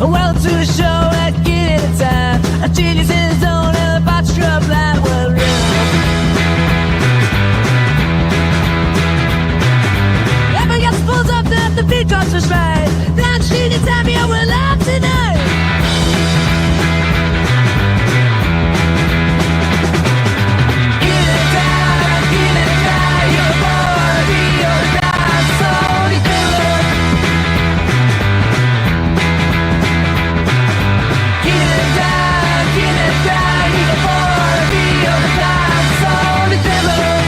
Well, to a show at get a time. A genius in his own and a bot shrub line will run. Ever gets pulls up that the beat drops us right. That shit is happy and we're live tonight. Get it down, you're bored, you're down, so you do it. Get it down, you're bored, you're down, so you do it.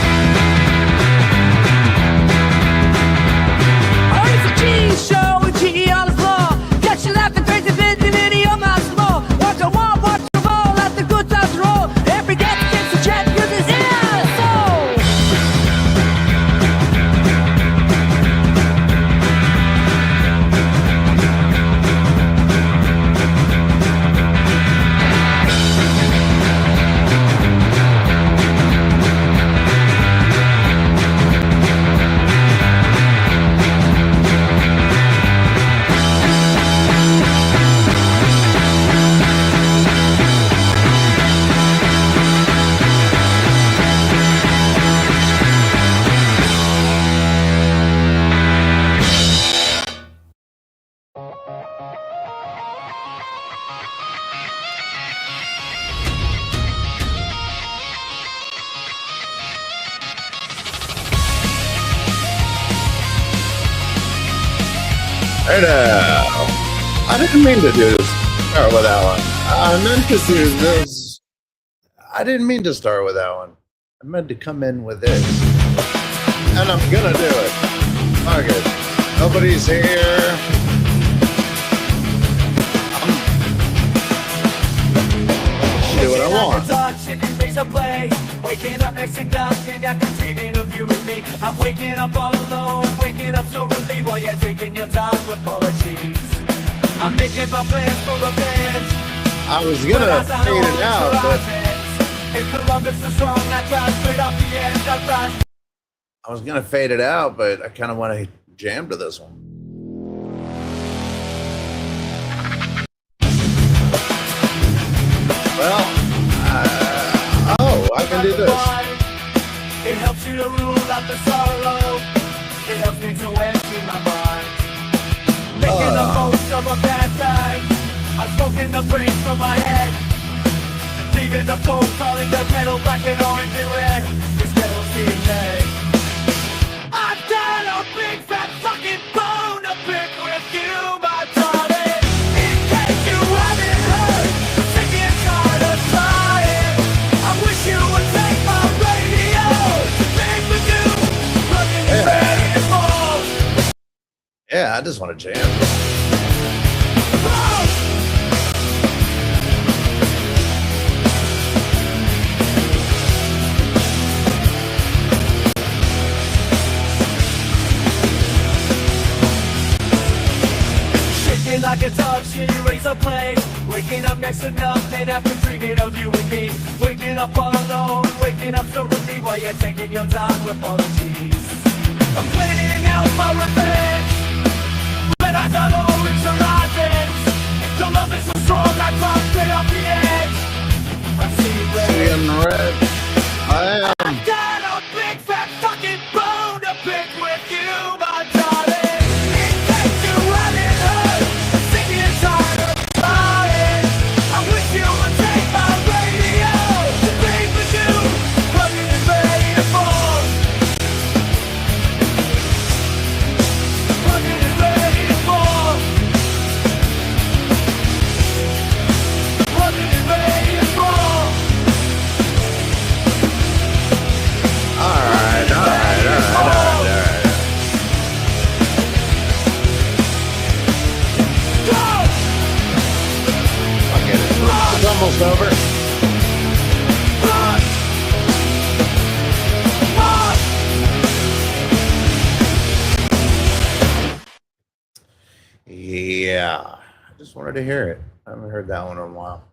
Oh, it's a cheese show with G on the floor. Catch you laughing, crazy, busy, litty, on my small. Watch a wall, watch a ball, let the good times roll. Every day gets a check, cause it's in our soul. Hey now. I didn't mean to do this. Start with that one. I meant to do this. I didn't mean to start with that one. I meant to come in with this. And I'm gonna do it. Fuck it. Nobody's here. I'll do what I want. Waking up next to nothing after dreaming of you and me. I'm waking up all alone, waking up so relieved while you're taking your time with apologies. I'm making my plans for revenge. I was gonna fade it out, but if Columbus is strong, I try straight off the edge. I was gonna fade it out, but I kind of want to jam to this one. Well, I can do this. It helps you to rule out the sorrow. It helps me to empty my mind. Making the most of a bad time. I've spoken the brains from my head. Leaving the phone, calling the metal black and orange and red. This metal's being made. I've got a big fat fucking bone to pick with you, my darling. In case you haven't heard, I'm sick and tired of trying. I wish you would take my radio. Make the new, plugging it ready to fall. Yeah, I just want to jam. Shaking like a dog, shit, you raise a plane. Waking up next to nothing after dreaming of you and me. Waking up all alone, waking up so relieved while you're taking your time with apologies. I'm planning out my revenge. When I got orange horizons, your love is so strong, I drop straight off the edge. I see red. I've got a big fat fucking bone to pick with you, my darling. In case you haven't heard, I'm sick and tired of trying. I wish you would take my radio. The thing for you, plugging it ready to fall. Plugging it ready to fall. Plugging it ready to fall. All right. Okay, it's almost over. just wanted to hear it. I haven't heard that one in a while.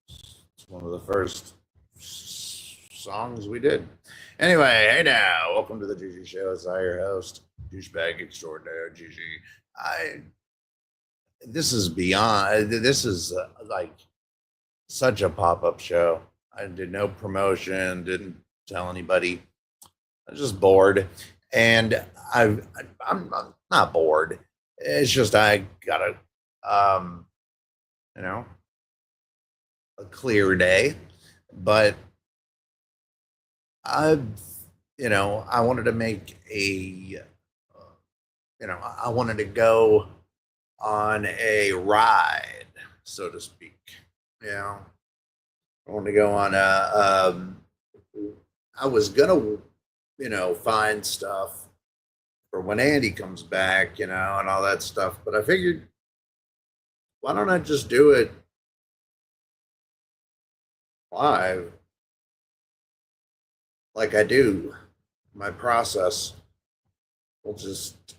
It's one of the first songs we did. Anyway, hey now, welcome to the Gigi Show. It's I, your host, douchebag extraordinaire Gigi. This is beyond. This is like such a pop-up show. I did no promotion, didn't tell anybody. I was just bored, and I'm not bored. It's just I got you know, a clear day, but I wanted to make I wanted to go on a ride, so to speak. I wanted to go on I was gonna, find stuff for when Andy comes back, and all that stuff. But I figured, why don't I just do it live like I do? My process will just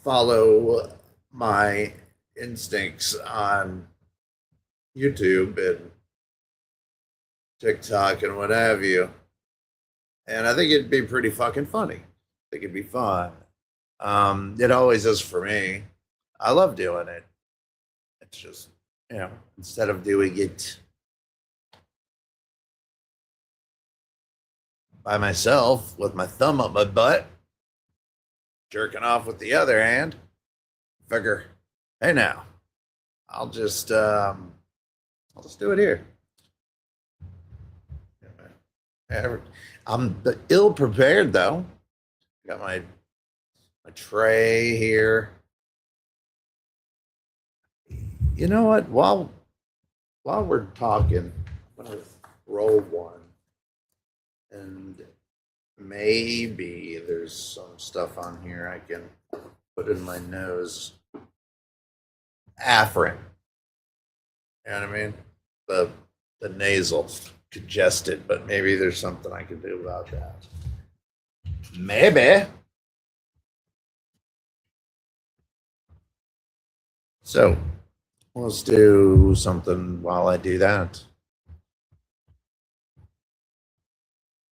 follow my instincts on YouTube and TikTok and what have you. And I think it'd be pretty fucking funny. I think it'd be fun. It always is for me. I love doing it. It's just, instead of doing it by myself with my thumb up my butt, jerking off with the other hand, figure, hey now, I'll just do it here. I'm ill prepared though. Got my tray here. You know what? While we're talking, I'm gonna roll one, and maybe there's some stuff on here I can put in my nose. Afrin. You know what I mean? The nasal congested, but maybe there's something I can do about that. Maybe. So let's do something while I do that.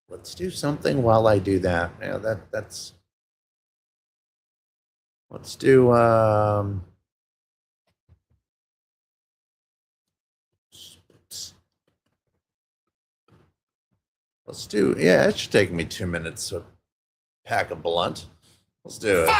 Let's do something while I do that. Yeah, that's. Let's do. Let's do. Yeah, it should take me 2 minutes to pack a blunt. Let's do it.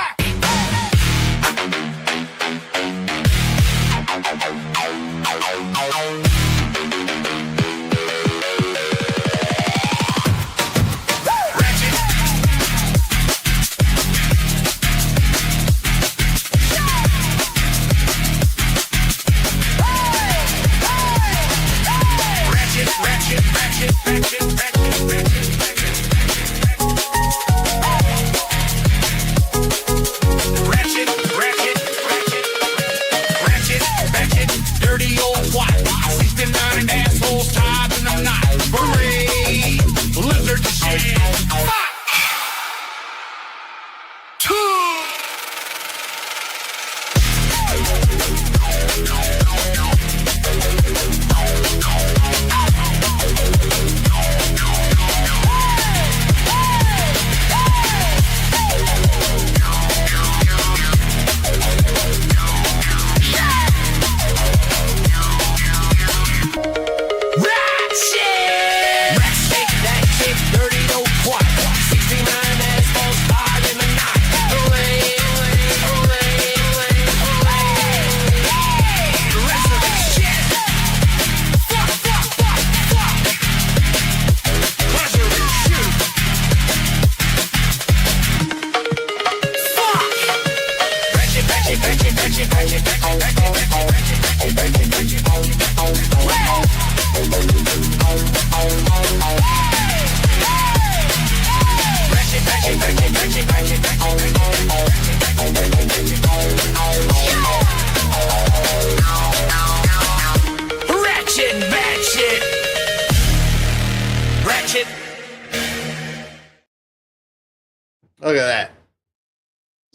Look at that.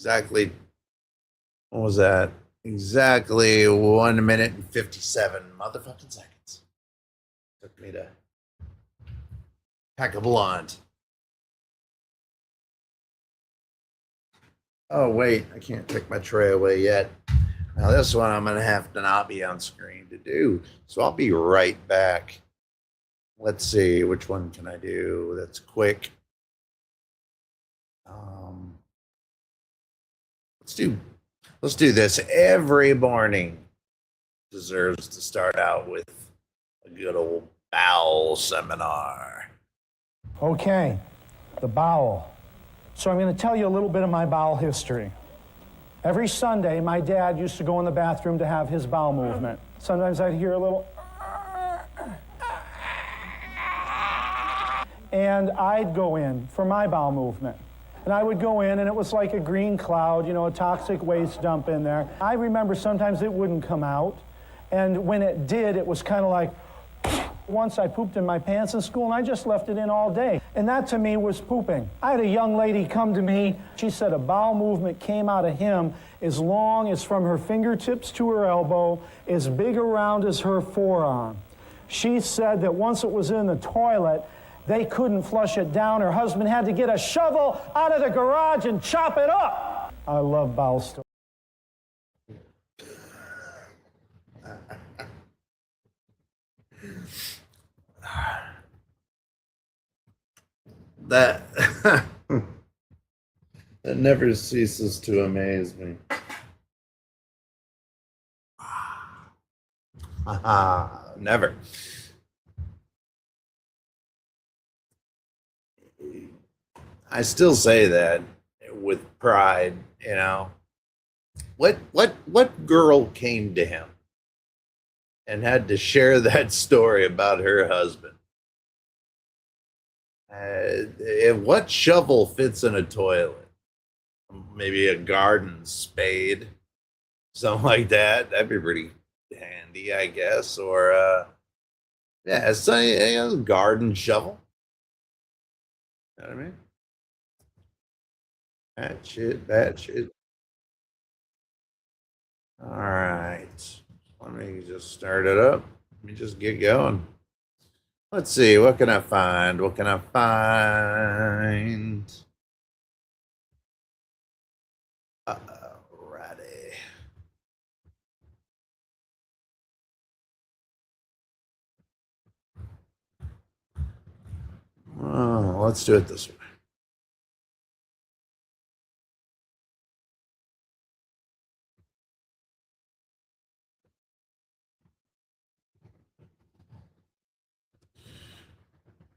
Exactly. What was that? Exactly 1 minute and 57 motherfucking seconds. Took me to pack a blunt. Oh, wait, I can't take my tray away yet. Now, this one I'm going to have to not be on screen to do. So I'll be right back. Let's see, which one can I do that's quick? Let's do this. Every morning deserves to start out with a good old bowel seminar. Okay, the bowel. So I'm going to tell you a little bit of my bowel history. Every Sunday, my dad used to go in the bathroom to have his bowel movement. Sometimes I'd hear a little, and I'd go in for my bowel movement. And I would go in, and it was like a green cloud, you know, a toxic waste dump in there. I remember sometimes it wouldn't come out, and when it did, it was kind of like, once I pooped in my pants in school, and I just left it in all day. And that, to me, was pooping. I had a young lady come to me. She said a bowel movement came out of him as long as from her fingertips to her elbow, as big around as her forearm. She said that once it was in the toilet, they couldn't flush it down. Her husband had to get a shovel out of the garage and chop it up. I love bowel stories. That that never ceases to amaze me. Never. I still say that with pride, you know. What girl came to him and had to share that story about her husband? What shovel fits in a toilet? Maybe a garden spade, something like that. That'd be pretty handy, I guess. Or yeah, it's a garden shovel. You know what I mean? That shit. All right. Let me just start it up. Let me just get going. Let's see. What can I find? What can I find? Alrighty. Oh, let's do it this way.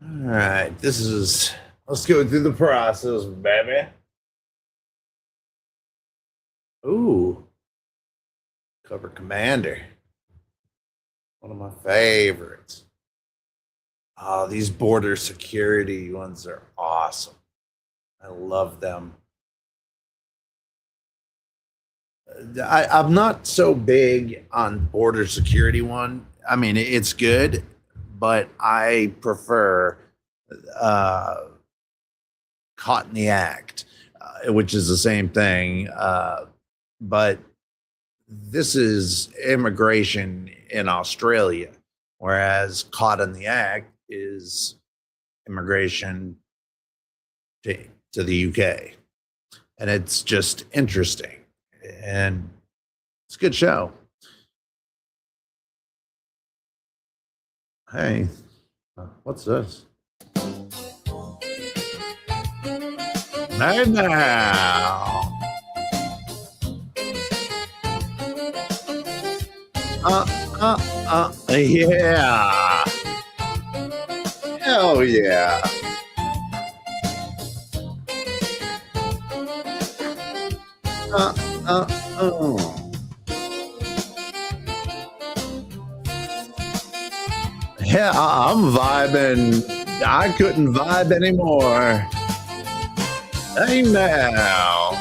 All right, let's go through the process, baby. Ooh, Cover Commander. One of my favorites. Oh, these border security ones are awesome. I love them. I'm not so big on border security one. I mean, it's good, but I prefer Caught in the Act, which is the same thing. But this is immigration in Australia, whereas Caught in the Act is immigration to the UK. And it's just interesting. And it's a good show. Hey, what's this? Hey now. Yeah. Hell yeah. Yeah, I'm vibing. I couldn't vibe anymore. Hey now.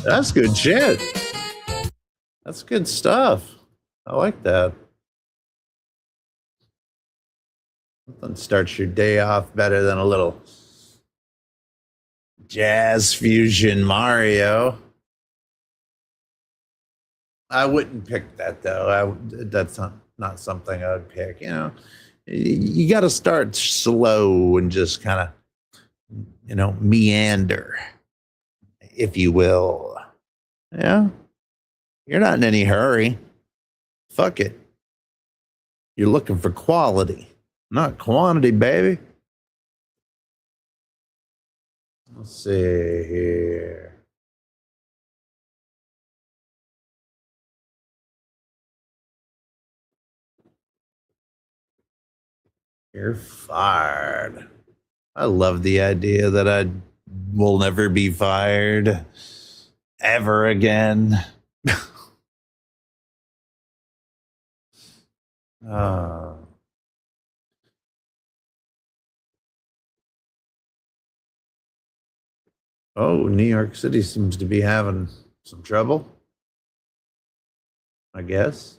That's good shit. That's good stuff. I like that. Nothing starts your day off better than a little jazz fusion Mario. I wouldn't pick that though. That's not something I would pick. You know, you got to start slow and just kind of, you know, meander, if you will. Yeah, you're not in any hurry. Fuck it. You're looking for quality, not quantity, baby. Let's see here. You're fired. I love the idea that I will never be fired ever again. uh, oh, New York City seems to be having some trouble, I guess.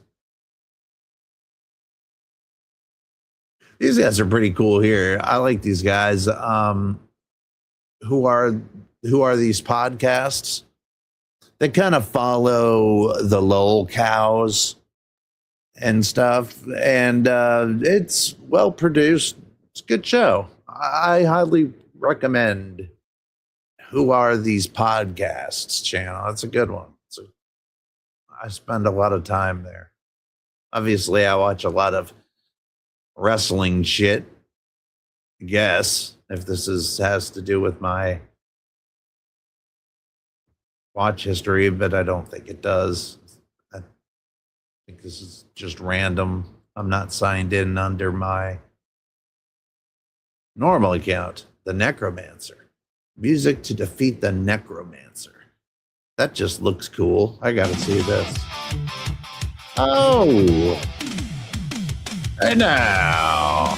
These guys are pretty cool here. I like these guys. Who are these podcasts? They kind of follow the lol cows and stuff, and it's well produced. It's a good show. I highly recommend Who Are These Podcasts channel. That's a good one. I spend a lot of time there. Obviously, I watch a lot of wrestling shit. I guess if this has to do with my watch history, but I don't think it does. I think this is just random. I'm not signed in under my normal account, the Necromancer. Music to defeat the Necromancer. That just looks cool. I gotta see this. Oh! Hey now!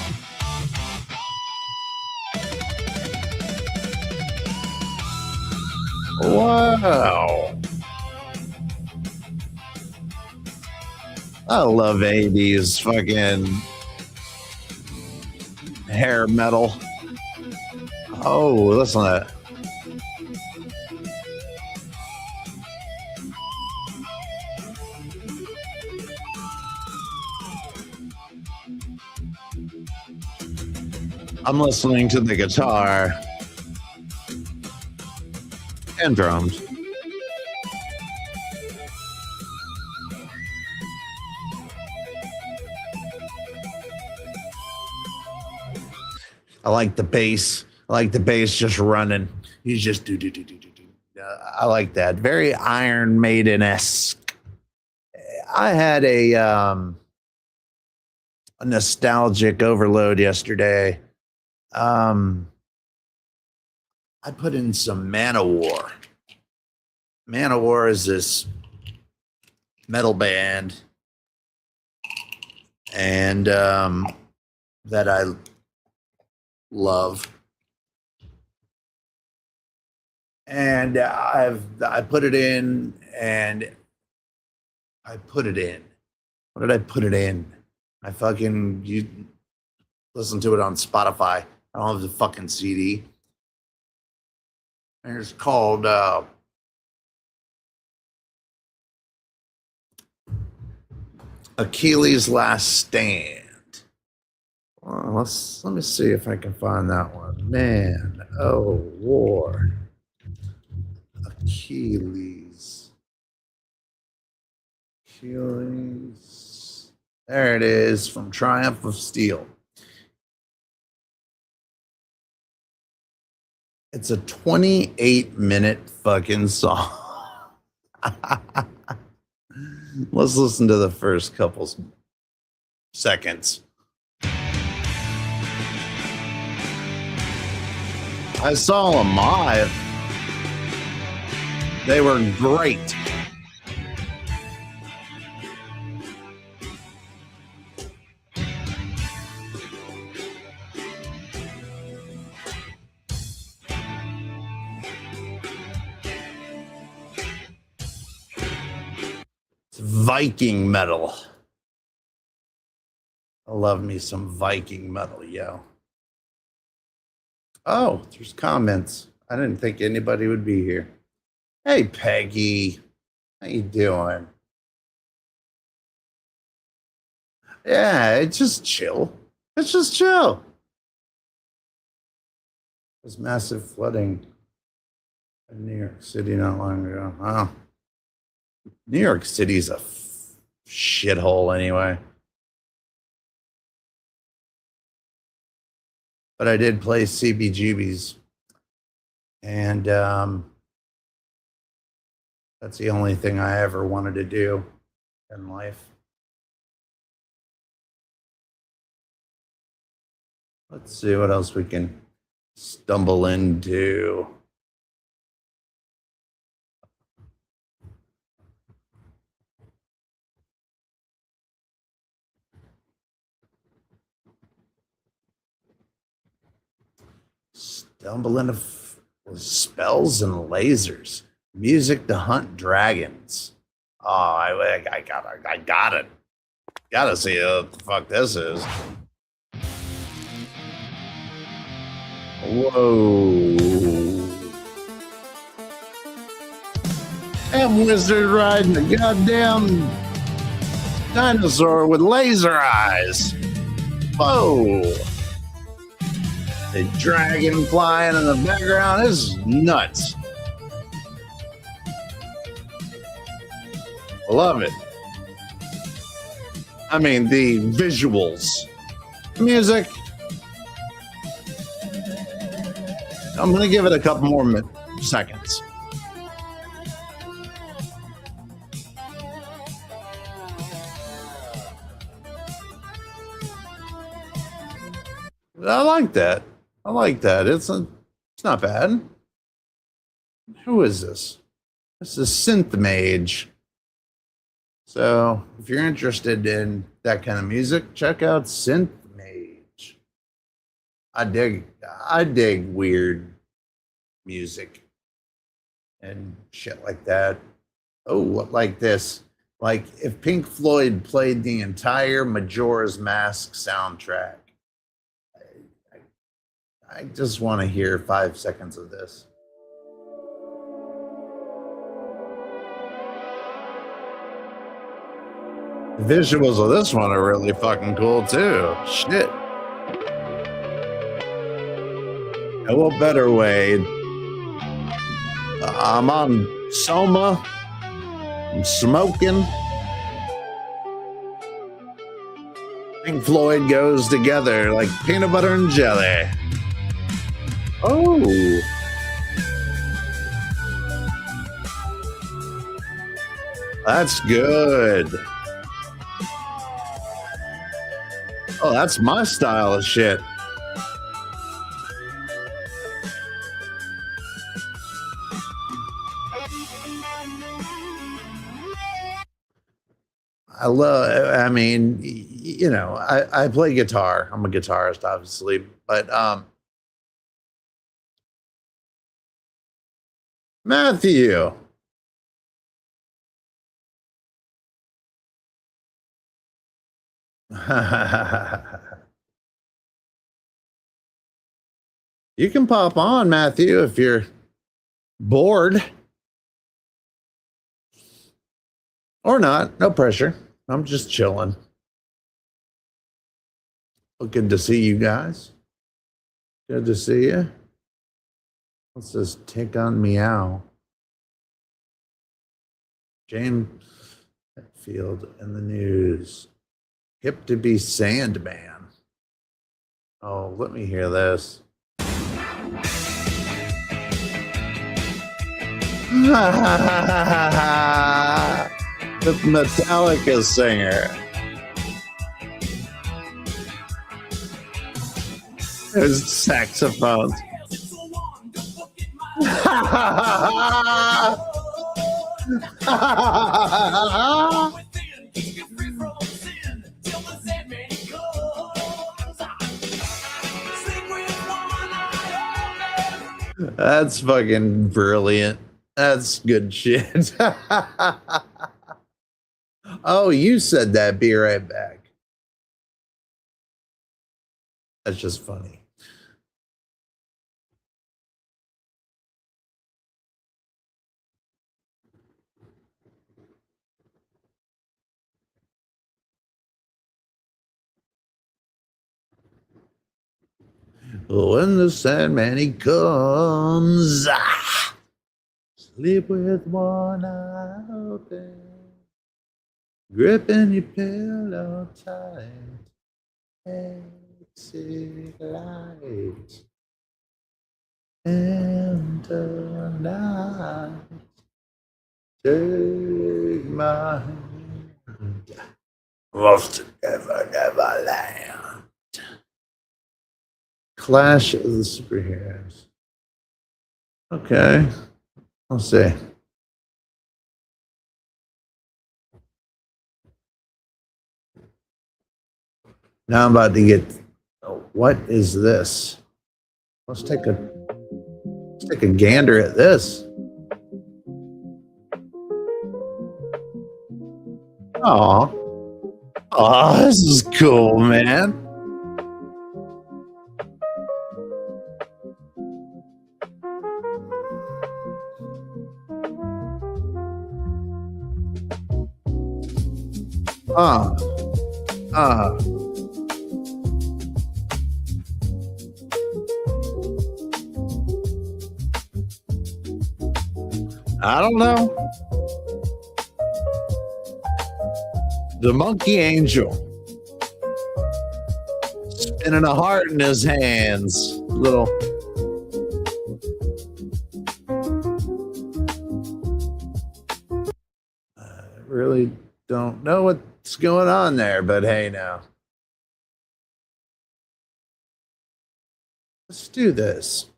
Wow! I love 80s fucking hair metal. Oh, listen to that. I'm listening to the guitar and drums. I like the bass. I like the bass just running. He's just do do do do do do. I like that. Very Iron Maiden-esque. I had a nostalgic overload yesterday. I put in some Manowar. Manowar is this metal band, and that I love. And I put it in, and I put it in. What did I put it in? You listen to it on Spotify. I don't have the fucking CD. And it's called Achilles' Last Stand. Well, let me see if I can find that one. Man, oh, war. Achilles. There it is, from Triumph of Steel. It's a 28-minute fucking song. Let's listen to the first couple seconds. I saw them live. They were great. Viking metal. I love me some Viking metal, yo. Oh, there's comments. I didn't think anybody would be here. Hey, Peggy. How you doing? Yeah, it's just chill. It's just chill. There's massive flooding in New York City not long ago. Wow. New York City's a shithole anyway. But I did play CBGBs. And that's the only thing I ever wanted to do in life. Let's see what else we can stumble into. Stumble into spells and lasers. Music to hunt dragons. Oh, I got it. Gotta see what the fuck this is. Whoa. Damn wizard riding a goddamn dinosaur with laser eyes. Whoa. The dragon flying in the background is nuts. I love it. I mean, the visuals, music. I'm going to give it a couple more seconds. I like that. I like that. It's not bad. Who is this? This is Synth Mage. So if you're interested in that kind of music, check out Synth Mage. I dig weird music and shit like that. Oh, like this. Like if Pink Floyd played the entire Majora's Mask soundtrack. I just want to hear 5 seconds of this. The visuals of this one are really fucking cool too. Shit. And what better way? I'm on Soma. I'm smoking. Pink Floyd goes together like peanut butter and jelly. Oh. That's good. Oh, that's my style of shit. I mean, you know, I play guitar. I'm a guitarist, obviously, but Matthew. You can pop on, Matthew, if you're bored. Or not. No pressure. I'm just chilling. Well, good to see you guys. Good to see you. What's this? Take on Meow. James Hetfield in the news. Hip to be Sandman. Oh, let me hear this. The Metallica singer. There's saxophones. That's fucking brilliant. That's good shit. Oh, you said that. Be right back. That's just funny. When the Sandman he comes, sleep with one eye open, gripping your pillow tight, exit light, enter night, take my hand, off to never land. Clash of the Superheroes. Okay, let's see. Now I'm about to get. What is this? Let's take a gander at this. Oh, this is cool, man. Uh, uh. I don't know. The monkey angel spinning a heart in his hands. Little. I really don't know what's going on there, but hey, now. Let's do this.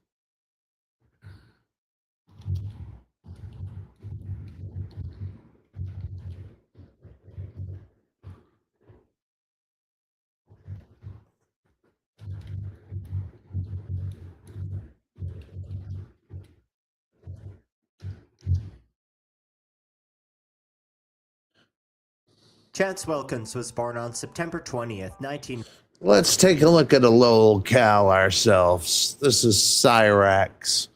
Chance Wilkins was born on September 20th, 19... Let's take a look at a locale ourselves. This is Cyrax.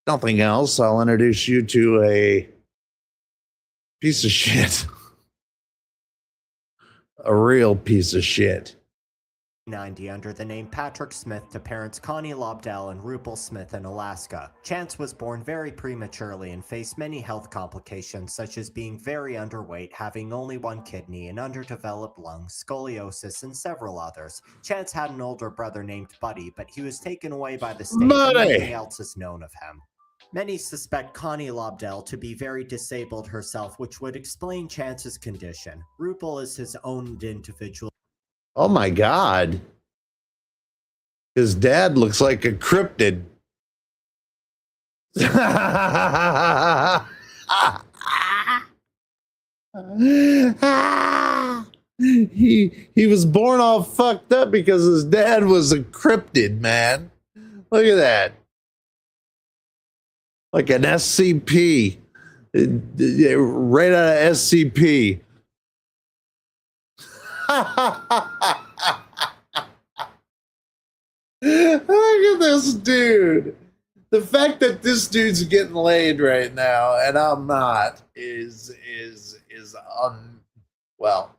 Nothing else. I'll introduce you to a piece of shit. A real piece of shit. 90 under the name Patrick Smith to parents Connie Lobdell and Rupel Smith in Alaska. Chance was born very prematurely and faced many health complications such as being very underweight, having only one kidney, an underdeveloped lung, scoliosis, and several others. Chance had an older brother named Buddy, but he was taken away by the state and nothing else is known of him. Many suspect Connie Lobdell to be very disabled herself, which would explain Chance's condition. Rupel is his own individual. Oh my God. His dad looks like a cryptid. he was born all fucked up because his dad was a cryptid, man. Look at that. Like an SCP. Right out of SCP. Look at this dude. The fact that this dude's getting laid right now and I'm not is well.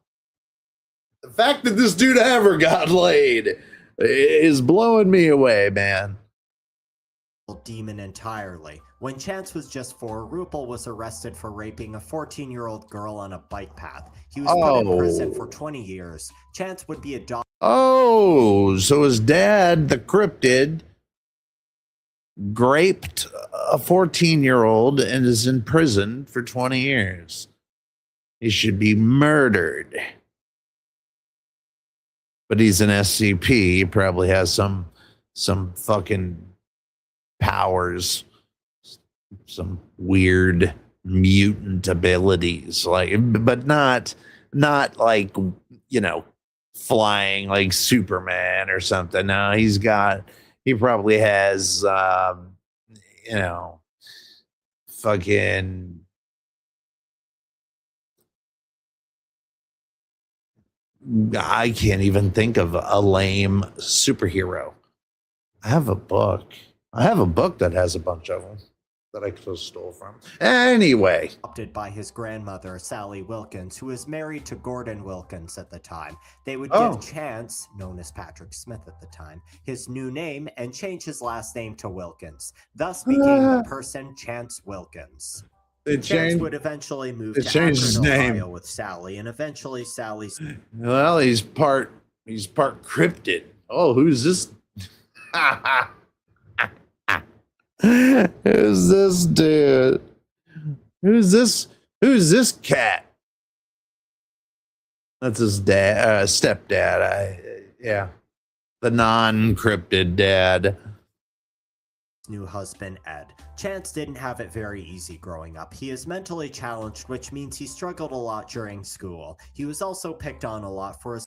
The fact that this dude ever got laid is blowing me away, man. Demon entirely. When Chance was just 4, Rupel was arrested for raping a 14-year-old girl on a bike path. He was put in prison for 20 years. Chance would be adopted. Oh, so his dad, the cryptid, raped a 14-year-old and is in prison for 20 years. He should be murdered. But he's an SCP. He probably has some fucking powers, some weird mutant abilities, like, but not like, you know, flying like Superman or something. No, he probably has, you know, fucking I can't even think of a lame superhero. I have a book. I have a book that has a bunch of them that I could have stole from. Anyway. Adopted by his grandmother, Sally Wilkins, who was married to Gordon Wilkins at the time. They would give Chance, known as Patrick Smith at the time, his new name and change his last name to Wilkins. Thus became the person Chance Wilkins. Chance would eventually move to Akron, Ohio with Sally, and eventually Sally's... Well, he's part cryptid. Oh, who's this? Who's this dude? Who's this cat? That's his dad, stepdad. Yeah, the non-cryptid dad. New husband, Ed. Chance didn't have it very easy growing up. He is mentally challenged, which means he struggled a lot during school. He was also picked on a lot for his...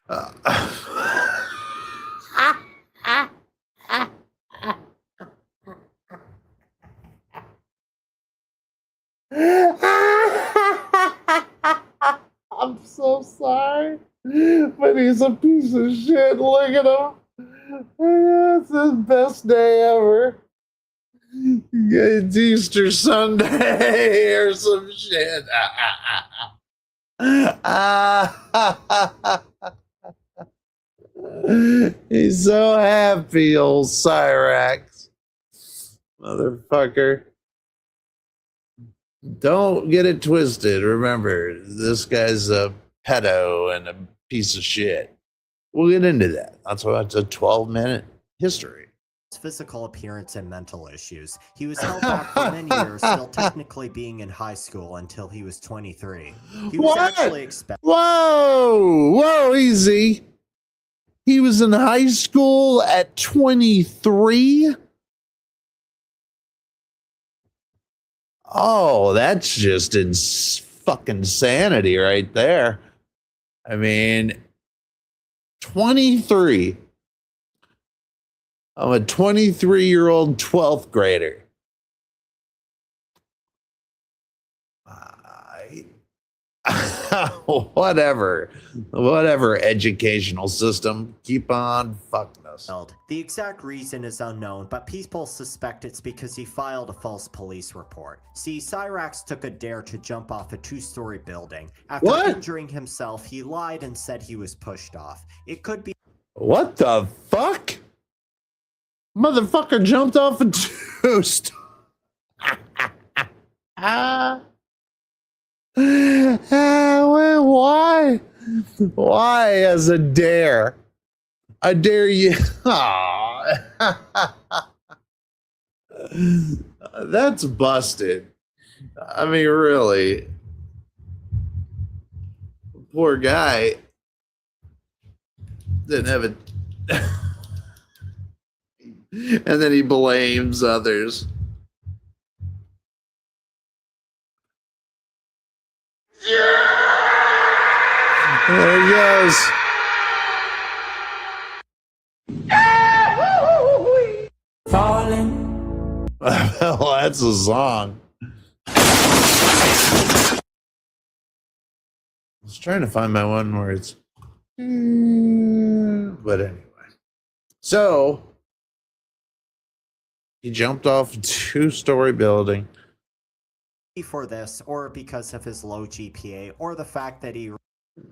I'm so sorry, but he's a piece of shit. Look at him. It's his best day ever. It's Easter Sunday or some shit. He's so happy, old Cyrax. Motherfucker. Don't get it twisted. Remember, this guy's a pedo and a piece of shit. We'll get into that. That's why it's a 12-minute history. Physical appearance and mental issues. He was held back for many years, still technically being in high school until he was 23. He was actually expelled. Whoa, easy. He was in high school at 23? Oh, that's just fucking sanity right there. I mean, 23. I'm a 23-year-old 12th grader. Whatever educational system, keep on fucking us. The exact reason is unknown, but people suspect it's because he filed a false police report. See, Cyrax took a dare to jump off a 2-story building. After injuring himself, he lied and said he was pushed off. It could be... What the fuck? Motherfucker jumped off a 2-story. Why? Why as a dare? I dare you. That's busted. I mean, really. Poor guy didn't have it. And then he blames others. There he goes. Falling. Well, that's a song. I was trying to find my one where it's... But anyway. So, he jumped off a 2-story building. For this, or because of his low GPA, or the fact that he...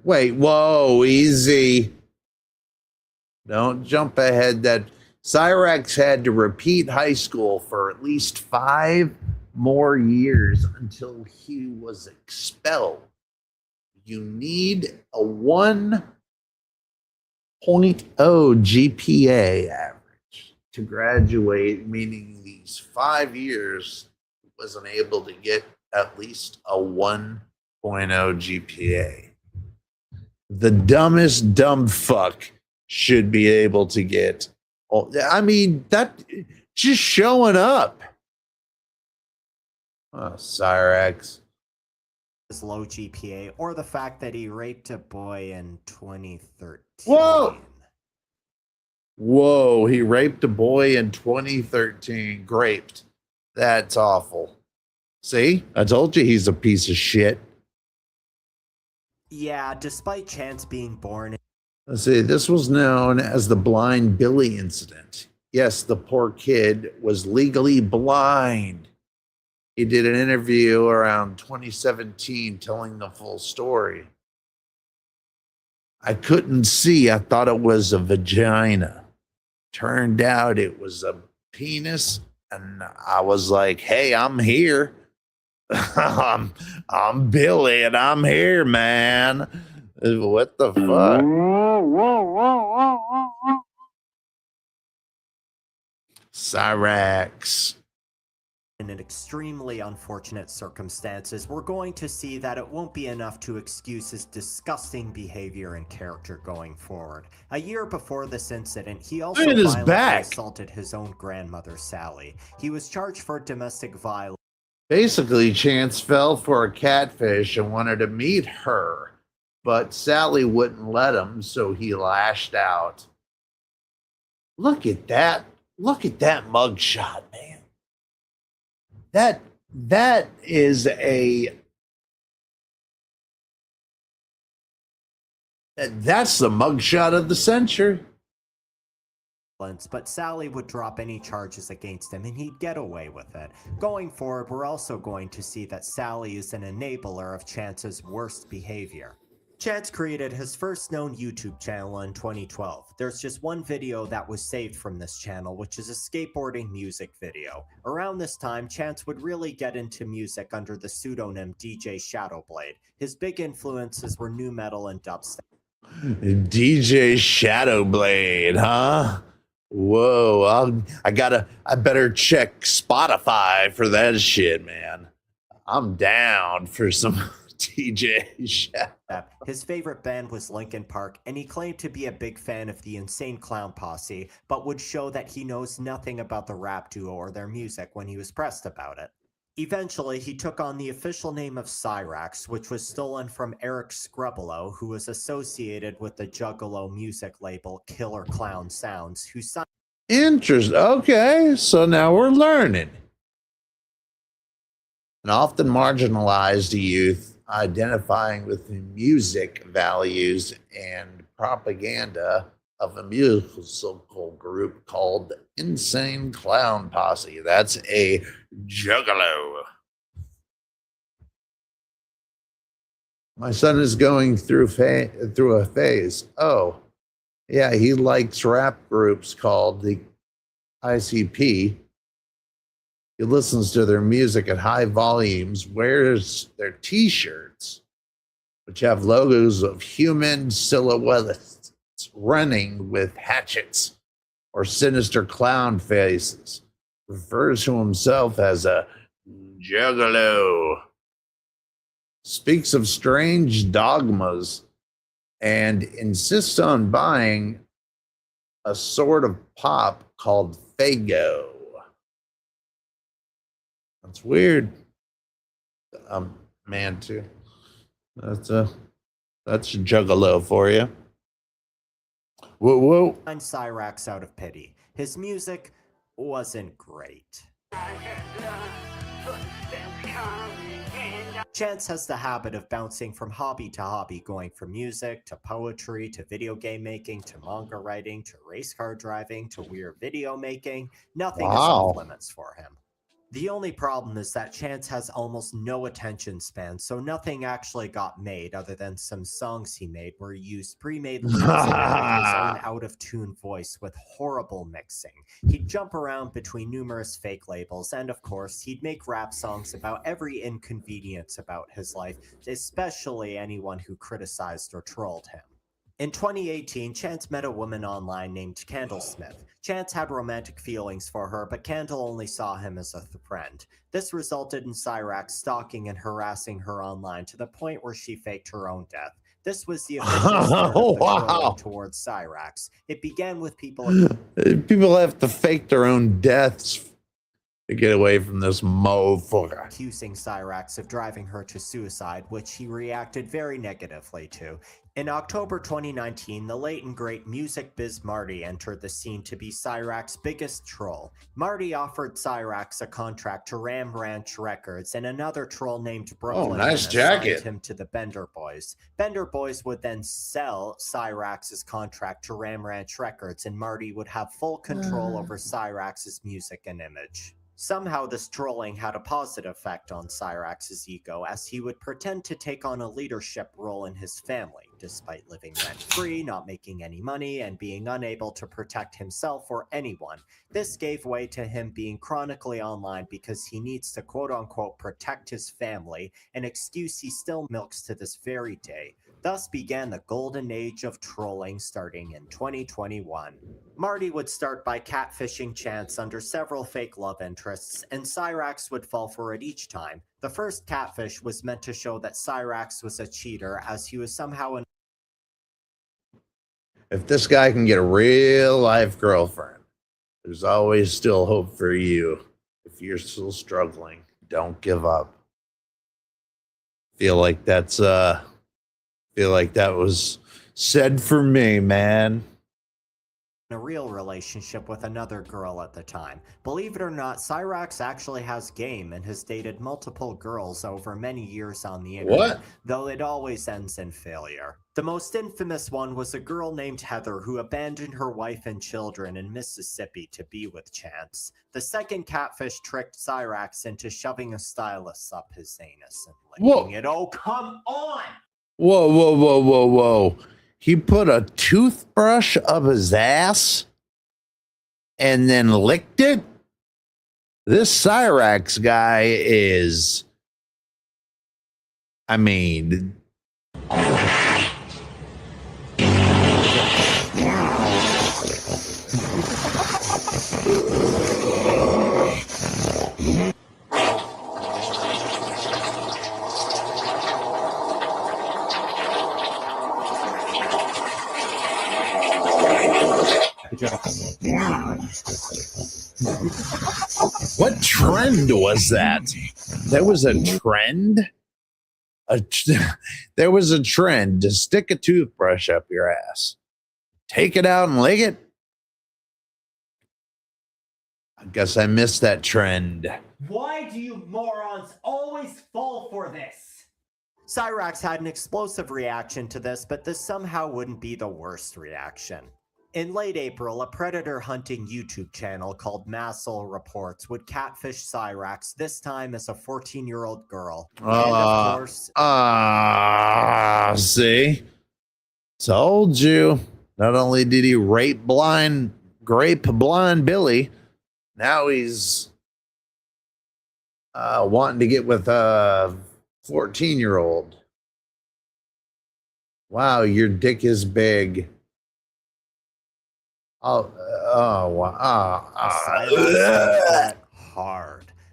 Wait, whoa, easy. Don't jump ahead. That Cyrax had to repeat high school for at least 5 more years until he was expelled. You need a 1.0 GPA average to graduate, meaning these 5 years wasn't able to get at least a 1.0 GPA. The dumbest dumb fuck should be able to get. I mean, that just showing up. Oh, Cyrax. His low GPA, or the fact that he raped a boy in 2013. Whoa, he raped a boy in 2013. Graped. That's awful. See? I told you he's a piece of shit. Yeah, despite Chance being born Let's see, this was known as the Blind Billy incident. Yes, the poor kid was legally blind. He did an interview around 2017 telling the full story. I couldn't see. I thought it was a vagina. Turned out it was a penis. And I was like, hey, I'm here. I'm Billy and I'm here, man. What the fuck? Cyrax. In an extremely unfortunate circumstances, we're going to see that it won't be enough to excuse his disgusting behavior and character going forward. A year before this incident, he also violently assaulted his own grandmother, Sally. He was charged for domestic violence. Basically, Chance fell for a catfish and wanted to meet her, but Sally wouldn't let him, so he lashed out. Look at that. Look at that mugshot, man. That is that's the mugshot of the century. But Sally would drop any charges against him and he'd get away with it. Going forward, we're also going to see that Sally is an enabler of Chance's worst behavior. Chance created his first known YouTube channel in 2012. There's just one video that was saved from this channel, which is a skateboarding music video. Around this time, Chance would really get into music under the pseudonym DJ Shadowblade. His big influences were nu metal and dubstep. DJ Shadowblade, huh? Whoa, I better check Spotify for that shit, man. I'm down for some DJ Shadow. His favorite band was Linkin Park, and he claimed to be a big fan of the Insane Clown Posse, but would show that he knows nothing about the rap duo or their music when he was pressed about it. Eventually, he took on the official name of Cyrax, which was stolen from Eric Scrubolo, who was associated with the Juggalo music label Killer Clown Sounds, who signed. Interesting. Okay, so now we're learning. An often marginalized youth identifying with the music values and propaganda of a musical group called Insane Clown Posse. That's a juggalo. My son is going through a phase. Oh, yeah, he likes rap groups called the ICP. He listens to their music at high volumes, wears their t-shirts, which have logos of human silhouettes running with hatchets or sinister clown faces, refers to himself as a juggalo, speaks of strange dogmas, and insists on buying a sort of pop called Fago. That's weird. Man, too. That's juggalo for you. Whoa, whoa. Cyrax out of pity. His music wasn't great. Chance has the habit of bouncing from hobby to hobby, going from music to poetry to video game making to manga writing to race car driving to weird video making. Nothing is off limits for him. The only problem is that Chance has almost no attention span, so nothing actually got made other than some songs he made where he used pre-made lyrics and his own out-of-tune voice with horrible mixing. He'd jump around between numerous fake labels, and of course, he'd make rap songs about every inconvenience about his life, especially anyone who criticized or trolled him. In 2018, Chance met a woman online named Candlesmith. Chance had romantic feelings for her, but Candle only saw him as a friend. This resulted in Cyrax stalking and harassing her online to the point where she faked her own death. This was the official start of the trolling towards Cyrax. It began with people... People have to fake their own deaths to get away from this motherfucker. accusing Cyrax of driving her to suicide, which he reacted very negatively to. In October 2019, the late and great music biz Marty entered the scene to be Cyrax's biggest troll. Marty offered Cyrax a contract to Ram Ranch Records, and another troll named Brooklyn nice assigned jacket. him to the Bender Boys. Bender Boys would then sell Cyrax's contract to Ram Ranch Records, and Marty would have full control over Cyrax's music and image. Somehow this trolling had a positive effect on Cyrax's ego, as he would pretend to take on a leadership role in his family, despite living rent-free, not making any money, and being unable to protect himself or anyone. This gave way to him being chronically online because he needs to quote-unquote protect his family, an excuse he still milks to this very day. Thus began the golden age of trolling starting in 2021. Marty would start by catfishing Chance under several fake love interests, and Cyrax would fall for it each time. The first catfish was meant to show that Cyrax was a cheater, as he was somehow an If this guy can get a real life girlfriend, there's always still hope for you. If you're still struggling, don't give up. Feel like that was said for me, man. a real relationship with another girl at the time. Believe it or not, Cyrax actually has game and has dated multiple girls over many years on the internet, What? though it always ends in failure. The most infamous one was a girl named Heather who abandoned her wife and children in Mississippi to be with Chance. The second catfish tricked Cyrax into shoving a stylus up his anus and licking it. Oh, come on! Whoa. He put a toothbrush up his ass and then licked it? This Cyrax guy is, I mean, what trend was that? There was a trend? There was a trend to stick a toothbrush up your ass. Take it out and lick it? I guess I missed that trend. Why do you morons always fall for this? Cyrax had an explosive reaction to this, but this somehow wouldn't be the worst reaction. In late April, a predator hunting YouTube channel called Massel Reports would catfish Cyrax, this time as a 14-year-old girl. And of course... See? Told you. Not only did he grape blind Billy, now he's wanting to get with a 14-year-old. Wow, your dick is big. Hard.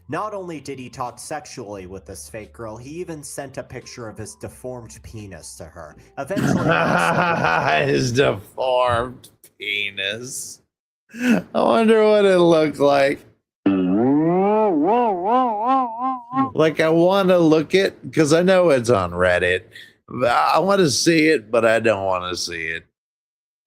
Not only did he talk sexually with this fake girl, he even sent a picture of his deformed penis to her. Eventually, his deformed penis. I wonder what it looked like. Like, I want to look it because I know it's on Reddit. I want to see it, but I don't want to see it.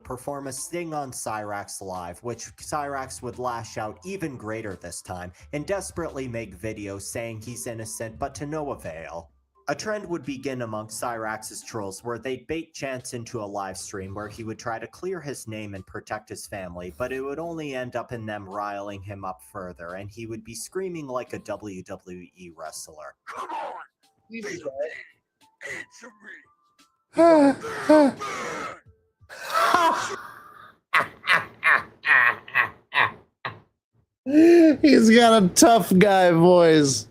Perform a sting on Cyrax live, which Cyrax would lash out even greater this time and desperately make videos saying he's innocent, but to no avail. A trend would begin amongst Cyrax's trolls where they'd bait Chance into a live stream where he would try to clear his name and protect his family, but it would only end up in them riling him up further, and he would be screaming like a WWE wrestler. Come on! Answer me! He's got a tough guy voice.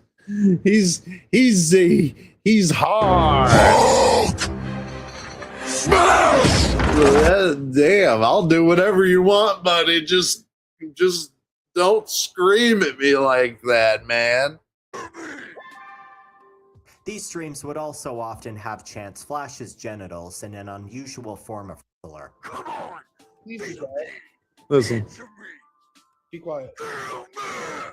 He's hard. Damn, I'll do whatever you want, buddy. Just don't scream at me like that, man. These streams would also often have Chance flash his genitals in an unusual form of filler. Come on! Listen. Answer me! Be quiet. Little man!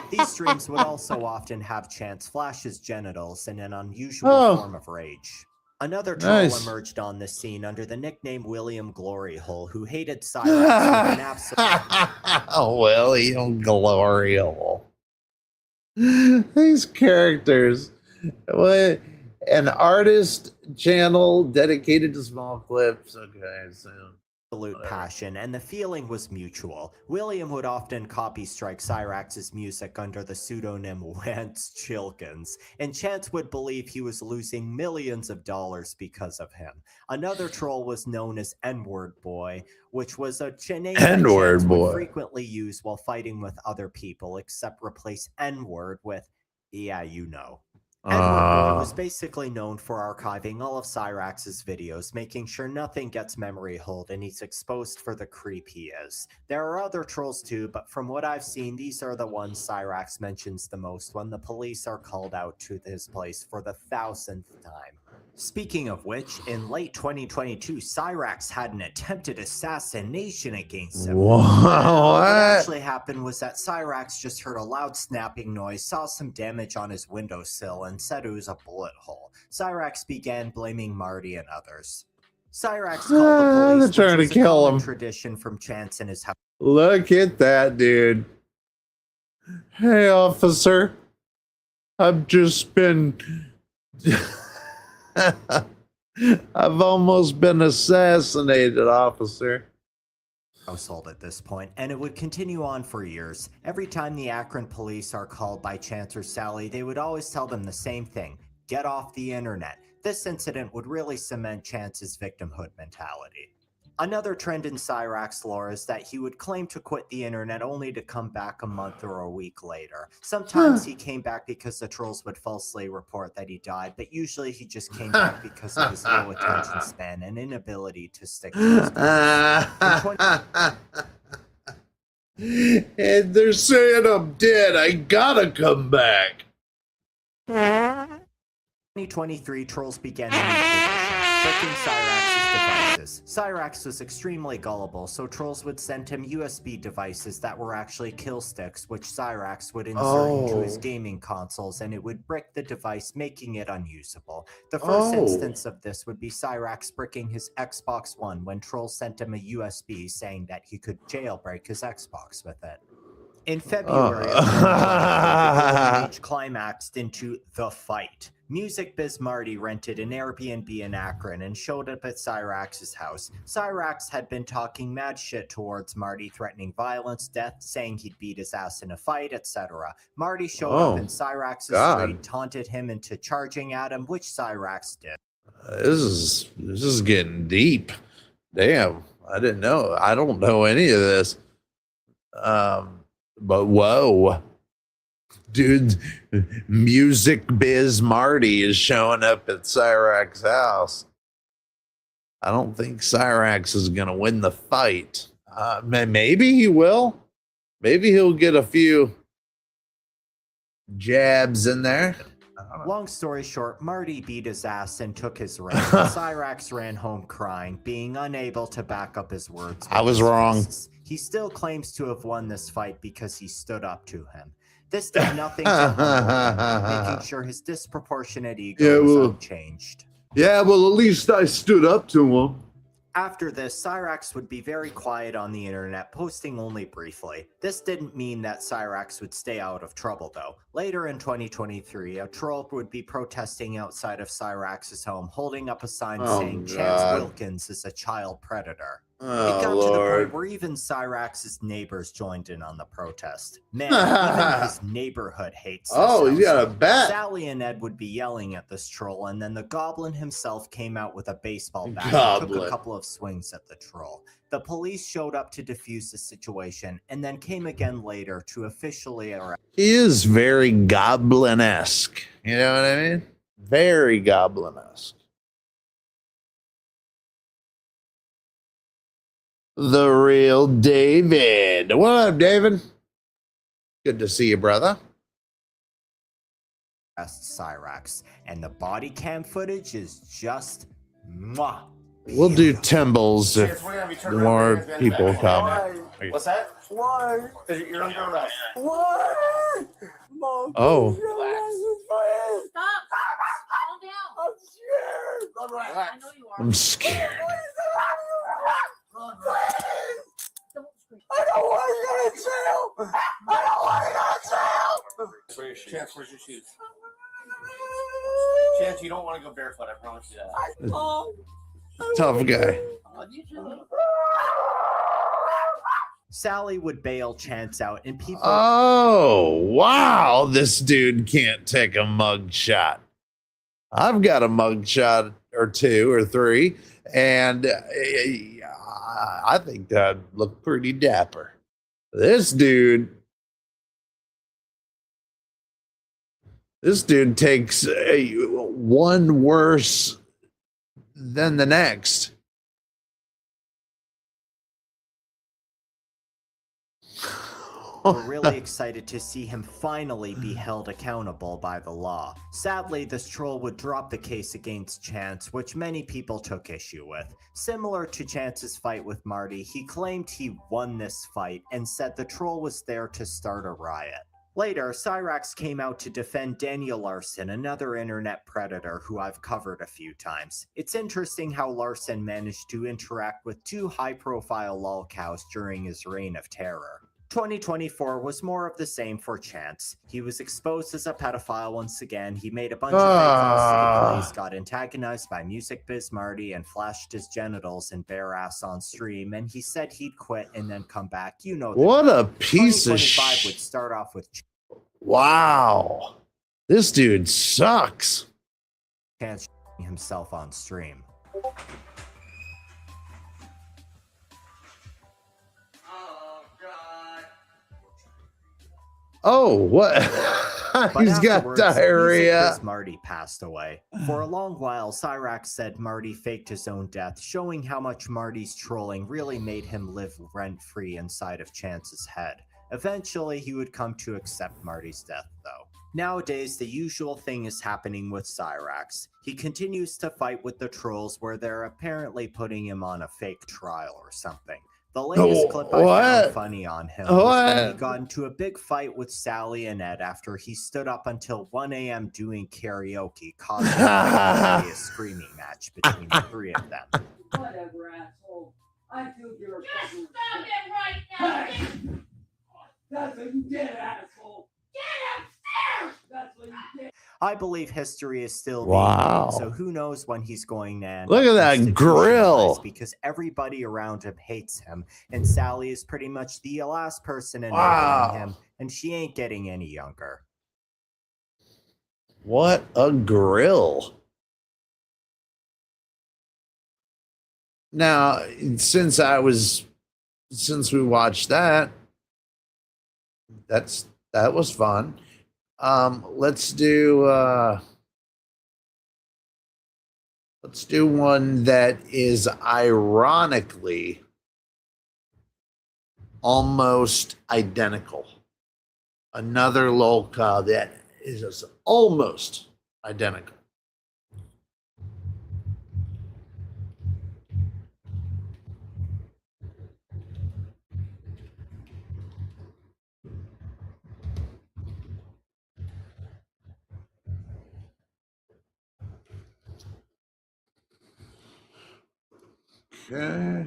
These streams would also often have Chance flash his genitals in an unusual form of rage. Another troll emerged on the scene under the nickname William Gloryhole, who hated Cyrax with an absolute... William Gloryhole. These characters. What? An artist channel dedicated to small clips. Okay, so... absolute passion, and the feeling was mutual. William would often copy strike Cyrax's music under the pseudonym Lance Chilkins, and Chance would believe he was losing millions of dollars because of him. Another troll was known as N-Word Boy, which was a name that Chance would frequently use while fighting with other people, except replace N-Word with, yeah, you know. N-Word Boy was basically known for archiving all of Cyrax's videos, making sure nothing gets memory hold and he's exposed for the creep he is. There are other trolls too, but from what I've seen, these are the ones Cyrax mentions the most when the police are called out to his place for the 1000th time. Speaking of which, in late 2022, Cyrax had an attempted assassination against him. What actually happened was that Cyrax just heard a loud snapping noise, saw some damage on his windowsill, and said it was a bullet hole. Cyrax began blaming Marty and others. Cyrax called the police, trying to kill him. Tradition from Chance in his house. Look at that, dude. Hey, officer. I've just been... I've almost been assassinated, officer. Household at this point, and it would continue on for years. Every time the Akron police are called by Chance or Sally, they would always tell them the same thing: get off the internet. This incident would really cement Chance's victimhood mentality. Another trend in Cyrax lore is that he would claim to quit the internet only to come back a month or a week later. Sometimes he came back because the trolls would falsely report that he died, but usually he just came back because of his low attention span and inability to stick to his And they're saying I'm dead. I gotta come back. 2023, trolls began a new tradition, tricking Cyrax's devices. Cyrax was extremely gullible, so trolls would send him USB devices that were actually kill sticks, which Cyrax would insert into his gaming consoles, and it would brick the device, making it unusable. The first instance of this would be Cyrax bricking his Xbox One when trolls sent him a USB saying that he could jailbreak his Xbox with it. In February of 2020, the climaxed into The Fight. Music Biz Marty rented an Airbnb in Akron and showed up at Cyrax's house. Cyrax had been talking mad shit towards Marty, threatening violence, death, saying he'd beat his ass in a fight, etc. Marty showed up in Cyrax's street, taunted him into charging at him, which Cyrax did. This is getting deep. Damn, I didn't know. I don't know any of this. But whoa. Dude, Music Biz Marty is showing up at Cyrax's house. I don't think Cyrax is going to win the fight. Maybe he will. Maybe he'll get a few jabs in there. Long story short, Marty beat his ass and took his rent. Cyrax ran home crying, being unable to back up his words. I was wrong. He still claims to have won this fight because he stood up to him. This did nothing to humble him, making sure his disproportionate ego was unchanged. Yeah, well, at least I stood up to him. After this, Cyrax would be very quiet on the internet, posting only briefly. This didn't mean that Cyrax would stay out of trouble, though. Later in 2023, a troll would be protesting outside of Cyrax's home, holding up a sign saying Chance Wilkins is a child predator. It got to the point where even Cyrax's neighbors joined in on the protest. Man, even his neighborhood hates this. You got a bet. Sally and Ed would be yelling at this troll, and then the goblin himself came out with a baseball bat and took a couple of swings at the troll. The police showed up to defuse the situation, and then came again later to officially arrest. He is very goblin-esque. You know what I mean? Very goblin-esque. The real David. What up, David? Good to see you, brother. Cyrax, and the body cam footage is just mwah. We'll do Timbles if more people come. What's that? Why? You're under arrest. Why? Mom, Oh. please, please. Stop. Calm down. I'm scared. Relax. I know you are. I'm scared. Don't scream. I don't want to go to jail. I don't want to go to jail. Chance, where's your shoes? Chance, you don't want to go barefoot. I promise you that. Mom, Tough guy. Sally would bail Chance out, and people. Oh, wow. This dude can't take a mug shot. I've got a mug shot or two or three, and I think that looked pretty dapper. This dude takes one worse than the next. We're really excited to see him finally be held accountable by the law. Sadly, this troll would drop the case against Chance, which many people took issue with. Similar to Chance's fight with Marty, he claimed he won this fight and said the troll was there to start a riot. Later, Cyrax came out to defend Daniel Larson, another internet predator who I've covered a few times. It's interesting how Larson managed to interact with two high-profile lolcows during his reign of terror. 2024 was more of the same for Chance. He was exposed as a pedophile once again. He made a bunch of fake calls to the police, got antagonized by Music Biz Marty, and flashed his genitals and bare ass on stream. And he said he'd quit and then come back. You know, What a piece of 2025 would start off with Wow. This dude sucks. Chance himself on stream. Oh, what? But He's got afterwards, diarrhea. Music Biz Marty passed away. For a long while, Cyrax said Marty faked his own death, showing how much Marty's trolling really made him live rent-free inside of Chance's head. Eventually, he would come to accept Marty's death, though. Nowadays, the usual thing is happening with Cyrax. He continues to fight with the trolls where they're apparently putting him on a fake trial or something. The latest clip I found funny on him was when he got into a big fight with Sally and Ed after he stood up until 1 a.m. doing karaoke, causing a screaming match between the three of them. Whatever, asshole. I feel you're a fucking... Stop it right now. Hey! That's what you did, asshole. Get upstairs. That's what you did. I believe history is still Wow. being made, so who knows when he's going to end Look up at that grill. institutionalized, because everybody around him hates him, and Sally is pretty much the last person enabling Wow. him, and she ain't getting any younger. What a grill. Now, since we watched that was fun. Let's do one that is ironically almost identical. Another lolcow that is just almost identical. Okay.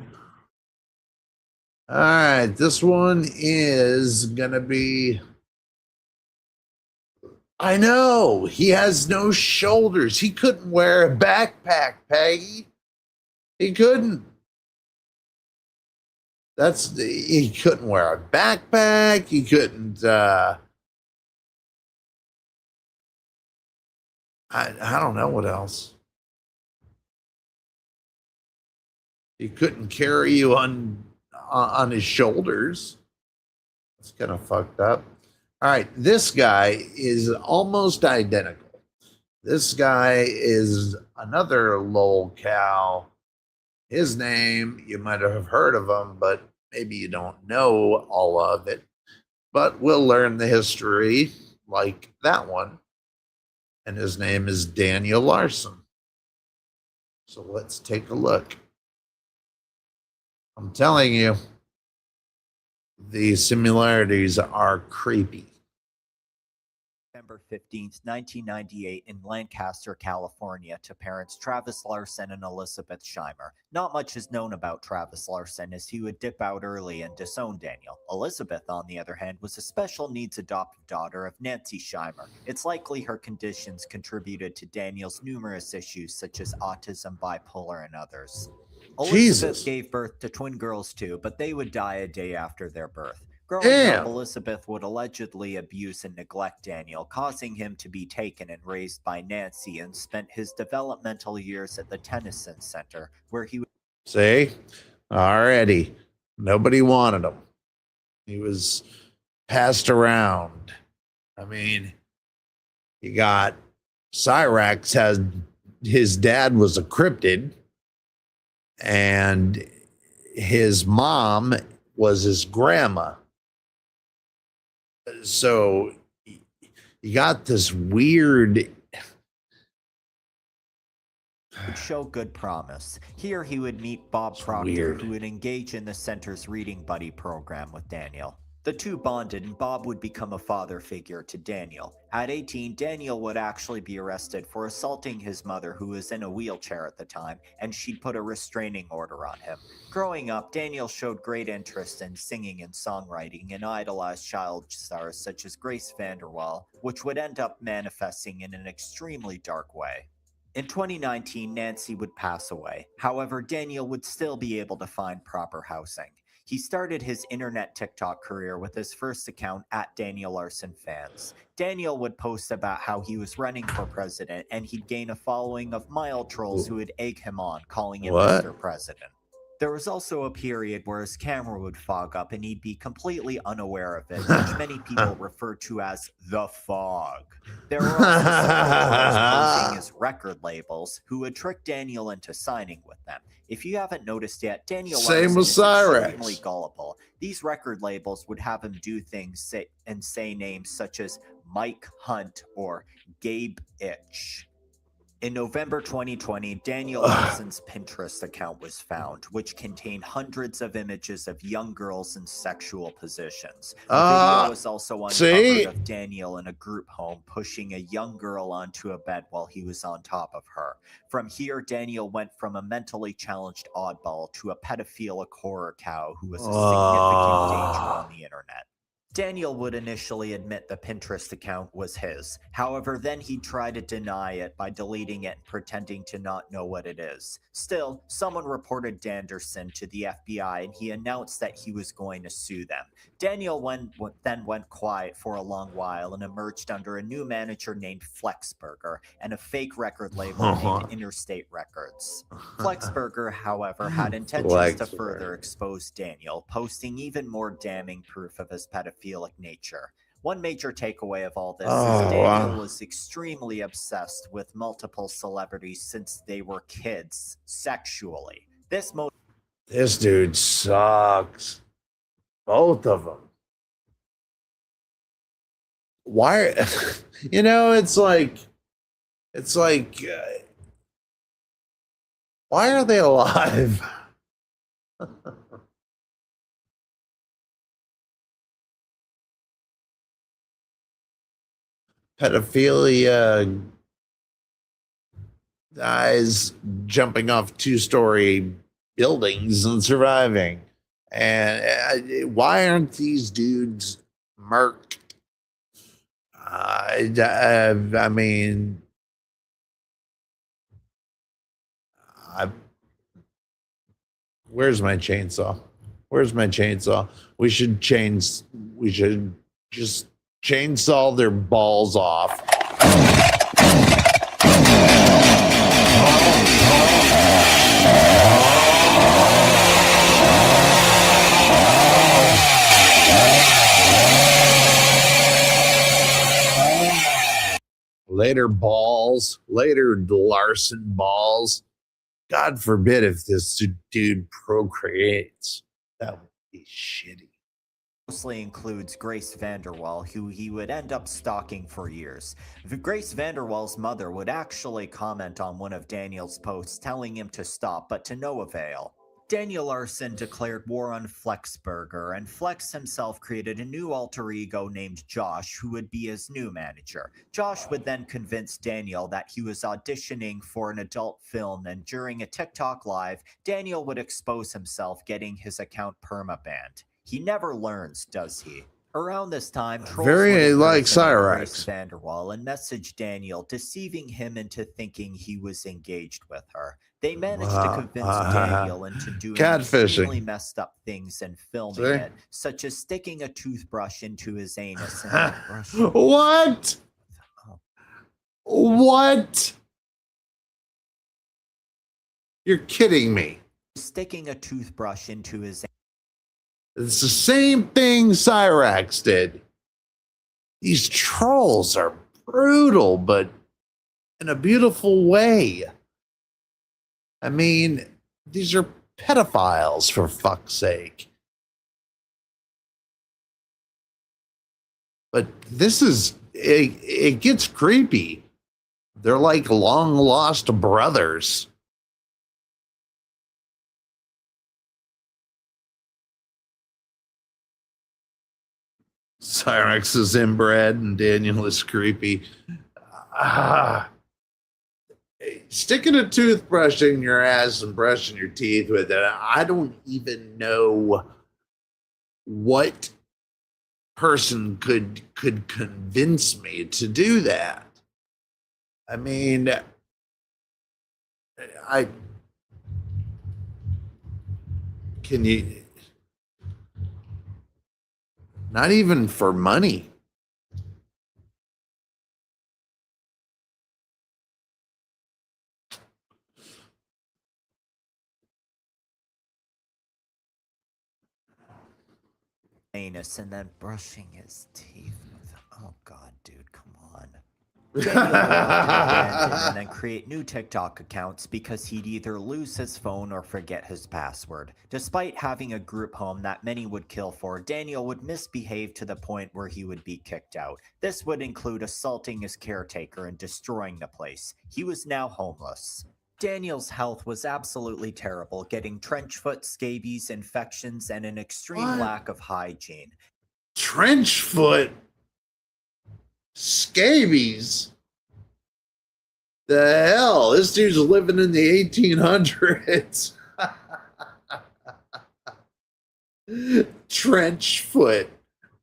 All right, this one is gonna be. I know he has no shoulders. He couldn't wear a backpack, Peggy. He couldn't. He couldn't wear a backpack. He couldn't. I don't know what else. He couldn't carry you on his shoulders. That's kind of fucked up. All right, this guy is almost identical. This guy is another lolcow. His name, you might have heard of him, but maybe you don't know all of it. But we'll learn the history like that one. And his name is Daniel Larson. So let's take a look. I'm telling you, The similarities are creepy. November 15th, 1998, in Lancaster, California, to parents Travis Larson and Elizabeth Scheimer. Not much is known about Travis Larson, as he would dip out early and disown Daniel. Elizabeth, on the other hand, was a special needs adoptive daughter of Nancy Scheimer. It's likely her conditions contributed to Daniel's numerous issues, such as autism, bipolar, and others. Elizabeth Jesus. gave birth to twin girls too, but they would die a day after their birth. Growing Damn. up, Elizabeth would allegedly abuse and neglect Daniel, causing him to be taken and raised by Nancy, and spent his developmental years at the Tennyson Center, where he See? Already. Nobody wanted him. He was passed around. I mean, you got Cyrax has his dad was a cryptid, and his mom was his grandma. So you got this weird. would show good promise. Here he would meet Bob Proctor, weird. who would engage in the center's reading buddy program with Daniel. The two bonded, and Bob would become a father figure to Daniel. At 18, Daniel would actually be arrested for assaulting his mother, who was in a wheelchair at the time, and she'd put a restraining order on him. Growing up, Daniel showed great interest in singing and songwriting, and idolized child stars such as Grace VanderWaal, which would end up manifesting in an extremely dark way. In 2019, Nancy would pass away. However, Daniel would still be able to find proper housing. He started his internet TikTok career with his first account at Daniel Larson Fans. Daniel would post about how he was running for president, and he'd gain a following of mild trolls who would egg him on, calling him What? Mr. President. There was also a period where his camera would fog up and he'd be completely unaware of it, which many people refer to as the fog. There were also several trolls posing as record labels who would trick Daniel into signing with them. If you haven't noticed yet, Daniel Same Larson with is Cyrax. extremely gullible. These record labels would have him do things say names such as Mike Hunt or Gabe Itch. In November 2020, Daniel Larson's Pinterest account was found, which contained hundreds of images of young girls in sexual positions. A video was also uncovered of Daniel in a group home pushing a young girl onto a bed while he was on top of her. From here, Daniel went from a mentally challenged oddball to a pedophilic horror cow who was a significant danger on the internet. Daniel would initially admit the Pinterest account was his. However, then he'd try to deny it by deleting it and pretending to not know what it is. Still, someone reported Danderson to the FBI, and he announced that he was going to sue them. Daniel then went quiet for a long while and emerged under a new manager named Flexburger and a fake record label named Interstate Records. Flexburger, however, had intentions to further expose Daniel, posting even more damning proof of his pedophilic nature. One major takeaway of all this is Daniel was extremely obsessed with multiple celebrities since they were kids, sexually. This dude sucks. Both of them. Why? You know, it's like, why are they alive? Pedophilia guys jumping off two-story buildings and surviving. And why aren't these dudes murked? I mean, where's my chainsaw? Where's my chainsaw? We should just chainsaw their balls off. Later balls, later Larson balls. God forbid if this dude procreates. That would be shitty. Mostly includes Grace VanderWaal, who he would end up stalking for years. Grace VanderWaal's mother would actually comment on one of Daniel's posts telling him to stop, but to no avail. Daniel Larson declared war on Flexburger, and Flex himself created a new alter ego named Josh, who would be his new manager. Josh would then convince Daniel that he was auditioning for an adult film, and during a TikTok live, Daniel would expose himself, getting his account permabanned. He never learns, does he? Around this time, trolls Very would like impersonate Grace Cyrax. Vanderwall and message Daniel, deceiving him into thinking he was engaged with her. They managed to convince Daniel into doing Catfishing. extremely messed up things and filming See? it, such as sticking a toothbrush into his anus and then brushing. What? What? You're kidding me. Sticking a toothbrush into his. It's the same thing Cyrax did. These trolls are brutal, but in a beautiful way. I mean, these are pedophiles, for fuck's sake. But this is, it gets creepy. They're like long lost brothers. Cyrax is inbred and Daniel is creepy. Sticking a toothbrush in your ass and brushing your teeth with it, I don't even know what person could convince me to do that. I mean, can you, not even for money. Anus and then brushing his teeth with. Oh God, dude, come on. Daniel would often abandon and then create new TikTok accounts because he'd either lose his phone or forget his password. Despite having a group home that many would kill for, Daniel would misbehave to the point where he would be kicked out. This would include assaulting his caretaker and destroying the place. He was now homeless. Daniel's health was absolutely terrible, getting trench foot, scabies, infections, and an extreme What? lack of hygiene. Trench foot, scabies. The hell? This dude's living in the 1800s. Trench foot.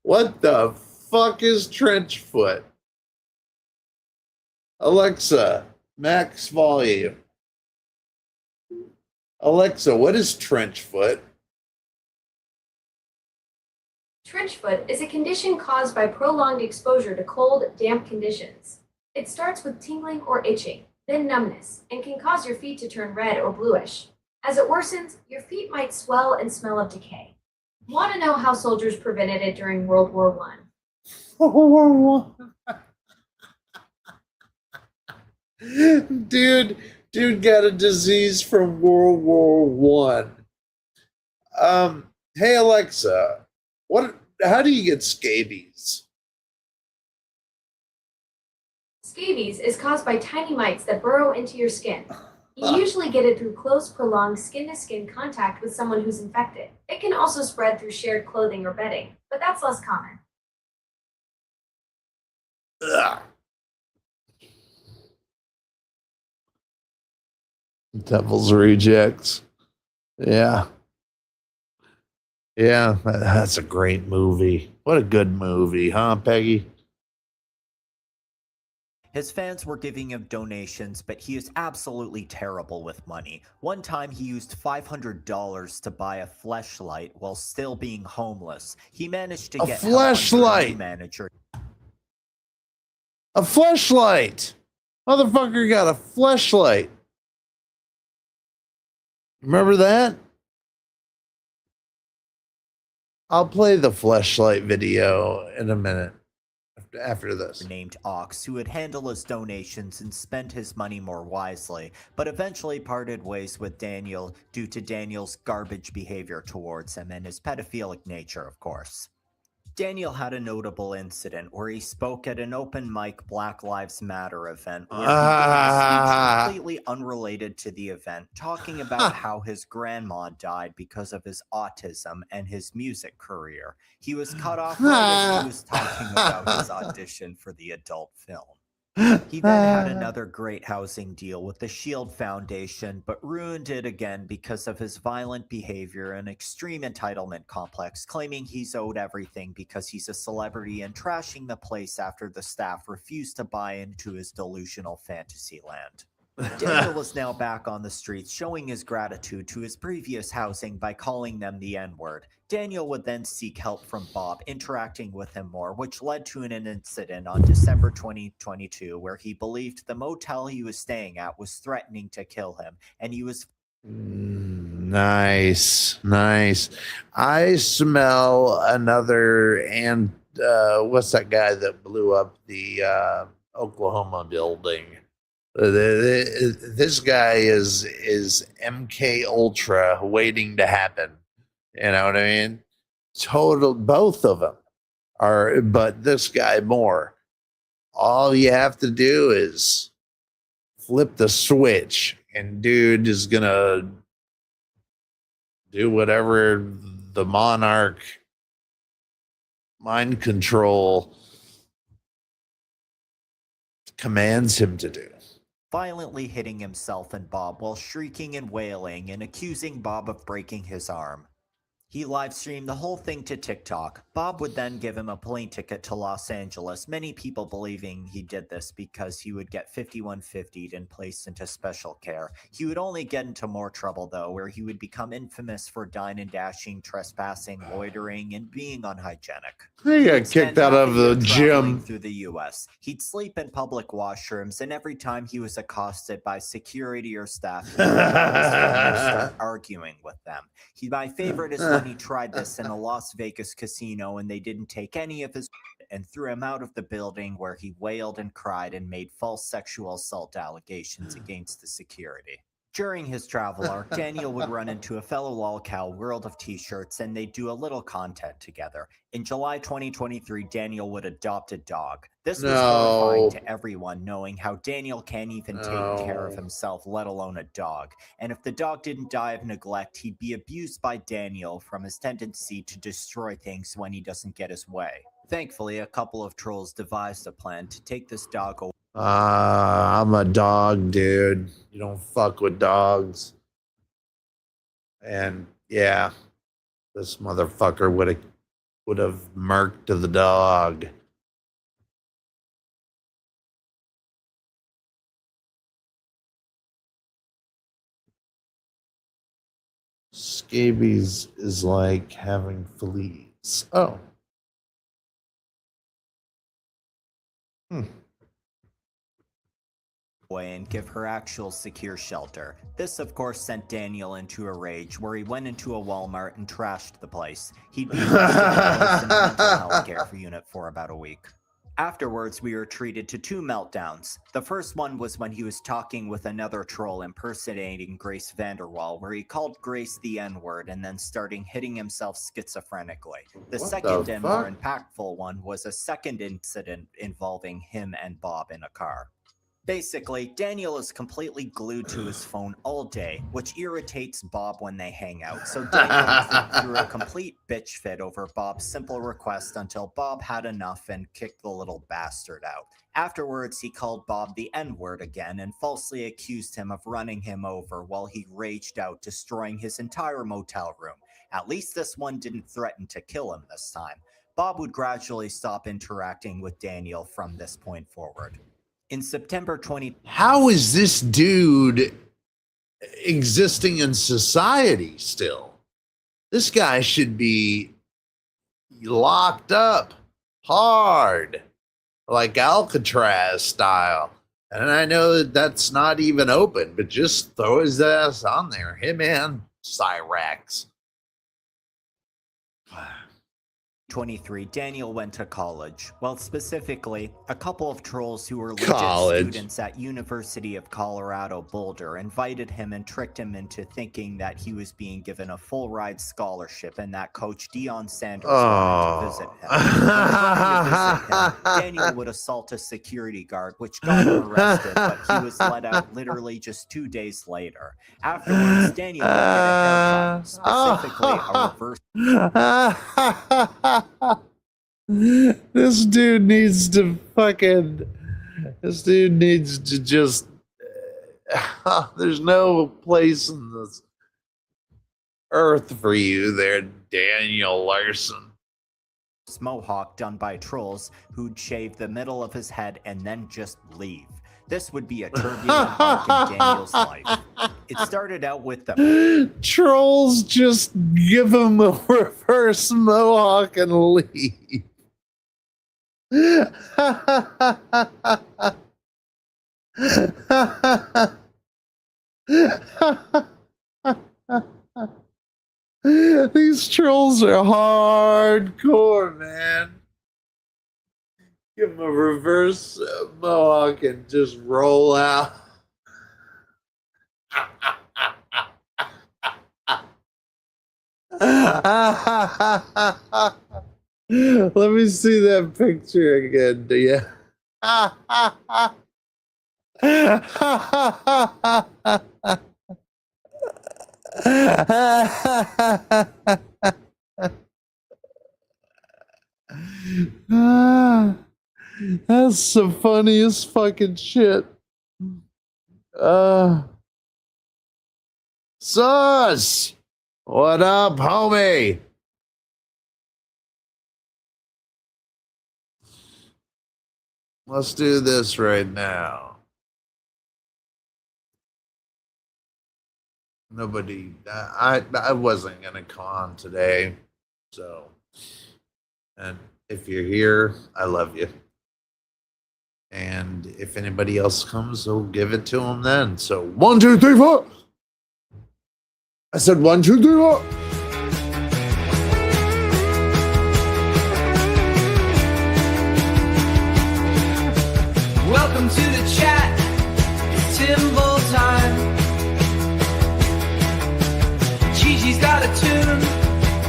What the fuck is trench foot? Alexa, max volume. Alexa, what is trench foot? Trench foot is a condition caused by prolonged exposure to cold, damp conditions. It starts with tingling or itching, then numbness, and can cause your feet to turn red or bluish. As it worsens, your feet might swell and smell of decay. Want to know how soldiers prevented it during World War I? Dude got a disease from World War One. Hey Alexa, how do you get scabies? Scabies is caused by tiny mites that burrow into your skin. You usually get it through close, prolonged skin-to-skin contact with someone who's infected. It can also spread through shared clothing or bedding, but that's less common. Ugh. Devil's Rejects. Yeah. Yeah, that's a great movie. What a good movie, huh, Peggy? His fans were giving him donations, but he is absolutely terrible with money. One time he used $500 to buy a fleshlight while still being homeless. He managed to get help under a fleshlight? new manager. A fleshlight. Motherfucker got a fleshlight. Remember that? I'll play the fleshlight video in a minute after this. Named Ox, who would handle his donations and spend his money more wisely, but eventually parted ways with Daniel due to Daniel's garbage behavior towards him and his pedophilic nature, of course. Daniel had a notable incident where he spoke at an open mic Black Lives Matter event where he gave a speech completely unrelated to the event, talking about how his grandma died because of his autism and his music career. He was cut off right as he was talking about his audition for the adult film. He then had another great housing deal with the Shield Foundation, but ruined it again because of his violent behavior and extreme entitlement complex, claiming he's owed everything because he's a celebrity and trashing the place after the staff refused to buy into his delusional fantasy land. Daniel was now back on the streets, showing his gratitude to his previous housing by calling them the N-word. Daniel would then seek help from Bob, interacting with him more, which led to an incident on December 2022 where he believed the motel he was staying at was threatening to kill him, and he was... Nice. I smell another, and what's that guy that blew up the Oklahoma building? This guy is MK Ultra waiting to happen. You know what I mean? Total, both of them are, but this guy more. All you have to do is flip the switch, and dude is gonna do whatever the monarch mind control commands him to do. Violently hitting himself and Bob while shrieking and wailing and accusing Bob of breaking his arm. He live-streamed the whole thing to TikTok. Bob would then give him a plane ticket to Los Angeles, many people believing he did this because he would get 5150'd and placed into special care. He would only get into more trouble, though, where he would become infamous for dine and dashing, trespassing, loitering, and being unhygienic. He got kicked out of the gym. Through the U.S. He'd sleep in public washrooms, and every time he was accosted by security or staff, he would start arguing with them. My favorite is when he tried this in a Las Vegas casino and they didn't take any of his and threw him out of the building, where he wailed and cried and made false sexual assault allegations against the security. During his travel arc, Daniel would run into a fellow lolcow, World of T-shirts, and they'd do a little content together. In July 2023, Daniel would adopt a dog. This was horrifying to everyone, knowing how Daniel can't even take care of himself, let alone a dog. And if the dog didn't die of neglect, he'd be abused by Daniel from his tendency to destroy things when he doesn't get his way. Thankfully, a couple of trolls devised a plan to take this dog away. I'm a dog, dude. You don't fuck with dogs. And yeah, this motherfucker would have murked the dog. Scabies is like having fleas. Oh. And give her actual secure shelter. This, of course, sent Daniel into a rage, where he went into a Walmart and trashed the place. He'd be placed in a mental health care unit for about a week. Afterwards, we were treated to 2 meltdowns. The first one was when he was talking with another troll impersonating Grace Vanderwall, where he called Grace the N-word and then starting hitting himself schizophrenically. The second and more impactful one was a second incident involving him and Bob in a car. Basically, Daniel is completely glued to his phone all day, which irritates Bob when they hang out. So Daniel threw a complete bitch fit over Bob's simple request until Bob had enough and kicked the little bastard out. Afterwards, he called Bob the N-word again and falsely accused him of running him over while he raged out, destroying his entire motel room. At least this one didn't threaten to kill him this time. Bob would gradually stop interacting with Daniel from this point forward. In September 20... How is this dude existing in society still? This guy should be locked up hard, like Alcatraz style. And I know that that's not even open, but just throw his ass on there. Him and Cyrax. 23, Daniel went to college. Well, specifically, a couple of trolls who were legit College. students at University of Colorado Boulder invited him and tricked him into thinking that he was being given a full ride scholarship and that Coach Deion Sanders wanted to visit him. When trying to visit him, Daniel would assault a security guard, which got him arrested, but he was let out literally just 2 days later. Afterwards, Daniel would get a haircut, specifically a reverse. This dude needs to just there's no place in this earth for you there, Daniel Larson. Mohawk done by trolls who'd shave the middle of his head and then just leave. This would be a turbulent arc in Daniel's life. It started out with the trolls just give him a reverse mohawk and leave. These trolls are hardcore, man. Give him a reverse mohawk and just roll out. Let me see that picture again, do you? That's the funniest fucking shit. Sus! What up, homie? Let's do this right now. Nobody, I wasn't gonna con today, so, and if you're here, I love you. And if anybody else comes, we'll give it to them then. So 1, 2, 3, 4. I said 1, 2, 3, 4. Welcome to the chat. It's Timble time. Gigi's got a tune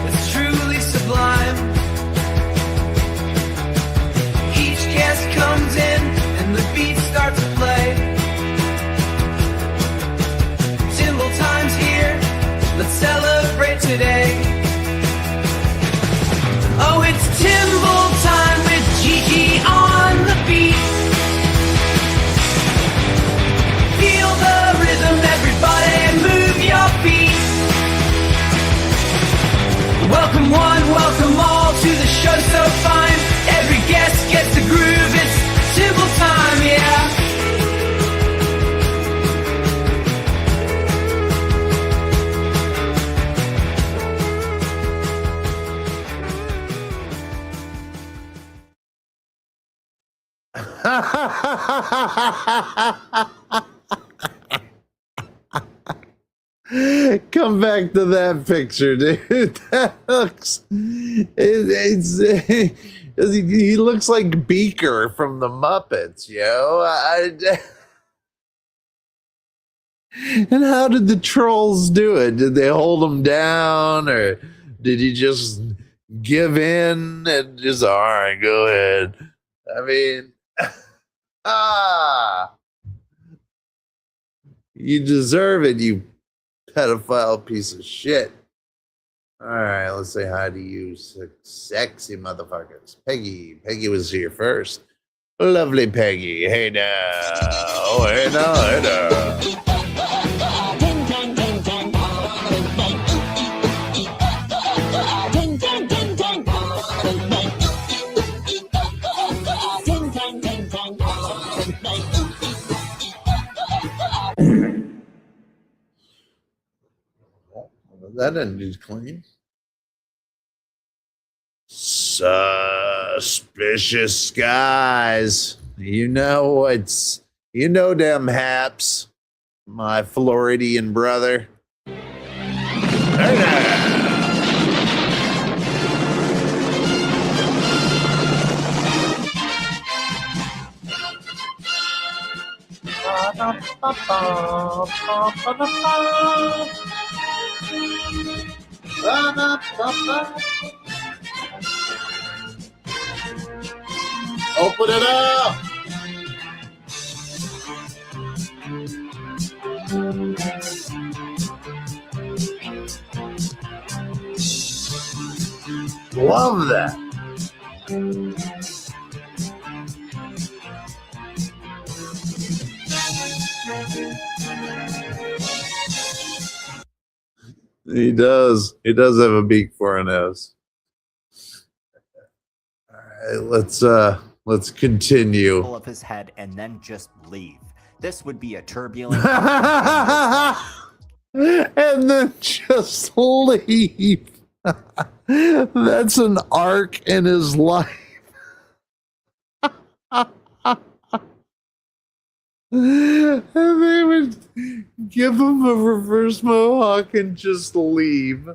that's truly sublime. Each guest comes in and the beats start to play. Timble time's here. Let's celebrate today. Oh, it's Timble time with Gigi on the beat. Feel the rhythm, everybody move your feet. Welcome one, welcome all to the show so fine. Every guest gets the groove, it's Timble time, yeah. Come back to that picture, dude. That looks, he looks like Beaker from the Muppets, yo. And how did the trolls do it? Did they hold him down, or did he just give in and just, all right, go ahead? I mean, you deserve it, you pedophile piece of shit. All right, let's say hi to you, sexy motherfuckers. Peggy was here first. Lovely Peggy. Hey now. Hey now, hey now. That ended clean. Suspicious skies. You know them haps, my Floridian brother. Hey there. Open it up. Love that. He does. He does have a beak for an S. All right, let's continue. Of his head and then just leave. This would be a turbulent And then just leave. That's an arc in his life. And they would give him a reverse mohawk and just leave.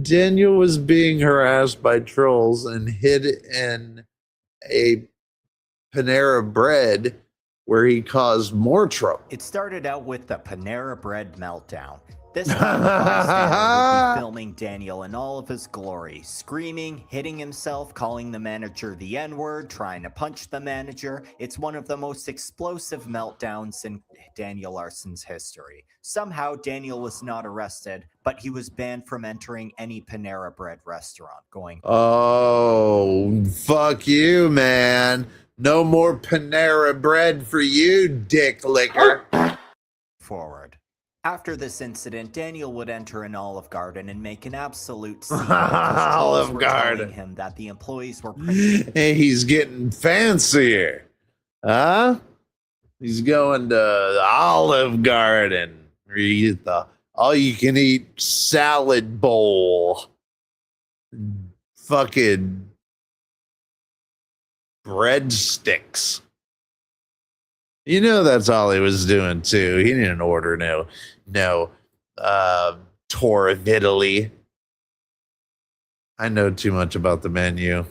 Daniel was being harassed by trolls and hid in a Panera Bread where he caused more trouble. It started out with the Panera Bread meltdown. This time, a bystander would be filming Daniel in all of his glory, screaming, hitting himself, calling the manager the N-word, trying to punch the manager. It's one of the most explosive meltdowns in Daniel Larson's history. Somehow, Daniel was not arrested, but he was banned from entering any Panera Bread restaurant going. Oh, fuck you, man. No more Panera Bread for you, dick licker. Forward. After this incident, Daniel would enter an Olive Garden and make an absolute scene. Olive Garden. Him that the employees were. Hey, he's getting fancier, huh? He's going to the Olive Garden. Where you get the all-you-can-eat salad bowl. Fucking breadsticks. You know that's all he was doing too. He didn't order no tour of Italy. I know too much about the menu.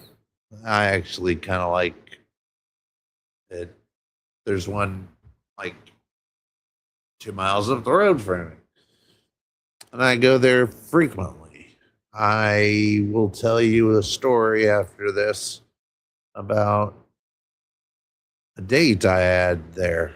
I actually kind of like it. There's one like 2 miles up the road from me, and I go there frequently. I will tell you a story after this about a date I had there.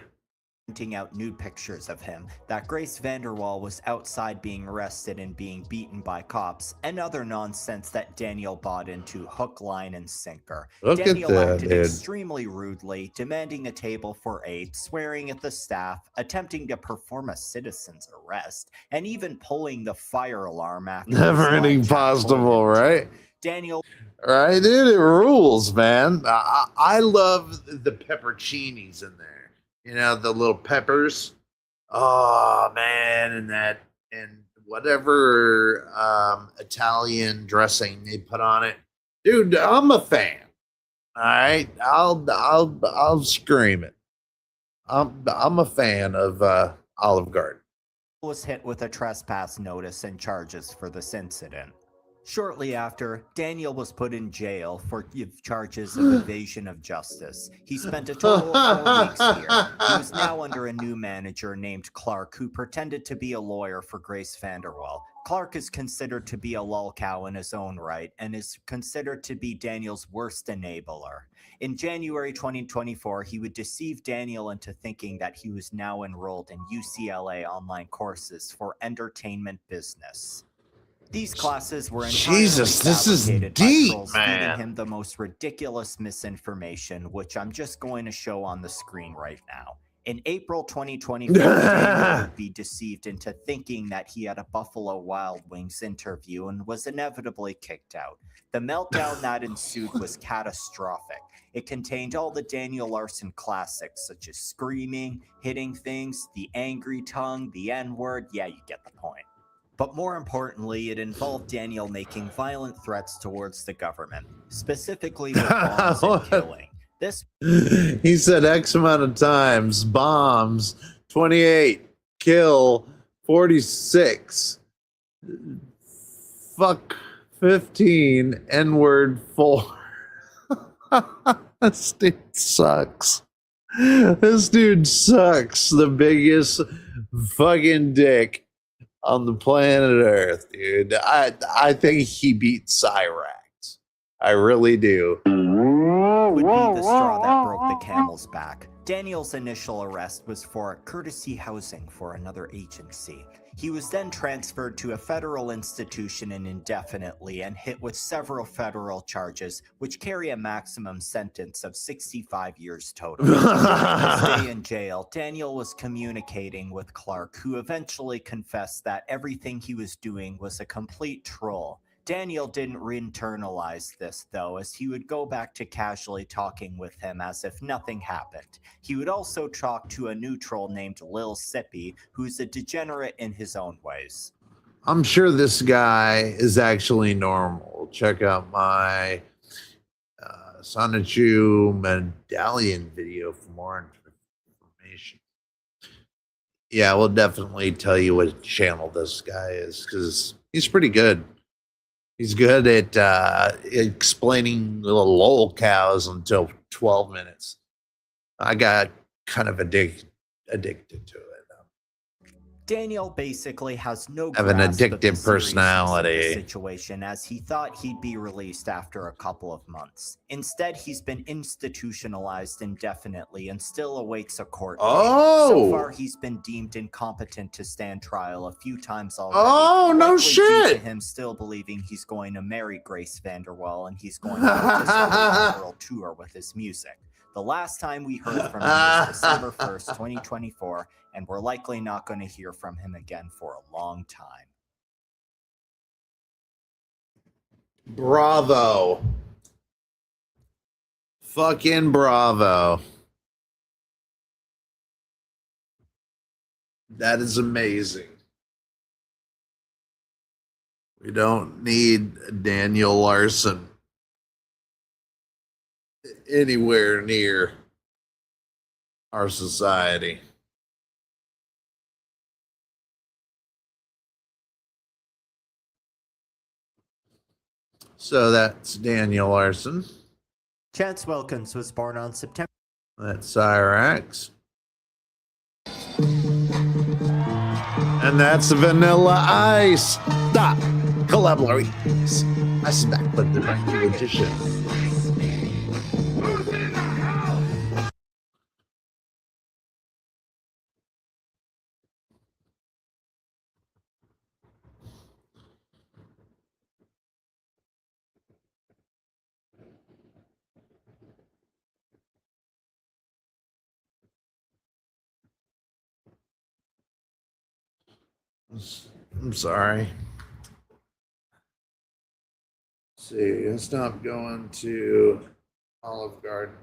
Printing out nude pictures of him, that Grace Vanderwall was outside being arrested and being beaten by cops, and other nonsense that Daniel bought into hook, line, and sinker. Look Daniel at that, acted dude. extremely rudely, demanding a table for 8, swearing at the staff, attempting to perform a citizen's arrest, and even pulling the fire alarm after Never ending possible, right? Daniel. Right, dude, it rules, man. I love the pepperoncinis in there. You know, the little peppers. Oh man, and whatever Italian dressing they put on it, dude. I'm a fan. All right, I'll scream it. I'm a fan of Olive Garden. Was hit with a trespass notice and charges for this incident. Shortly after, Daniel was put in jail for charges of evasion of justice. He spent a total of 4 weeks here. He was now under a new manager named Clark, who pretended to be a lawyer for Grace Vanderwall. Clark is considered to be a lolcow in his own right and is considered to be Daniel's worst enabler. In January 2024, he would deceive Daniel into thinking that he was now enrolled in UCLA online courses for entertainment business. These classes were entirely Jesus, this is fabricated deep, by trolls, man. feeding him the most ridiculous misinformation, which I'm just going to show on the screen right now. In April 2024, Daniel would be deceived into thinking that he had a Buffalo Wild Wings interview and was inevitably kicked out. The meltdown that ensued was catastrophic. It contained all the Daniel Larson classics, such as screaming, hitting things, the angry tongue, the N-word. Yeah, you get the point. But more importantly, it involved Daniel making violent threats towards the government, specifically with bombs and killing. He said X amount of times, bombs, 28, kill, 46, fuck 15 N-word 4. This dude sucks. This dude sucks. The biggest fucking dick on the planet Earth, dude. I think he beat Cyrax. I really do. Would be the straw that broke the camel's back. Daniel's initial arrest was for courtesy housing for another agency. He was then transferred to a federal institution indefinitely and hit with several federal charges, which carry a maximum sentence of 65 years total. During his stay in jail, Daniel was communicating with Clark, who eventually confessed that everything he was doing was a complete troll. Daniel didn't internalize this, though, as he would go back to casually talking with him as if nothing happened. He would also talk to a new troll named Lil Sippy, who's a degenerate in his own ways. I'm sure this guy is actually normal. Check out my Sonichu medallion video for more information. Yeah, we'll definitely tell you what channel this guy is, because he's pretty good. He's good at explaining the lol cows until 12 minutes. I got kind of addicted to it. Daniel basically has no Have an grasp of the addictive seriousness of personality. the situation, as he thought he'd be released after a couple of months. Instead, he's been institutionalized indefinitely and still awaits a court date. So far, he's been deemed incompetent to stand trial a few times already. Oh, no likely due to shit. him still believing he's going to marry Grace Vanderwall and he's going to participate in a world tour with his music. The last time we heard from him was December 1st, 2024, and we're likely not going to hear from him again for a long time. Bravo. Fucking bravo. That is amazing. We don't need Daniel Larson anywhere near our society. So that's Daniel Larson. Chance Wilkins was born on September. That's Cyrax. And that's Vanilla Ice. Stop. Collaborations. I back with the new edition. I'm sorry. Let's see, I stopped going to Olive Garden.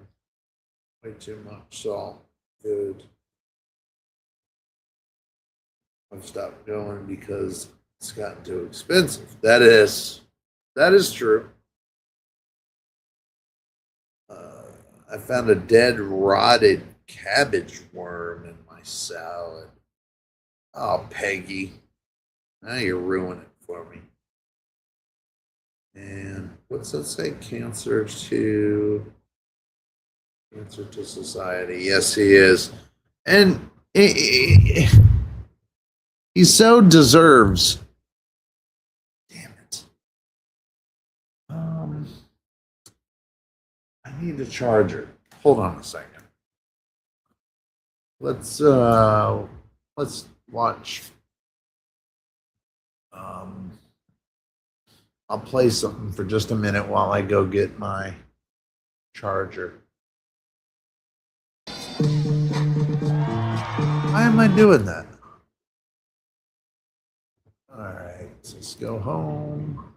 Way too much salt. Good. I've stopped going because it's gotten too expensive. That is true. I found a dead, rotted cabbage worm in my salad. Oh, Peggy. Now you're ruining it for me. And what's that say? Cancer to society. Yes, he is. And he so deserves. Damn it. I need a charger. Hold on a second. Let's watch. I'll play something for just a minute while I go get my charger. Why am I doing that? All right, let's go home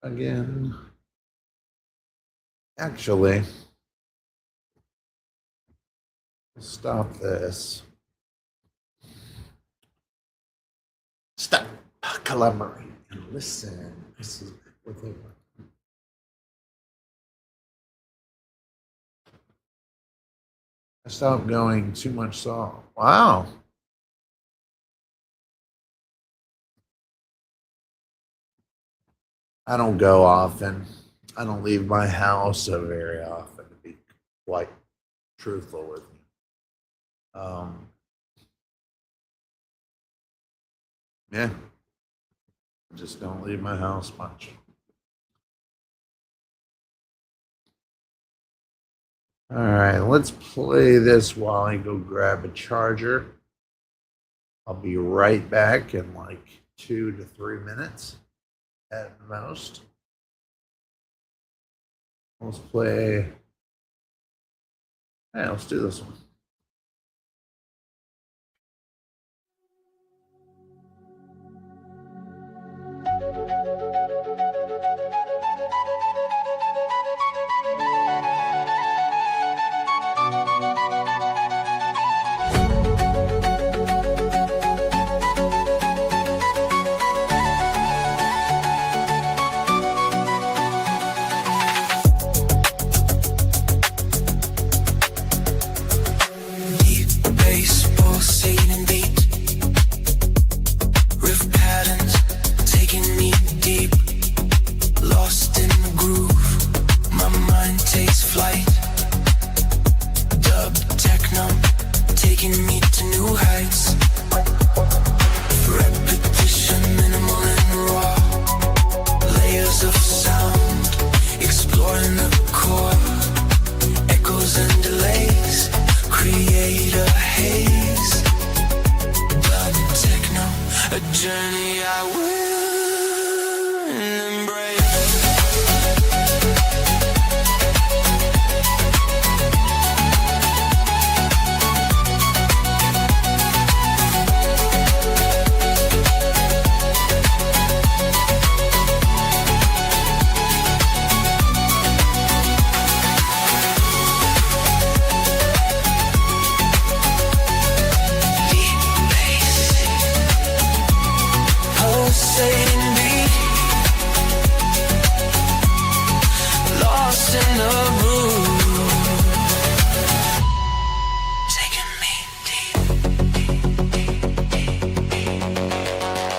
again. Actually, stop this. Stop. Collaborate and listen. This is what they want. I stopped going too much salt. Wow. I don't go often. I don't leave my house so very often, to be quite truthful with you. Yeah, I just don't leave my house much. All right, let's play this while I go grab a charger. I'll be right back in like 2 to 3 minutes at most. Let's play. Yeah, let's do this one.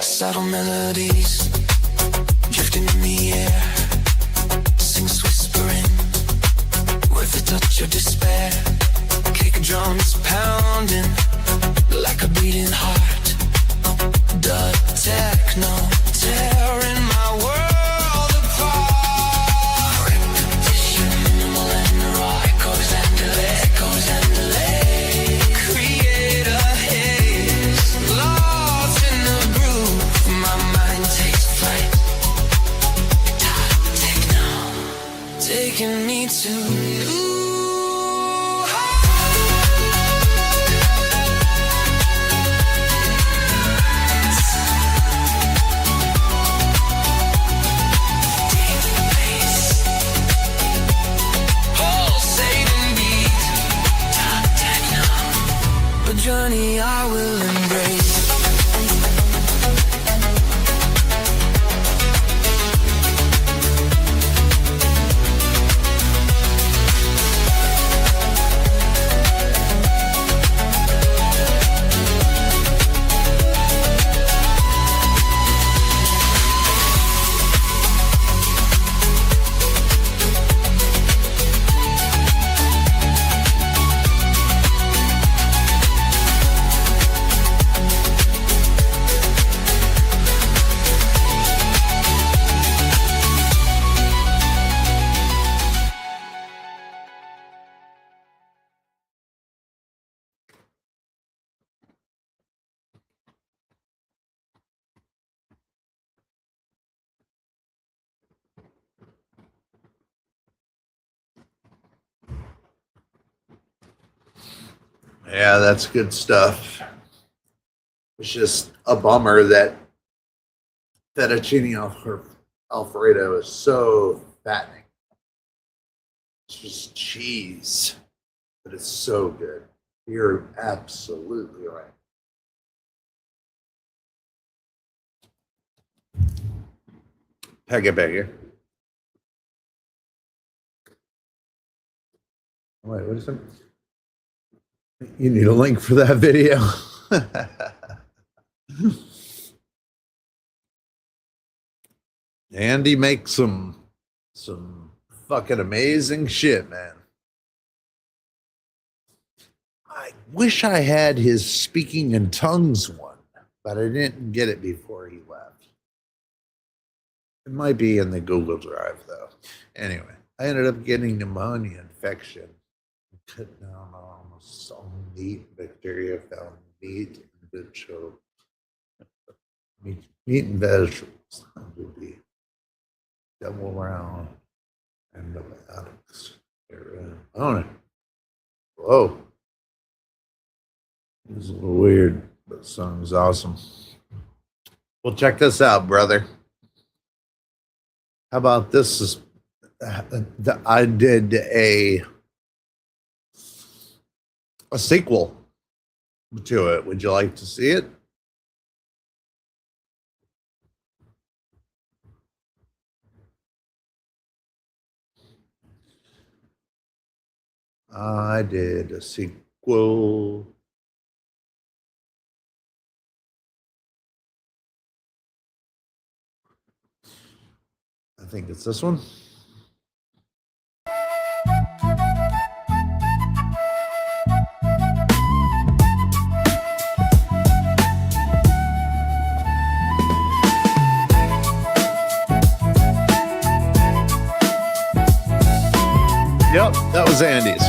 Subtle melodies drifting in the air, sings whispering with a touch of despair. Kick drums pounding like a beating heart. The techno tearing my world apart. Repetition, minimal and raw, echoes and delay, create a haze, lost in the groove. My mind takes flight. Techno, taking me to you. Journey I will embrace. Yeah, that's good stuff. It's just a bummer that fettuccine Alfredo is so fattening. It's just cheese, but it's so good. You're absolutely right. Pega. Wait, what is it? You need a link for that video. Andy makes some fucking amazing shit, man. I wish I had his speaking in tongues one, but I didn't get it before he left. It might be in the Google Drive though. Anyway, I ended up getting pneumonia infection. Cut down almost all meat, bacteria found meat and vegetable meat and vegetables. That would be double round antibiotics. On it. Whoa. This is a little weird, but the song's awesome. Well, check this out, brother. How about this? I did a sequel to it. Would you like to see it? I did a sequel. I think it's this one. Yep, that was Andy's.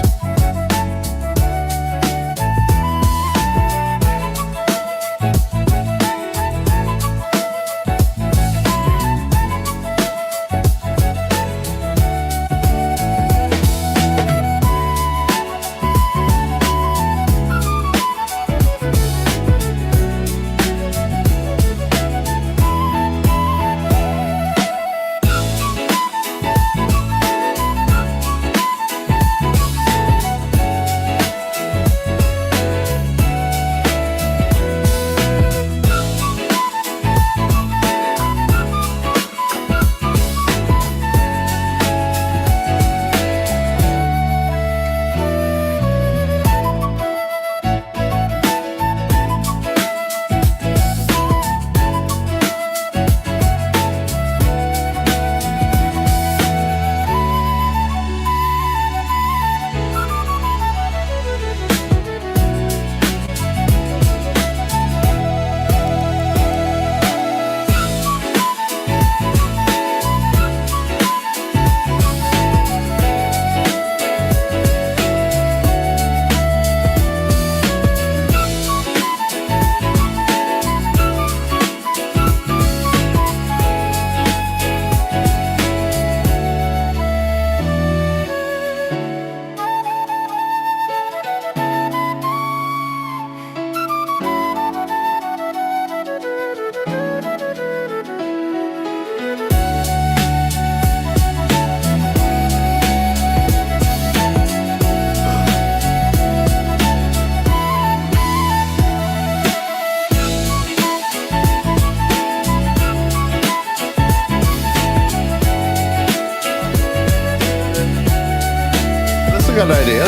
A good idea.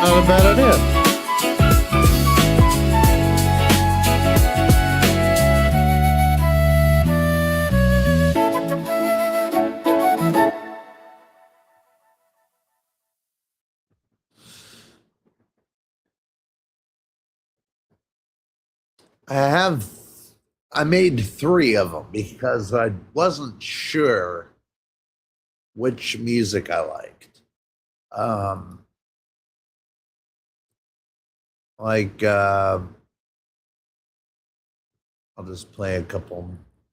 Not a bad idea. I made 3 of them because I wasn't sure which music I liked. I'll just play a couple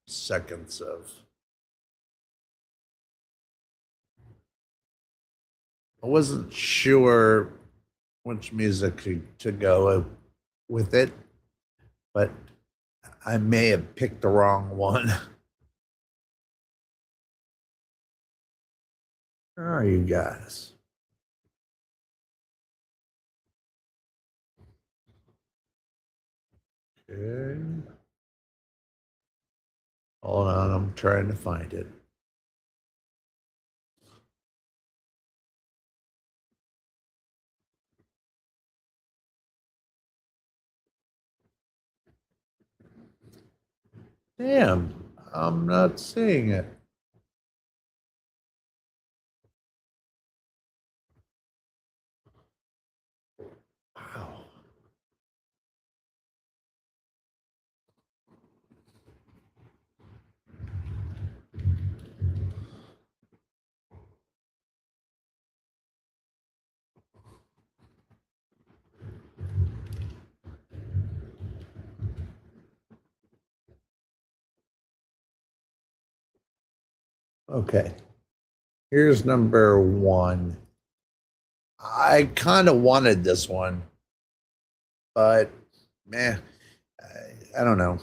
seconds of. I wasn't sure which music to go with it, but I may have picked the wrong one. Where are you guys? Okay. Hold on, I'm trying to find it. Damn, I'm not seeing it. Wow. Okay. Here's number one. I kind of wanted this one, but man, I don't know.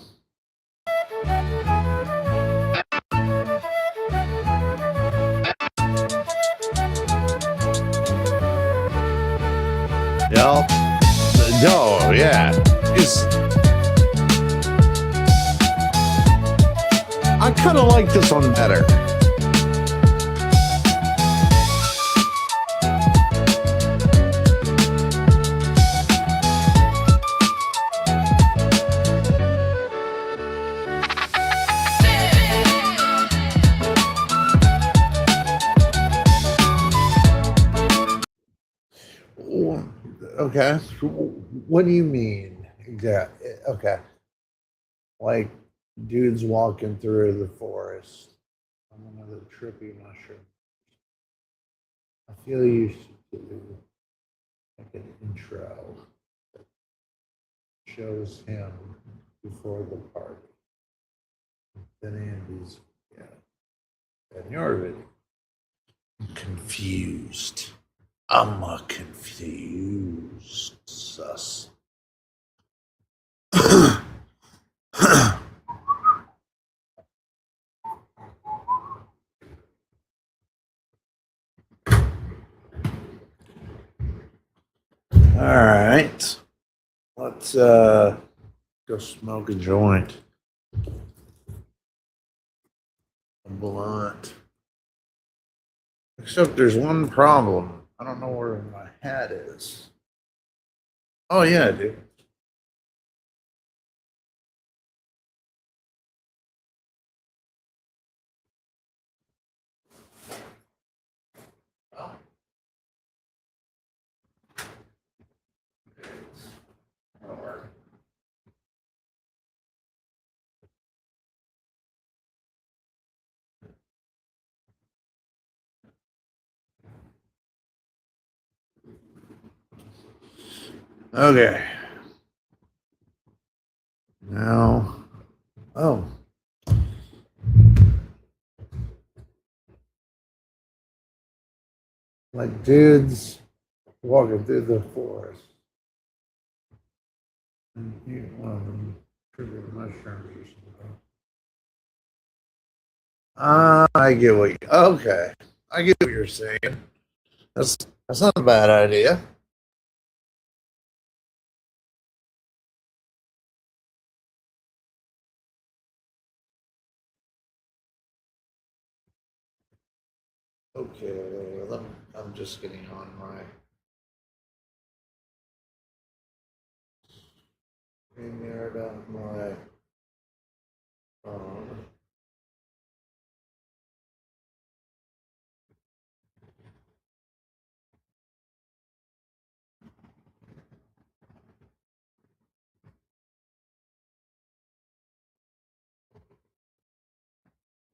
Yep. No, yeah. I kind of like this one better. Okay. What do you mean? Exactly. Okay. Like dudes walking through the forest on another trippy mushroom. I feel you should do like an intro that shows him before the party. Then Andy's, yeah. And your video. I'm confused. I'm a confused sus. All right. Let's go smoke a joint. A blunt. Except there's one problem. I don't know where my hat is. Oh yeah, I do. Oh. Okay. Now, oh. Like dudes walking through the forest. And you trigger mushrooms or something. I get what you, okay. I get what you're saying. That's not a bad idea. Okay, I'm just getting on my StreamYard on my phone.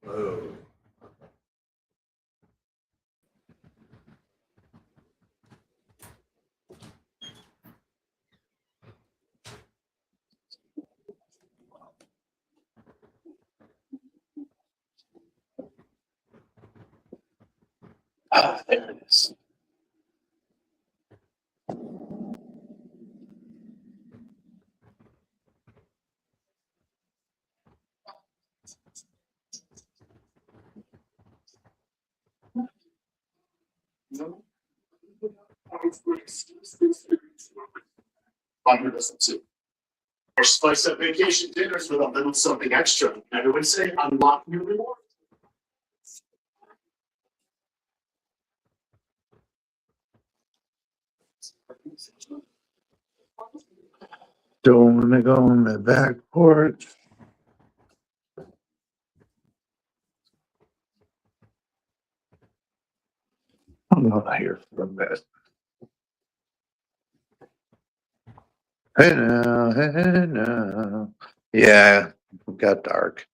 Oh. Ah, there it is. Or spice up vacation dinners with a little something extra. I would say unlock new rewards. Don't want to go on the back porch. I'm not here for a bit. Hey now, hey now. Yeah, it got dark.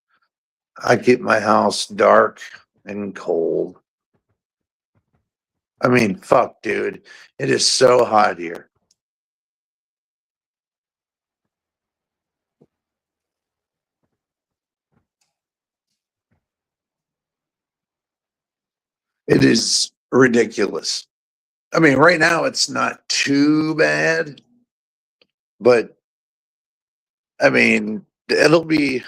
I keep my house dark and cold. I mean, fuck, dude. It is so hot here. It is ridiculous. I mean, right now it's not too bad, but I mean, it'll be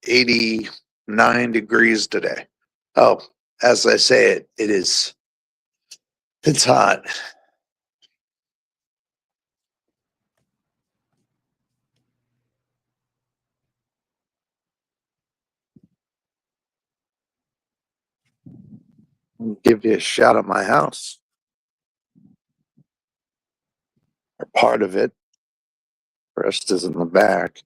89 degrees today. Oh, as I say it, it's hot. I'll give you a shot of my house, or part of it. The rest is in the back.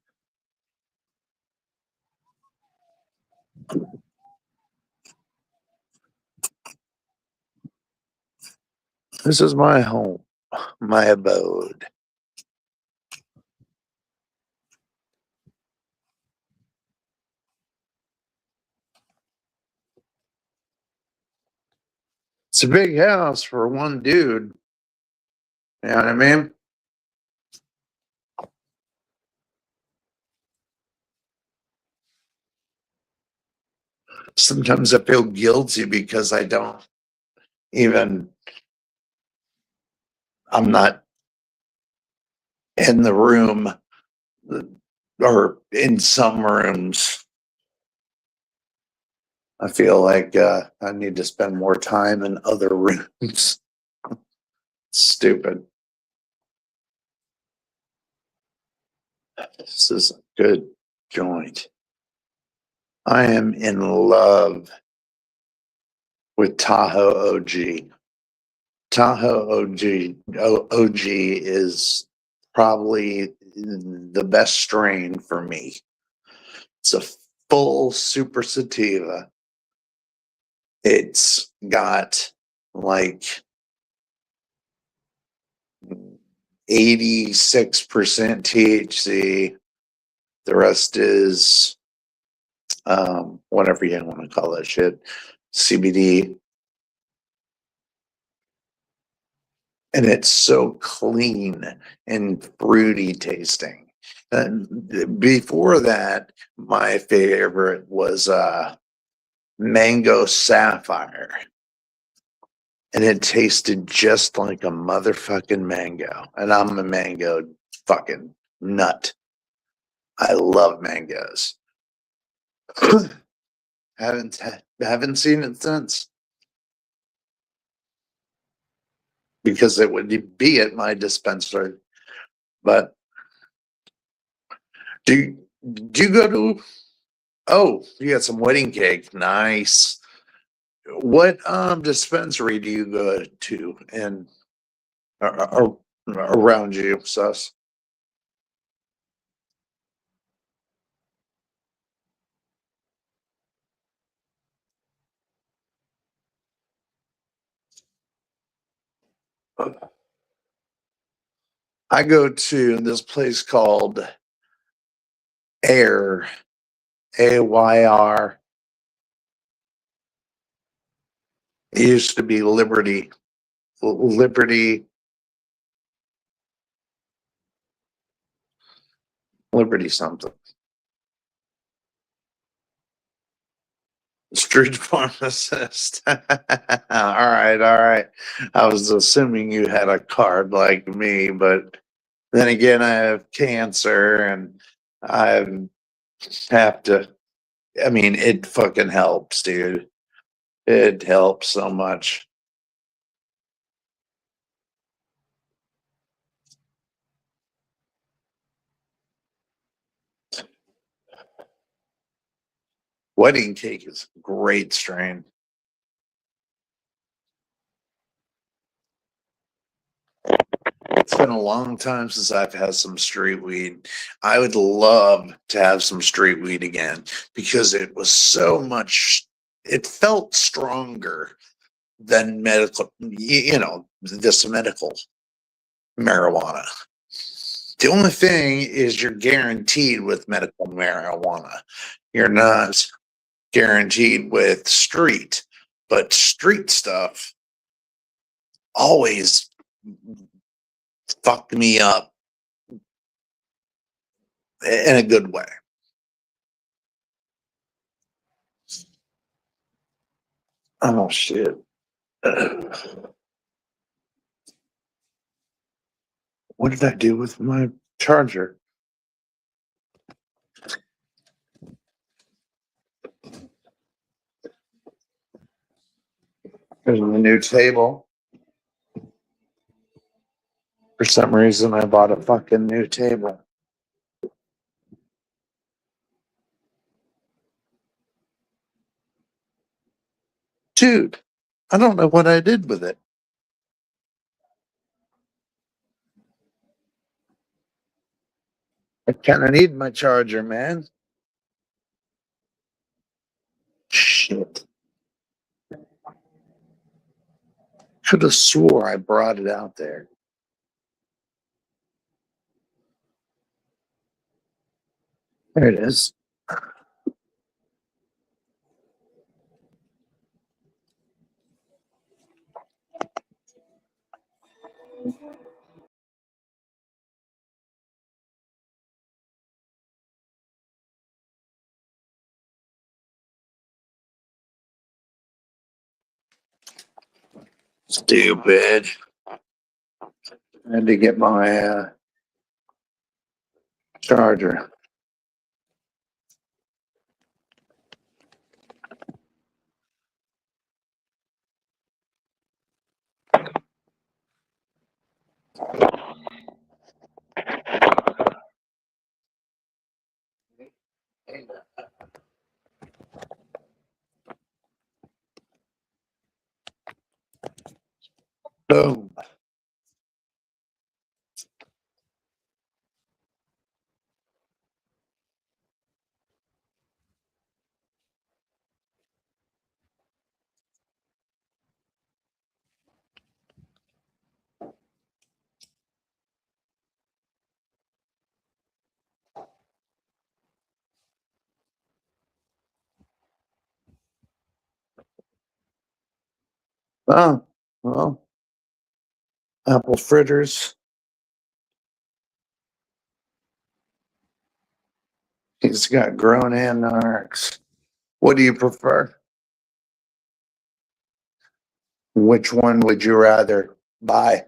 This is my home, my abode. It's a big house for one dude. You know what I mean? Sometimes I feel guilty because even, I'm not in the room or in some rooms. I feel like I need to spend more time in other rooms. Stupid. This is a good joint. I am in love with Tahoe OG. Tahoe OG is probably the best strain for me. It's a full super sativa. It's got like 86% THC. The rest is whatever you want to call that shit, CBD. And it's so clean and fruity tasting. Before that, my favorite was mango sapphire. And it tasted just like a motherfucking mango. And I'm a mango fucking nut. I love mangoes. haven't seen it since. Because it would be at my dispensary. But do you go to, oh, you got some wedding cake. Nice. What dispensary do you go to and around you, Sus? I go to this place called Air, AYR. It used to be Liberty something. Street pharmacist. All right, all right. I was assuming you had a card like me, but then again, I have cancer and I have to. I mean, it fucking helps, dude. It helps so much. Wedding cake is a great strain. It's been a long time since I've had some street weed. I would love to have some street weed again because it was so much, it felt stronger than medical, this medical marijuana. The only thing is you're guaranteed with medical marijuana. You're not guaranteed with street, but street stuff always fucked me up in a good way. Oh shit. What did I do with my charger? There's a new table. For some reason, I bought a fucking new table. Dude, I don't know what I did with it. I kind of need my charger, man. Shit. Could have swore I brought it out there. There it is. Stupid. I had to get my charger. Boom. Oh, well, apple fritters. He's got grown and narcs. What do you prefer? Which one would you rather buy?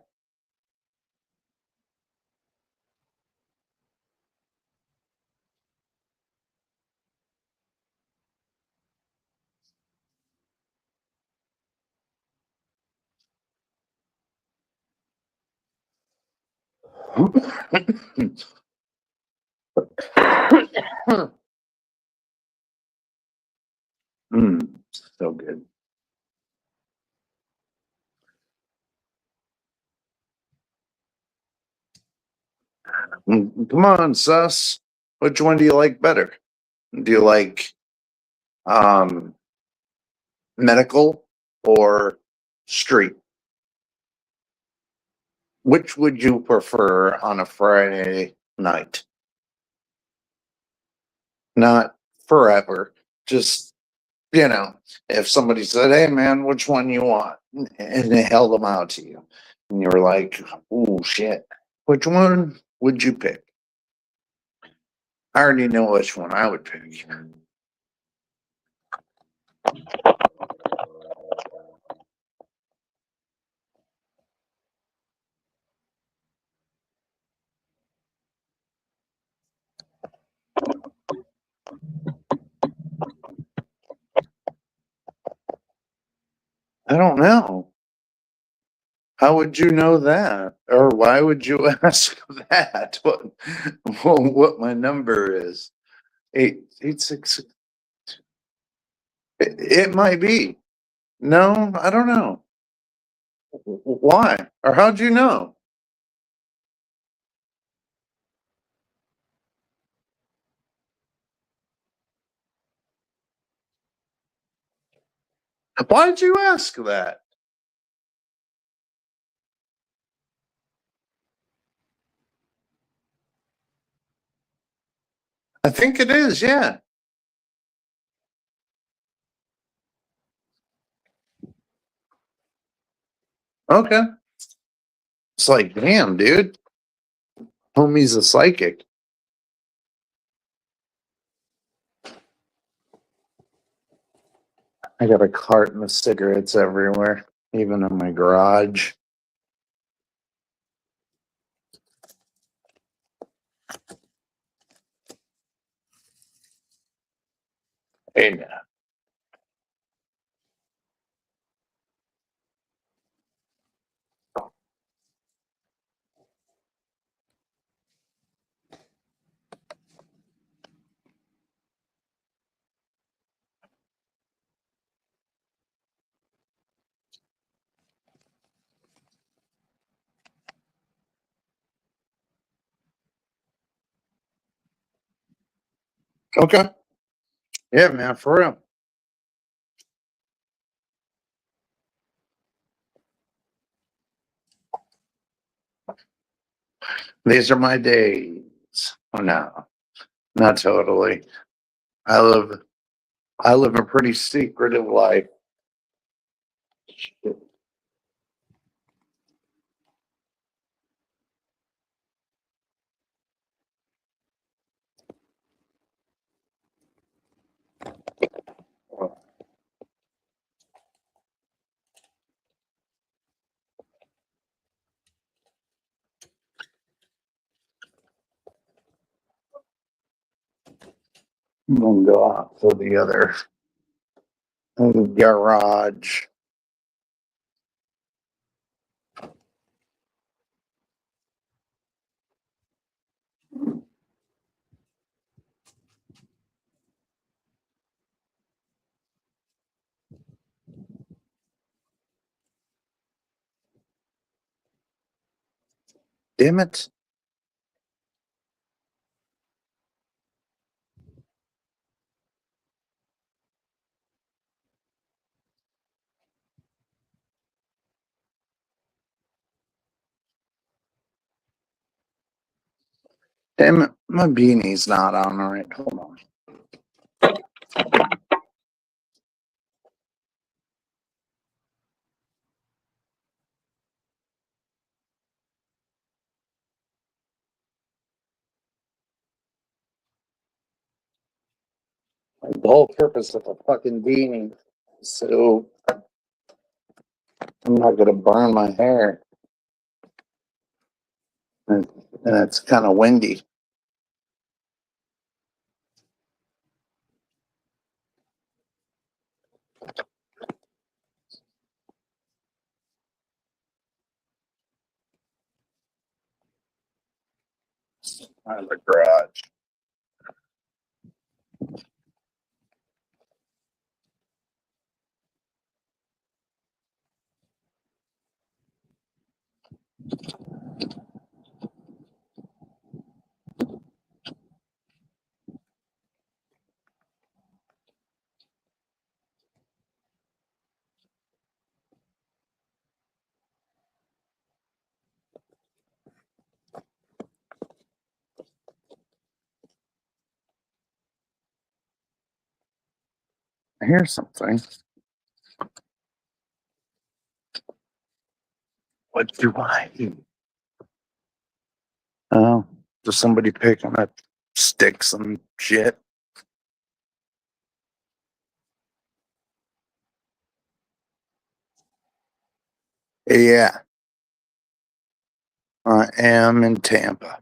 So good. Come on, sus. Which one do you like better? Do you like um, medical or street? Which would you prefer on a Friday night? Not forever. Just, if somebody said, hey man, which one you want? And they held them out to you. And you were like, oh shit. Which one would you pick? I already know which one I would pick. I don't know. How would you know that? Or why would you ask that? What my number is? 866. It might be. No, I don't know. Why? Or how'd you know? Why'd you ask that? I think it is, yeah. Okay. It's like, damn, dude. Homie's a psychic. I got a carton of cigarettes everywhere, even in my garage. Hey, now. Okay. Yeah, man, for real. These are my days. Oh no, not totally. I live a pretty secretive life. I'm gonna go out to the other garage. Damn it. Damn it. My beanie's not on right. Hold on. The whole purpose of a fucking beanie is so I'm not gonna burn my hair. And it's kind of windy. Out of the garage. I hear something. What do I hear? Oh, just somebody picking up sticks and shit. Yeah, I am in Tampa.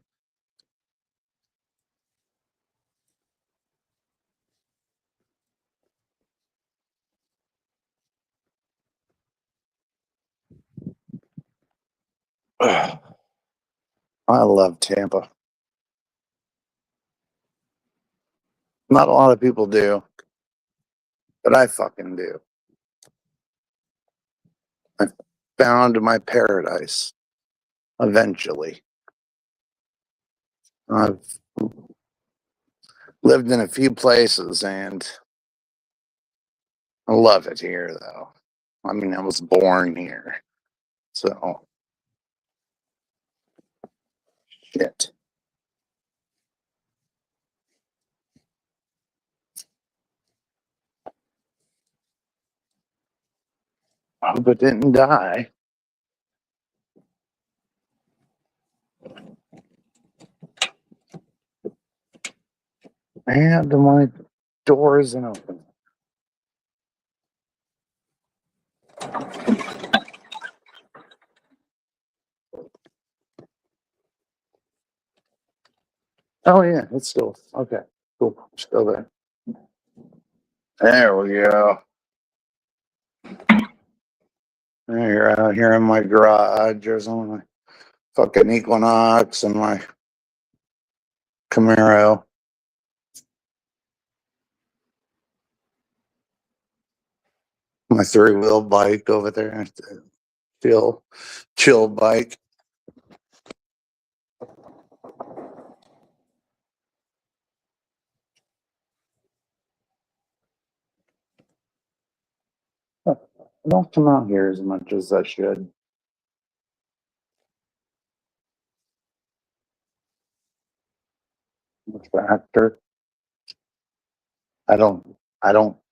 Ugh. I love Tampa. Not a lot of people do, but I fucking do. I found my paradise eventually. I've lived in a few places and I love it here, though. I mean, I was born here. So, shit. but didn't die. And my door isn't open. Oh yeah, it's still okay. Cool, still there. There we go. You're out here in my garage. There's only my fucking Equinox and my Camaro. My 3-wheel bike over there. Chill bike. I don't come out here as much as I should. Tractor. I don't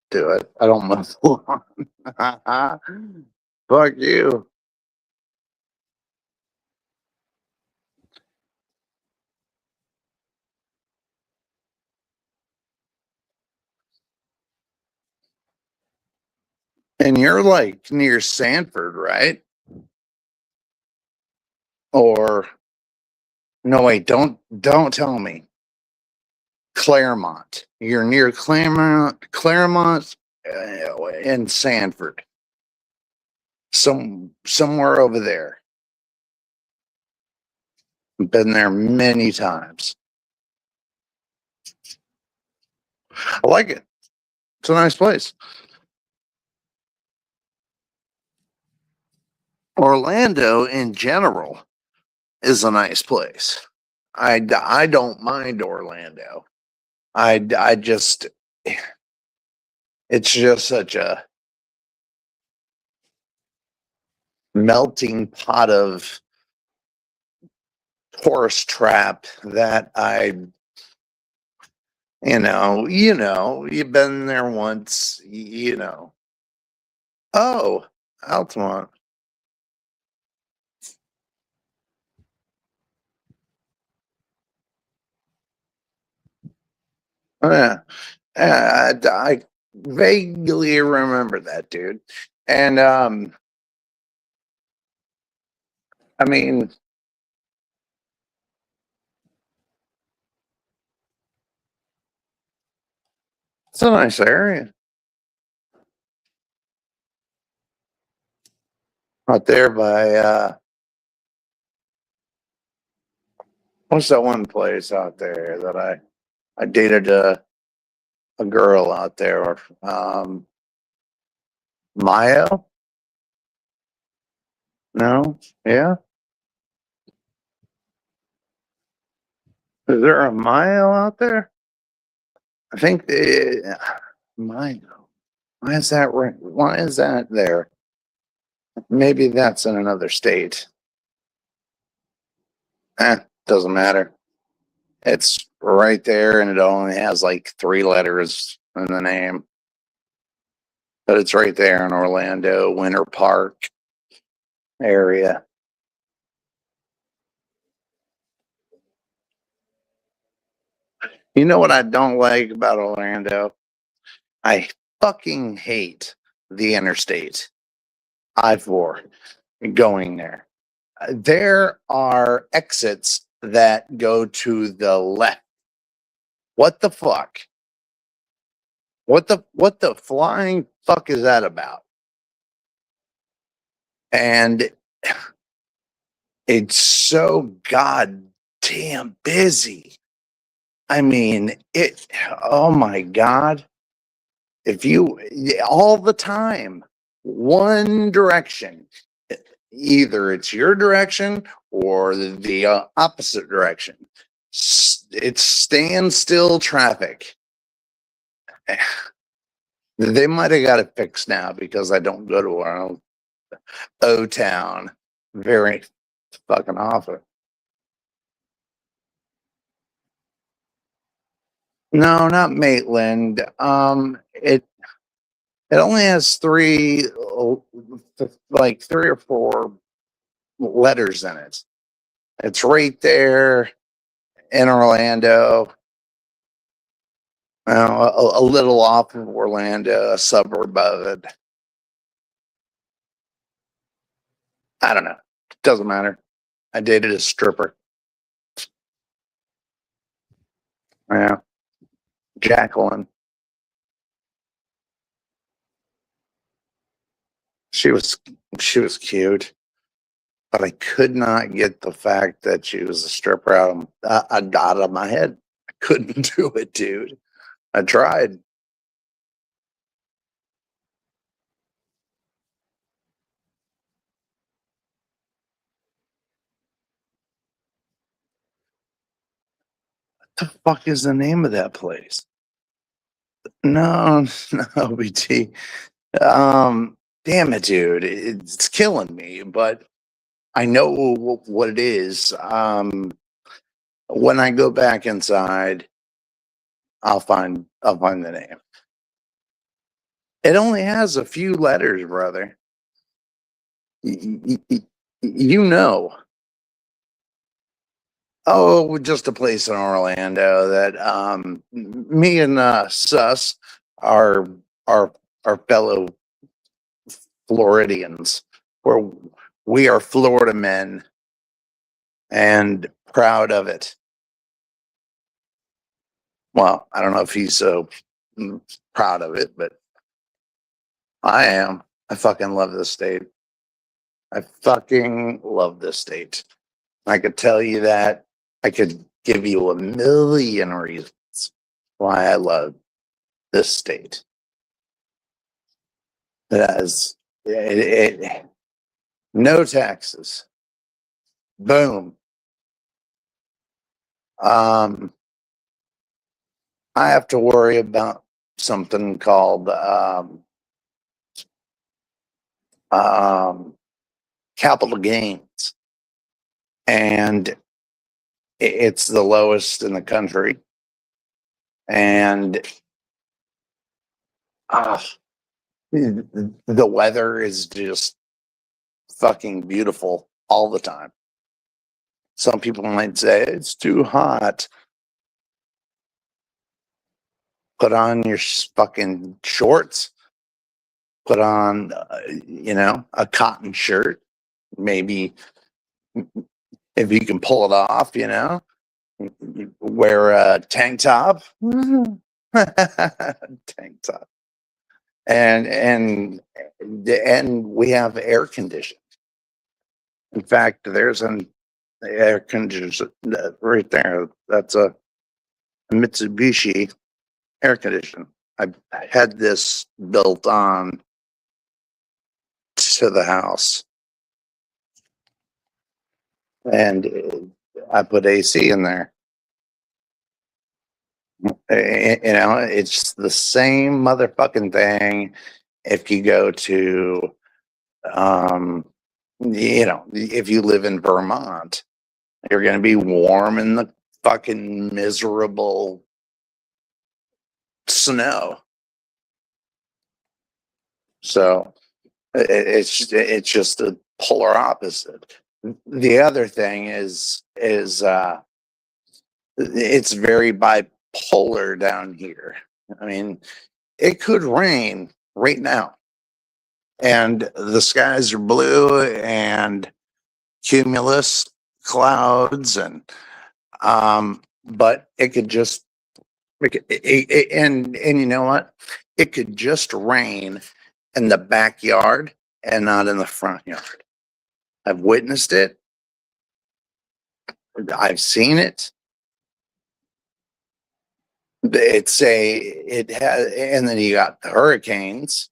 do it. I don't mow the lawn. Fuck you. And you're like near Sanford, right? Or no, wait, don't tell me. Claremont. You're near Claremont, and Sanford. Somewhere over there. Been there many times. I like it. It's a nice place. Orlando in general is a nice place. I don't mind Orlando. I just it's just such a melting pot of tourist trap that you've been there once, you know. Oh, Altamont. Oh, yeah. I vaguely remember that, dude. And I mean, it's a nice area out there by what's that one place out there that I dated a girl out there, Mayo? No, yeah. Is there a Mayo out there? I think Mayo. Why is that right? Why is that there? Maybe that's in another state. Doesn't matter. It's right there, and it only has like 3 letters in the name. But it's right there in Orlando, Winter Park area. You know what I don't like about Orlando? I fucking hate the interstate. I-4 going there. There are exits that go to the left. What the fuck? What the flying fuck is that about? And it's so goddamn busy. I mean, oh my God. If you, all the time, one direction, either it's your direction or the opposite direction. It's standstill traffic. They might have got it fixed now because I don't go to O-Town very fucking often. No, not Maitland. It only has like 3 or 4 letters in it. It's right there in Orlando, a little off of Orlando, a suburb of it. I don't know. Doesn't matter. I dated a stripper. Yeah. Jacqueline. She was cute, but I could not get the fact that she was a stripper out of my head. I couldn't do it, dude. I tried. The fuck is the name of that place? No, no, BT. Damn it, dude. It's killing me, but I know what it is. When I go back inside, I'll find the name. It only has a few letters, brother. You know. Oh, just a place in Orlando that me and Sus, our our our fellow Floridians, where we are Florida men and proud of it. Well, I don't know if he's so proud of it, but I am. I fucking love this state. I fucking love this state. I could tell you that. I could give you a million reasons why I love this state. It has no taxes. Boom. I have to worry about something called capital gains, and it's the lowest in the country. And the weather is just fucking beautiful all the time. Some people might say it's too hot. Put on your fucking shorts. Put on, a cotton shirt. Maybe if you can pull it off, wear a tank top. Tank top. And we have air conditioning. In fact, there's an air conditioner right there. That's a Mitsubishi air conditioner. I had this built on to the house, and I put AC in there. It's the same motherfucking thing. If you go to, if you live in Vermont, you're going to be warm in the fucking miserable snow. So it's just the polar opposite. The other thing is it's very bipolar down here. I mean, it could rain right now, and the skies are blue and cumulus clouds, and but it could just and you know what? It could just rain in the backyard and not in the front yard. I've witnessed it. I've seen it. It has, and then you got the hurricanes.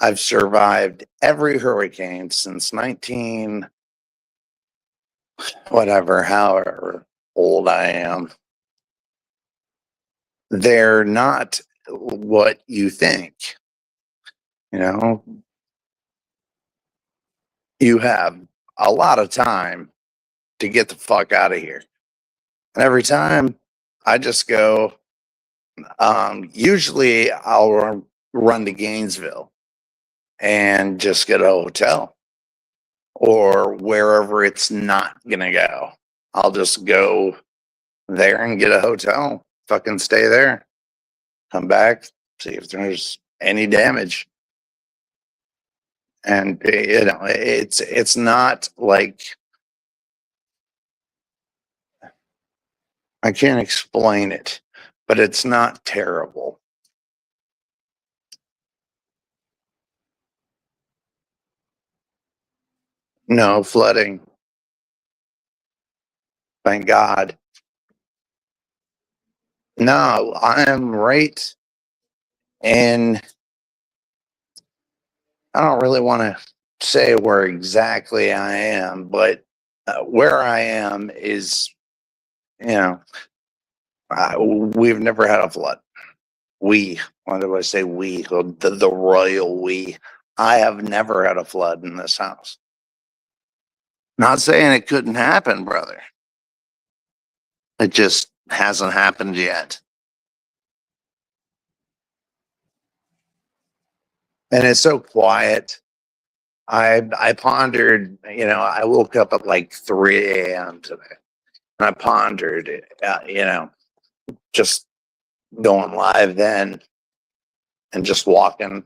I've survived every hurricane since 19, whatever, however old I am. They're not what you think. You have a lot of time to get the fuck out of here. And every time I just go, usually I'll run to Gainesville and just get a hotel or wherever it's not going to go. I'll just go there and get a hotel, fucking stay there, come back, see if there's any damage. And you know, it's not like, I can't explain it, but it's not terrible. No flooding. Thank God. No, I am right in, I don't really want to say where exactly I am, but where I am is, you know, we've never had a flood. Why do I say we? The royal we. I have never had a flood in this house. Not saying it couldn't happen, brother. It just hasn't happened yet. And it's so quiet. I pondered, you know, I woke up at like 3 a.m. today. And I pondered, you know, just going live then and just walking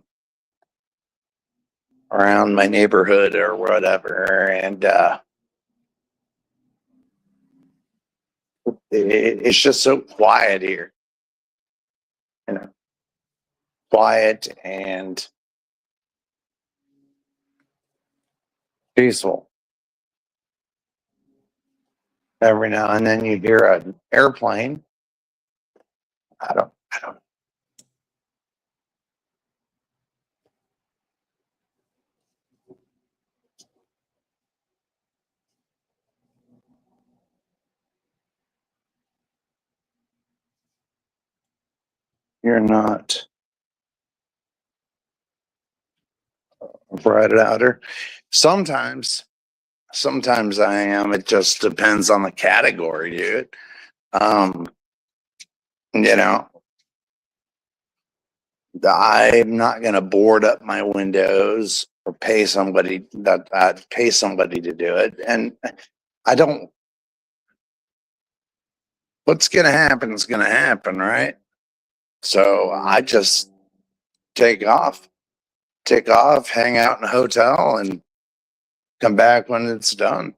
around my neighborhood or whatever. And it's just so quiet here, you know, quiet and peaceful. Every now and then you hear an airplane. I don't. You're not bright outer. Sometimes I am. It just depends on the category, dude. Um, you know, I'm not gonna board up my windows or pay somebody that I'd pay somebody to do it. And I don't, what's gonna happen is gonna happen, right? So I just take off, hang out in a hotel and come back when it's done.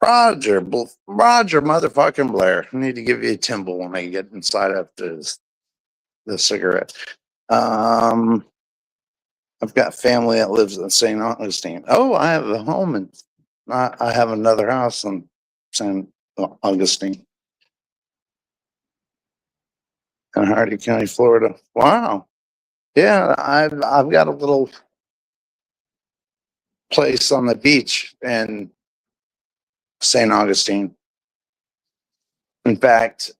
Roger motherfucking Blair. I need to give you a timble when I get inside of the cigarette. I've got family that lives in St. Augustine. Oh, I have a home and I have another house in St. Augustine in Hardy County, Florida. Wow. Yeah, I've got a little place on the beach in St. Augustine. In fact,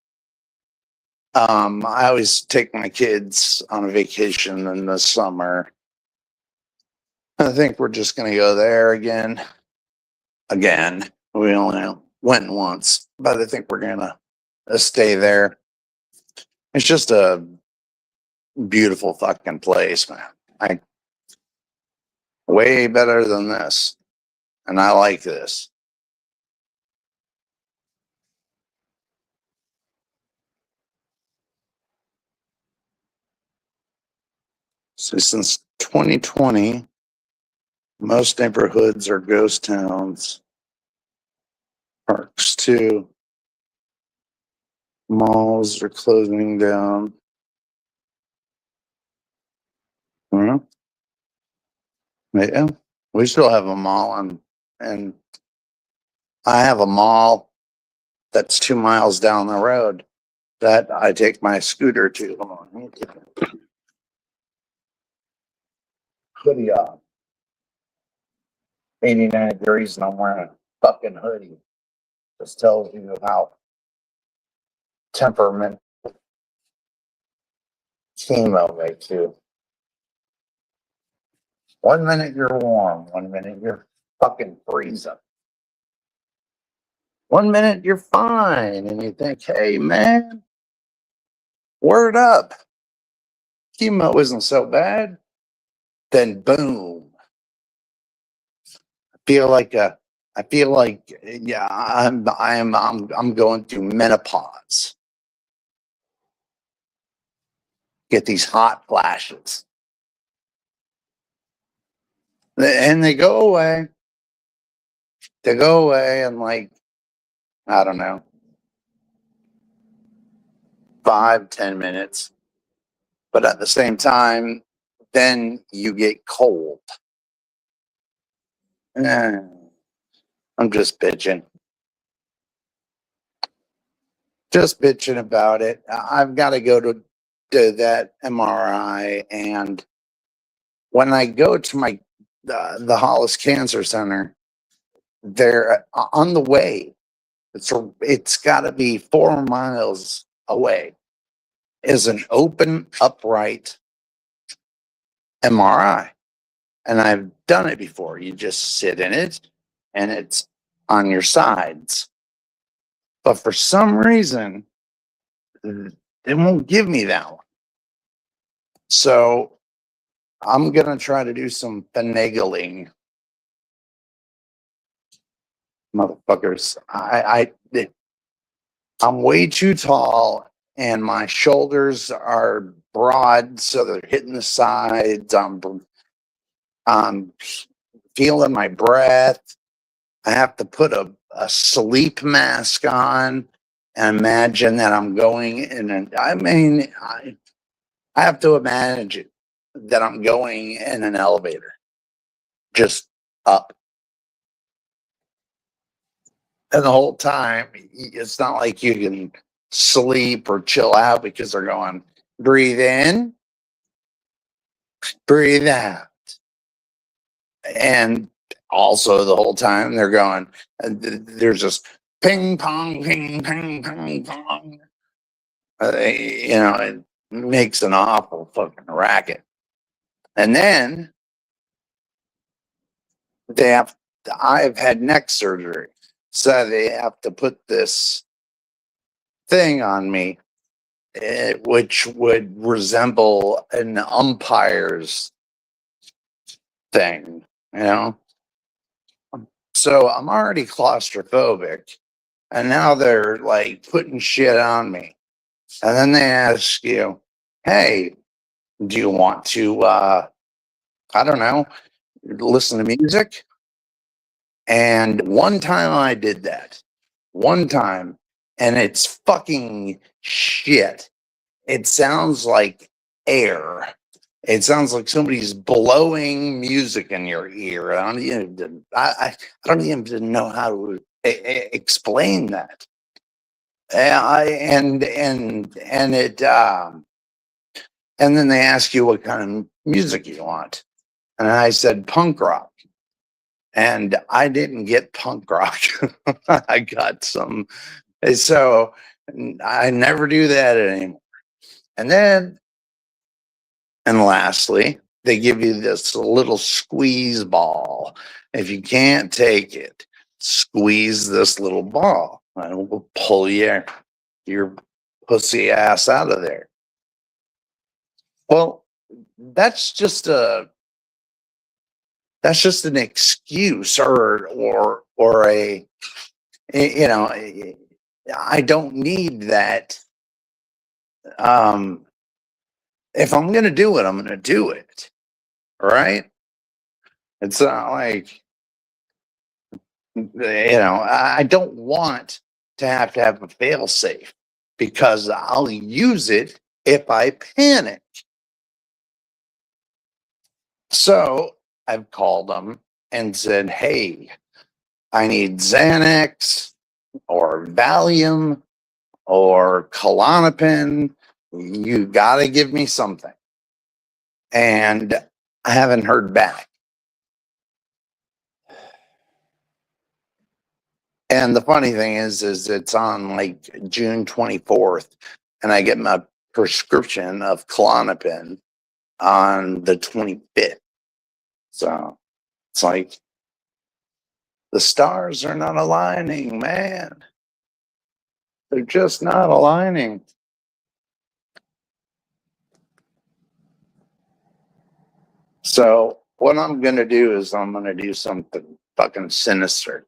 I always take my kids on a vacation in the summer. I think we're just going to go there again. We only went once, but I think we're going to stay there. It's just a beautiful fucking place, man. Way better than this. And I like this. So since 2020, most neighborhoods are ghost towns. Parks too. Malls are closing down. Yeah, we still have a mall, and I have a mall that's 2 miles down the road that I take my scooter to. Hold on, let me get the hoodie off. 89 degrees and I'm wearing a fucking hoodie. Just tells you how temperament chemo makes you. 1 minute you're warm, 1 minute you're fucking freezing. One minute you're fine, and you think, hey man, word up. Chemo isn't so bad. Then boom. I feel like yeah, I'm going through menopause. Get these hot flashes. And they go away. They go away in like, I don't know, 5-10 minutes. But at the same time, then you get cold. Eh, I'm just bitching. Just bitching about it. I've got to go to that MRI. And when I go to the Hollis Cancer Center, they're on the way. It's got to be 4 miles away. Is an open, upright MRI. And I've done it before. You just sit in it and it's on your sides. But for some reason, they won't give me that one. So I'm going to try to do some finagling. Motherfuckers. I'm way too tall and my shoulders are broad, so they're hitting the sides. I'm feeling my breath. I have to put a sleep mask on and imagine that I'm going in I have to imagine that I'm going in an elevator, just up. And the whole time, it's not like you can sleep or chill out because they're going, breathe in, breathe out. And also the whole time they're going, there's just ping pong, ping, ping, ping, pong. It makes an awful fucking racket. And then I've had neck surgery. So they have to put this thing on me, which would resemble an umpire's thing, So I'm already claustrophobic. And now they're like putting shit on me. And then they ask you, hey, do you want to, I don't know, listen to music? And one time I did that. One time. And it's fucking shit. It sounds like air. It sounds like somebody's blowing music in your ear. I don't even know how to explain that. And then they ask you what kind of music you want, and I said punk rock, and I didn't get punk rock. I got some, so I never do that anymore. And lastly, they give you this little squeeze ball. If you can't take it, squeeze this little ball, and it will pull your pussy ass out of there. Well, that's just an excuse or a, I don't need that. If I'm going to do it, I'm going to do it. Right? It's not like, I don't want to have a fail safe because I'll use it if I panic. So I've called them and said, hey, I need Xanax or Valium or Klonopin. You got to give me something. And I haven't heard back. And the funny thing is it's on like June 24th, and I get my prescription of Klonopin on the 25th. So it's like The stars are not aligning, man. They're just not aligning. So what I'm going to do is I'm going to do something fucking sinister.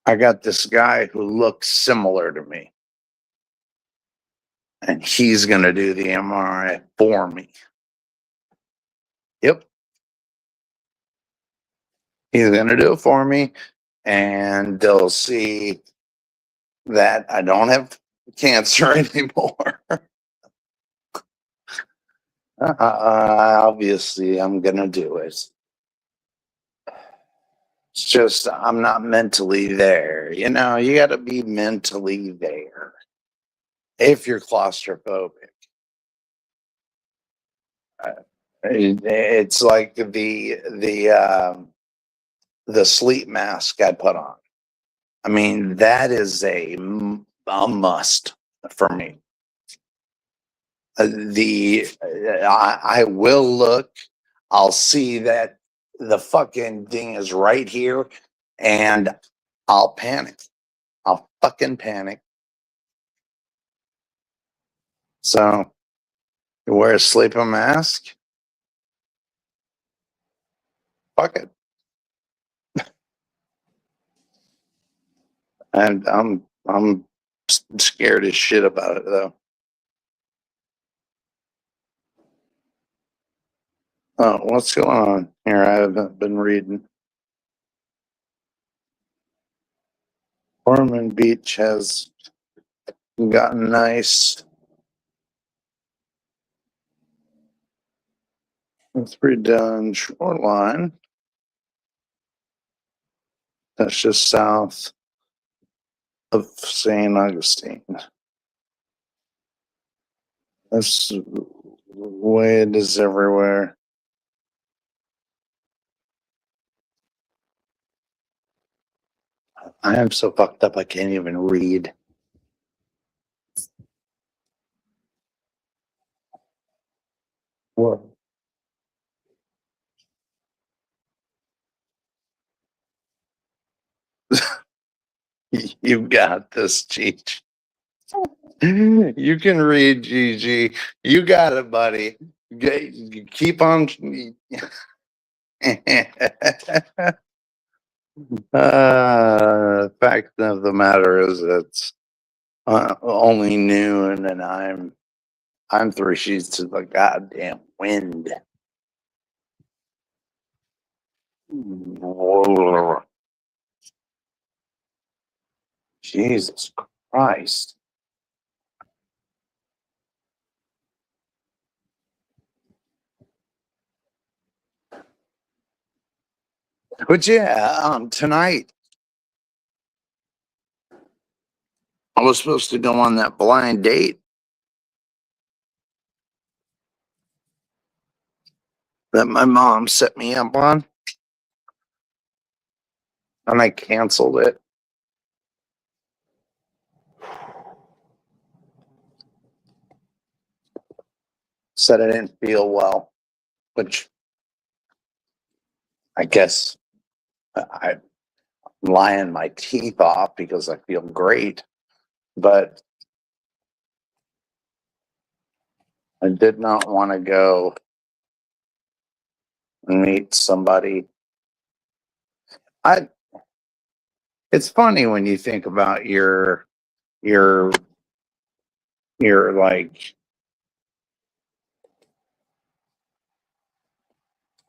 I got this guy who looks similar to me, and he's going to do the MRI for me. Yep. He's going to do it for me, and they'll see that I don't have cancer anymore. Obviously, I'm going to do it. It's just, I'm not mentally there. You know, you got to be mentally there if you're claustrophobic. It's like the sleep mask I put on. I mean, that is a must for me. I will look. I'll see that the fucking thing is right here, and I'll panic. I'll fucking panic. So, you wear a sleeping mask. Fuck it. And I'm scared as shit about it though. Oh, what's going on here? I haven't been reading. Ormond Beach has gotten nice. It's redone shoreline. That's just south of St. Augustine. That's the way it is everywhere. I am so fucked up I can't even read. What? You got this, Cheech. You can read, Gigi. You got it, buddy. Keep on. Fact of the matter is, it's only noon, and I'm 3 sheets to the goddamn wind. Jesus Christ. But yeah, tonight I was supposed to go on that blind date that my mom set me up on, and I canceled it. Said I didn't feel well, which I guess I'm lying my teeth off because I feel great, but I did not want to go and meet somebody. It's funny when you think about your like,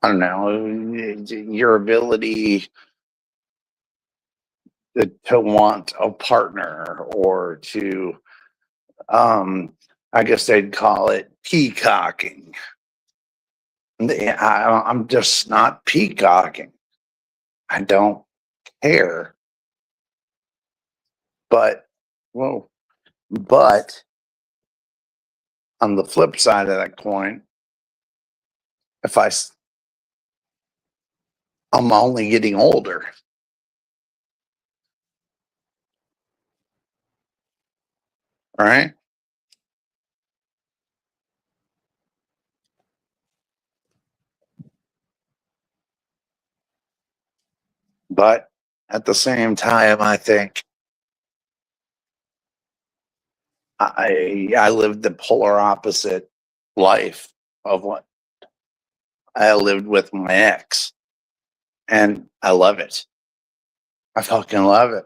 I don't know, your ability to want a partner, or to I guess they'd call it peacocking. I'm just not peacocking. I don't care. But, whoa, but on the flip side of that coin, if I'm only getting older. Right? But at the same time, I think I lived the polar opposite life of what I lived with my ex, and I love it. I fucking love it.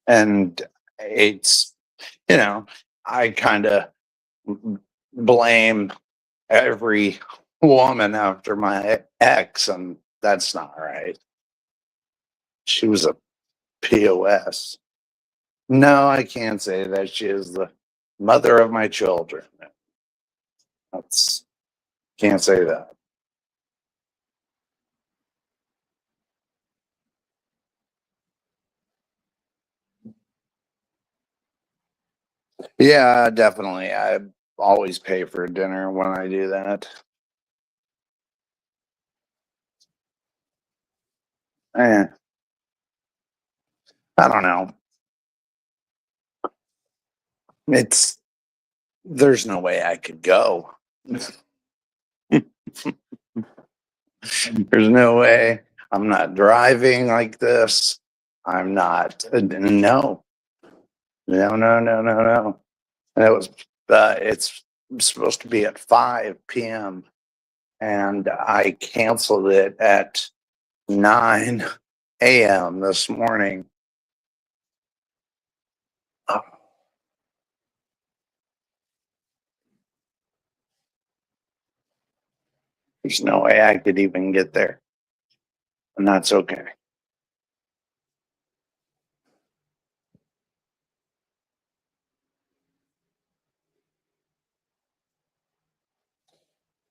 And it's, you know, I kind of blame every woman after my ex, and that's not right. She was a POS. No, I can't say that. She is the mother of my children. That's can't say that. Yeah, definitely. I always pay for dinner when I do that. Eh, I don't know. It's there's no way I could go. There's no way. I'm not driving like this. I'm not. No, no. And it was. It's supposed to be at 5 p.m. and I canceled it at 9 a.m. this morning. Oh, there's no way I could even get there, and that's okay.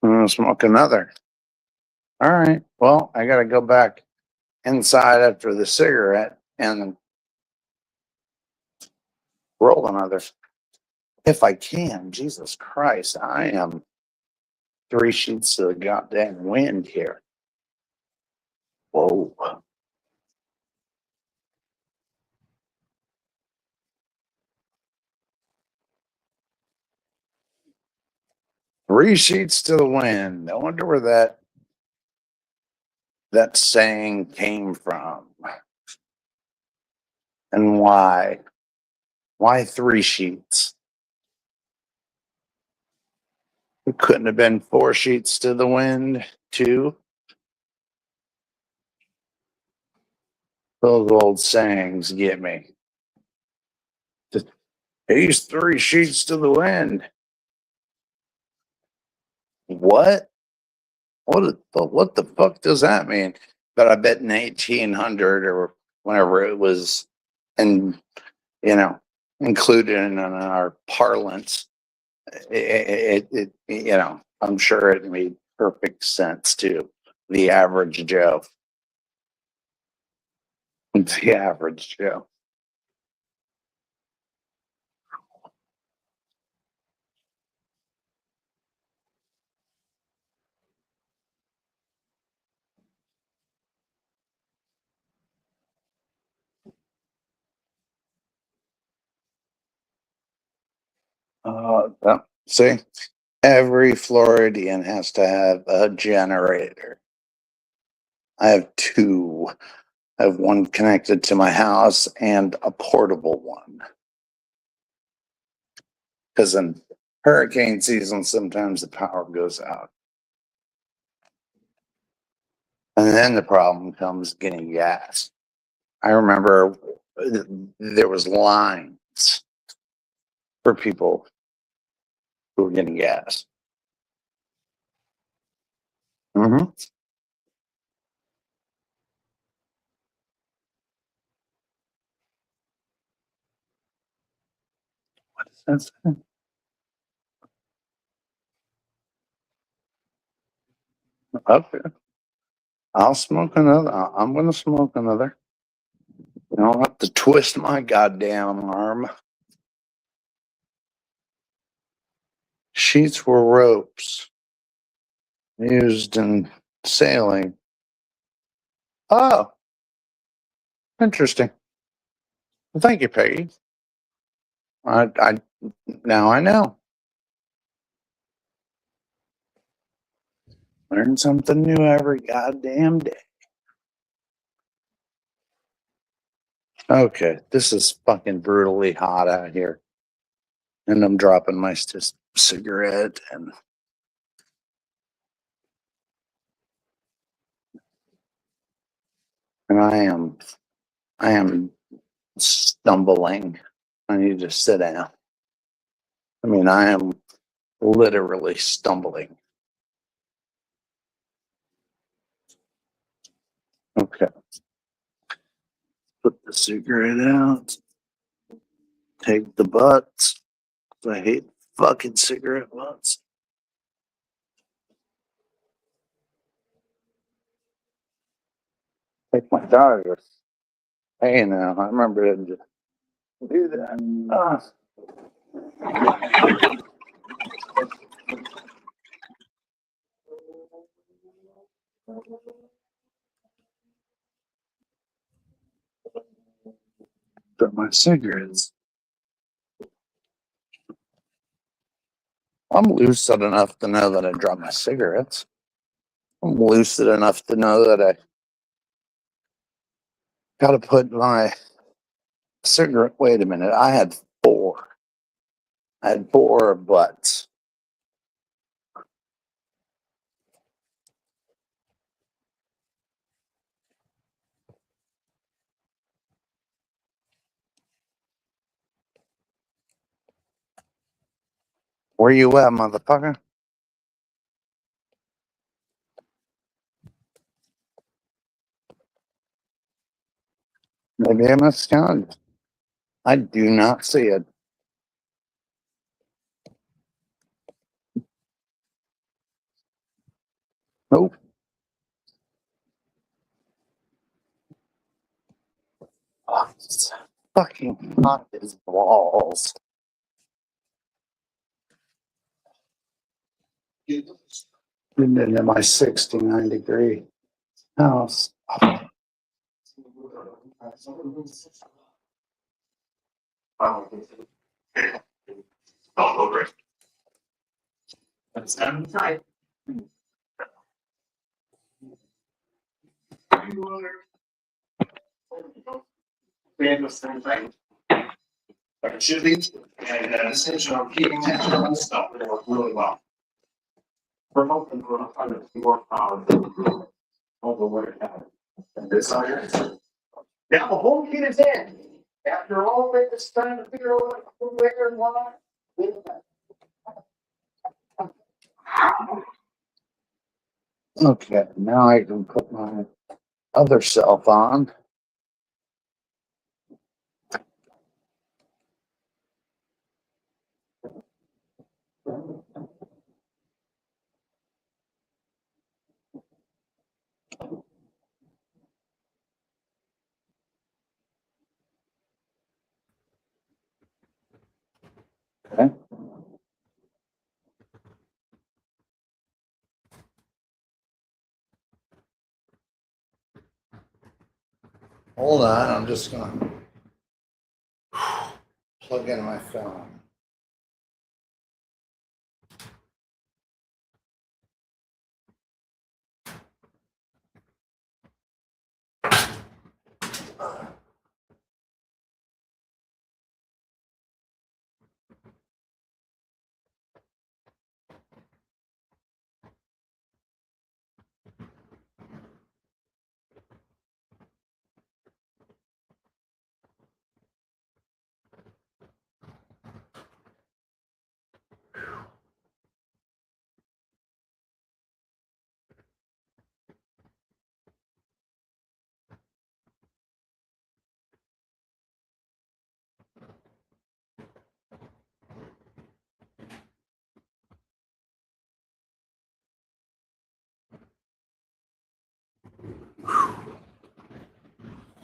I'm gonna smoke another. All right. Well, I gotta go back inside after the cigarette and roll another. If I can, Jesus Christ, I am 3 sheets of the goddamn wind here. Whoa. 3 sheets to the wind. I wonder where that saying came from and why. Why 3 sheets? It couldn't have been 4 sheets to the wind, too. Those old sayings get me. He's 3 sheets to the wind. What? What the fuck does that mean? But I bet in 1800 or whenever it was, and included in our parlance, I'm sure it made perfect sense to the average Joe. The average Joe. See, every Floridian has to have a generator. I have two. I have one connected to my house and a portable one. Because in hurricane season, sometimes the power goes out. And then the problem comes getting gas. I remember there was lines for people who were getting gas. Mm-hmm. What is that? Okay. I'll smoke another. I'm going to smoke another. I don't have to twist my goddamn arm. Sheets were ropes used in sailing. Oh, interesting. Well, thank you, Peggy. I now I know. Learn something new every goddamn day. Okay, this is fucking brutally hot out here. And I'm dropping my cigarette and I am stumbling. I need to sit down. I mean, I am literally stumbling. Okay. Put the cigarette out. Take the butts. I hate fucking cigarette butts. Take my daughter. Hey, now, I remember to do that. But my cigarettes. I'm lucid enough to know that I dropped my cigarettes. I'm lucid enough to know that I got to put my cigarette. Wait a minute. I had 4. I had 4 butts. Where you at, motherfucker? Maybe I miscounted. I do not see it. Nope. Oh, it's fucking hot as balls. Getting into my 69-degree house. All over it. That's right. We had the same thing. Like it should be, and decision on keeping that stuff will work really well. We're hoping for a kind of more power over what it had. And this I now the whole kid is in. After all this time to figure out where and why. Okay, now I can put my other self on. Okay. Hold on, I'm just gonna plug in my phone.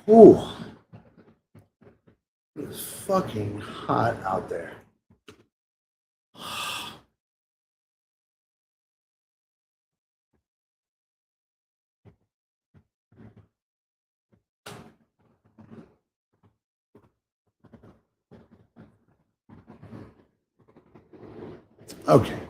Ooh, it's fucking hot out there. Okay.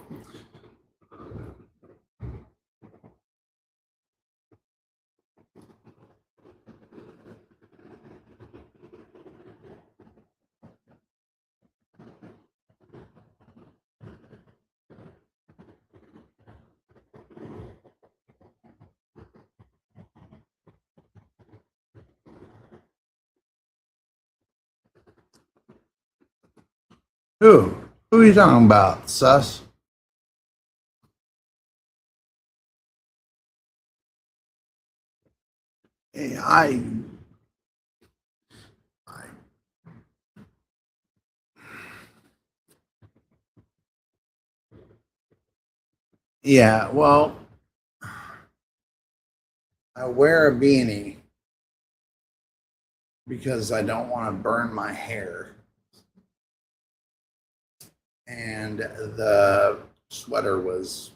Who? Who are you talking about, sus? Hey, yeah, well, I wear a beanie because I don't want to burn my hair. And the sweater was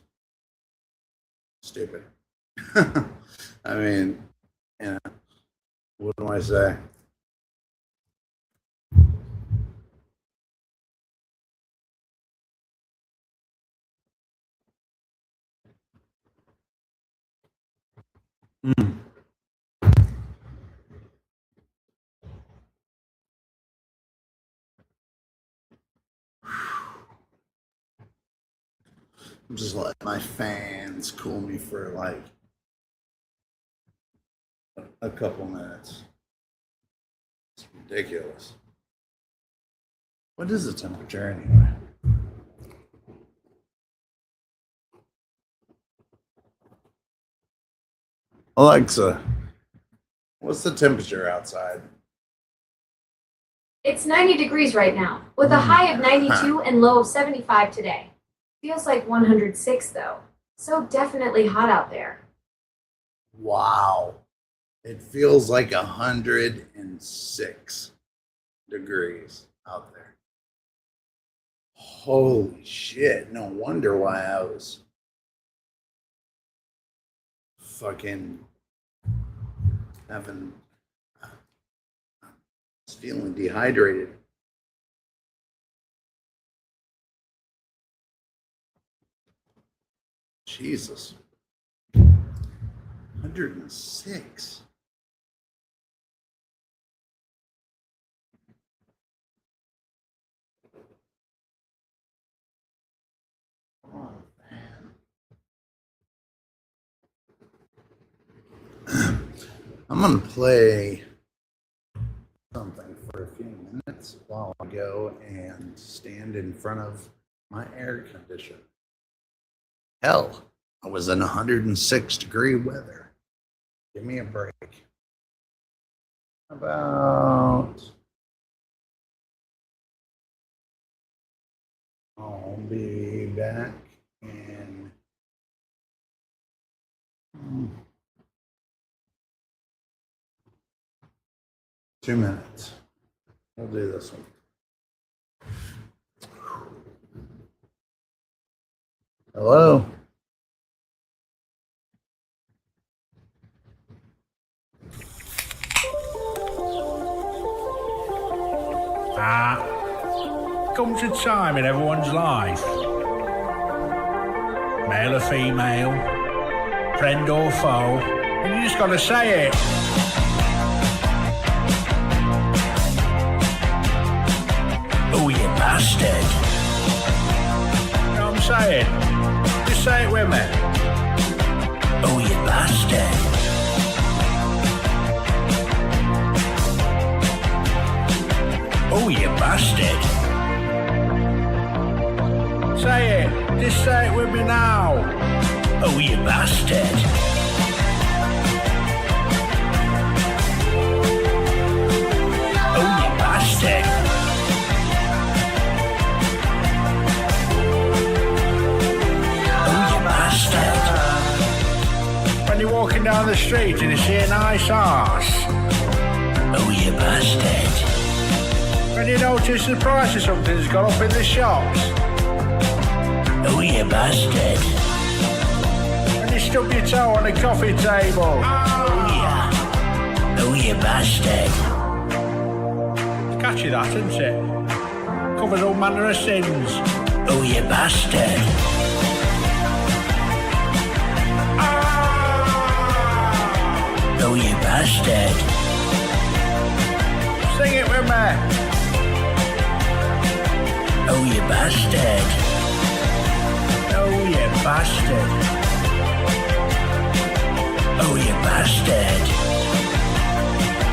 stupid. I mean, yeah, what do I say? Mm. I'm just letting my fans cool me for like a couple minutes. It's ridiculous. What is the temperature anyway? Alexa, what's the temperature outside? It's 90 degrees right now, with a high of 92 and low of 75 today. Feels like 106 though. So definitely hot out there. Wow. It feels like 106 degrees out there. Holy shit. No wonder why I was fucking feeling dehydrated. Jesus. 106. Oh, man. I'm going to play something for a few minutes while I go and stand in front of my air conditioner. Hell, I was in 106-degree weather. Give me a break. I'll be back in 2 minutes. We'll do this one. Hello? Comes a time in everyone's life, male or female, friend or foe, and you just gotta say it. Oh, you bastard. You know what I'm saying? Just say it with me. Oh, you bastard. Oh, you bastard. Say it. Just say it with me now. Oh, you bastard. Oh, you bastard. Oh, you bastard. When you're walking down the street and you see a nice arse. Oh, you bastard. When you notice the price of something's gone up in the shops. Oh, you bastard. When you stub your toe on a coffee table. Oh, yeah. Oh, you bastard. It's catchy that, isn't it? Covers all manner of sins. Oh, you bastard. Oh, you bastard. Sing it with me. Oh, you bastard. Oh, you bastard. Oh, you bastard.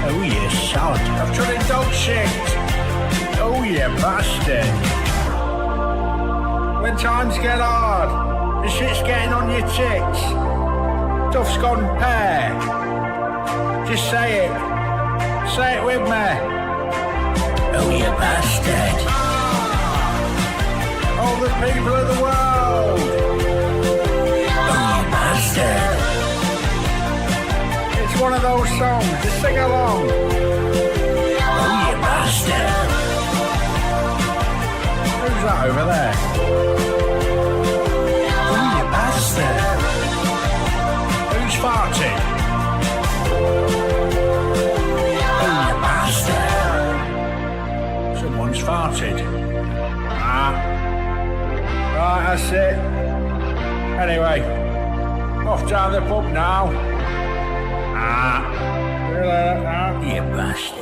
Oh, you sod. I've tried a dog shit. Oh, you bastard. When times get hard, and shit's getting on your tits, stuff's gone pear. Just say it. Say it with me. Oh, you bastard. All the people of the world. Oh, you bastard. It's one of those songs. Just sing along. Oh, you bastard. Who's that over there? Oh, you bastard. Who's farting? Oh, you bastard. Someone's farted. Right, that's it. Anyway, off down the pub now. See you later now. You bastards.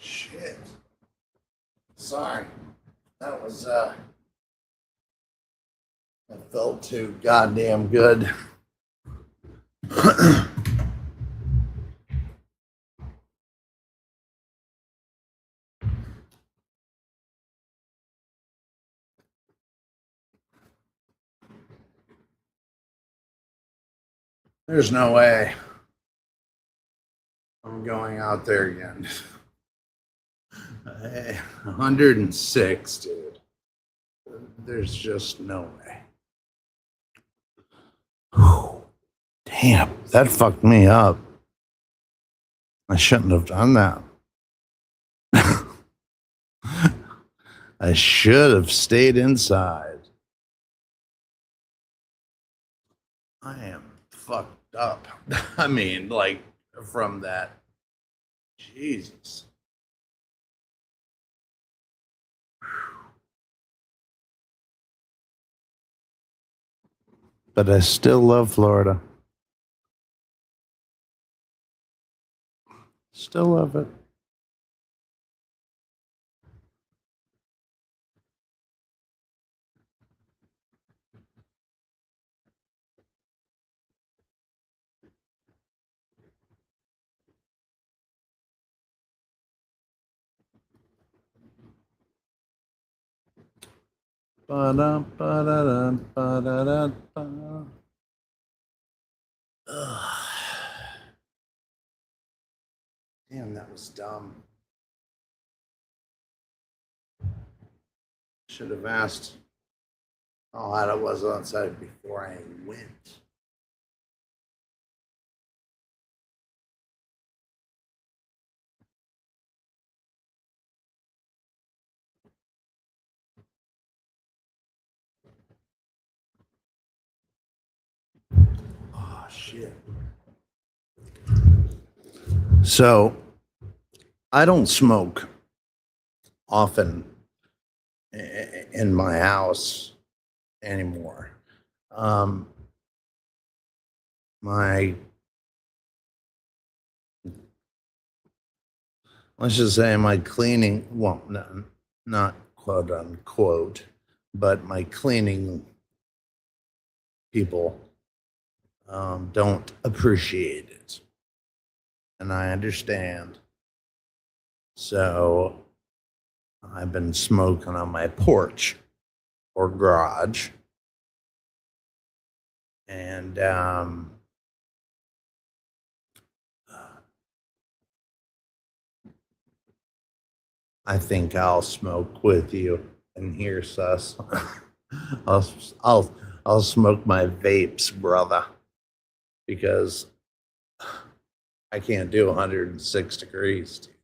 Shit. Sorry. That was, that felt too goddamn good. There's no way I'm going out there again. 106, dude. There's just no way. Whew. Damn, that fucked me up. I shouldn't have done that. I should have stayed inside. I am fucked up. I mean, like, from that. Jesus. But I still love Florida. Still love it. Ba-da, ba-da-da, ba-da-da, ba. Ugh. Damn, that was dumb. Should have asked how hot it was outside before I went. Oh, shit. So, I don't smoke often in my house anymore. My, let's just say my cleaning, well, not quote unquote, but my cleaning people don't appreciate it. And I understand. So I've been smoking on my porch or garage. And I think I'll smoke with you in here, sus. I'll I'll smoke my vapes, brother, because I can't do 106 degrees, dude.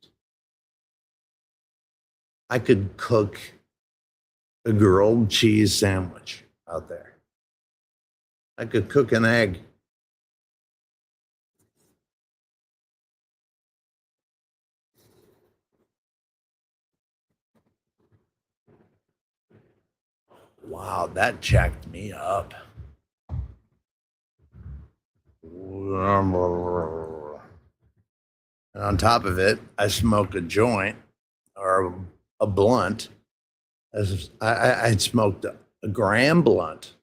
I could cook a grilled cheese sandwich out there. I could cook an egg. Wow, that jacked me up. And on top of it, I smoke a joint or a blunt. I smoked a gram blunt.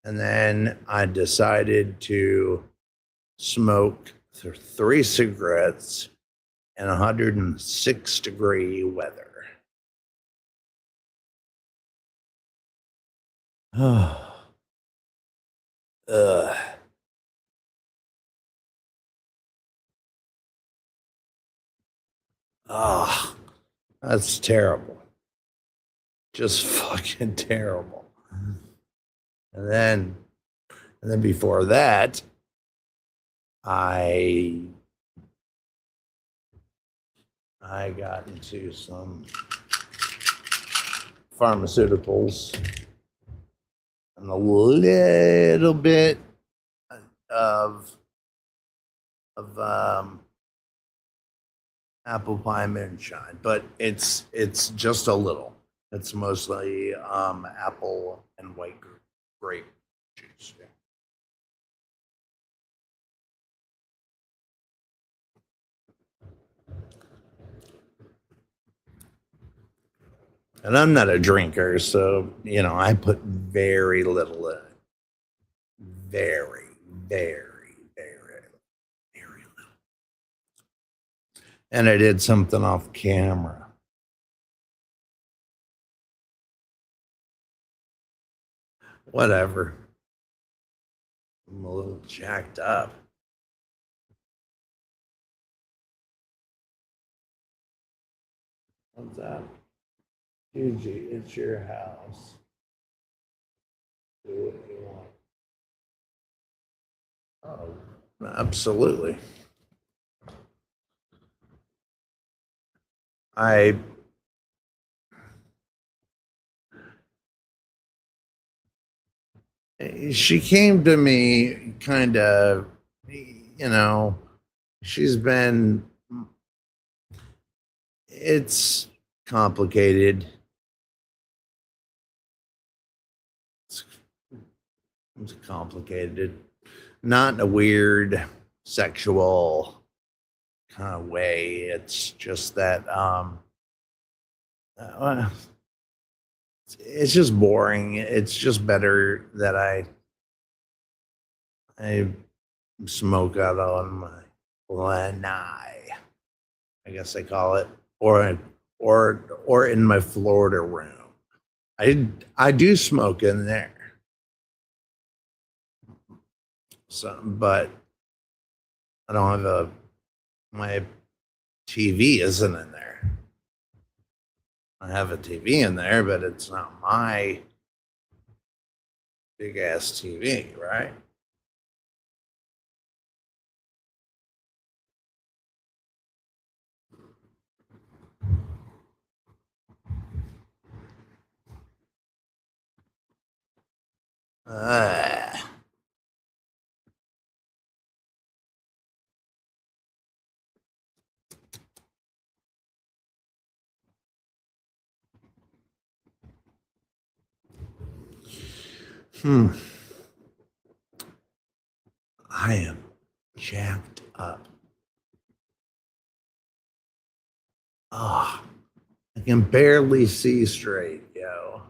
And then I decided to smoke 3 cigarettes in 106-degree weather. Ugh. Oh, that's terrible. Just fucking terrible. And then before that, I got into some pharmaceuticals and a little bit of apple pie moonshine, but it's just a little. It's mostly apple and white grape juice. Yeah. And I'm not a drinker, so I put very little in it. Very, very, very, very little. And I did something off camera. Whatever. I'm a little jacked up. What's that? Gigi, it's your house. Do what you want. Oh, absolutely. She came to me kind of, she's been, it's complicated. It's complicated, not in a weird sexual kind of way. It's just that it's just boring. It's just better that I smoke out on my lanai, I guess they call it, or in my Florida room. I do smoke in there. So, but I don't have my TV isn't in there. I have a TV in there, but it's not my big ass TV, right? Uh, I am jacked up. Ah, I can barely see straight, yo.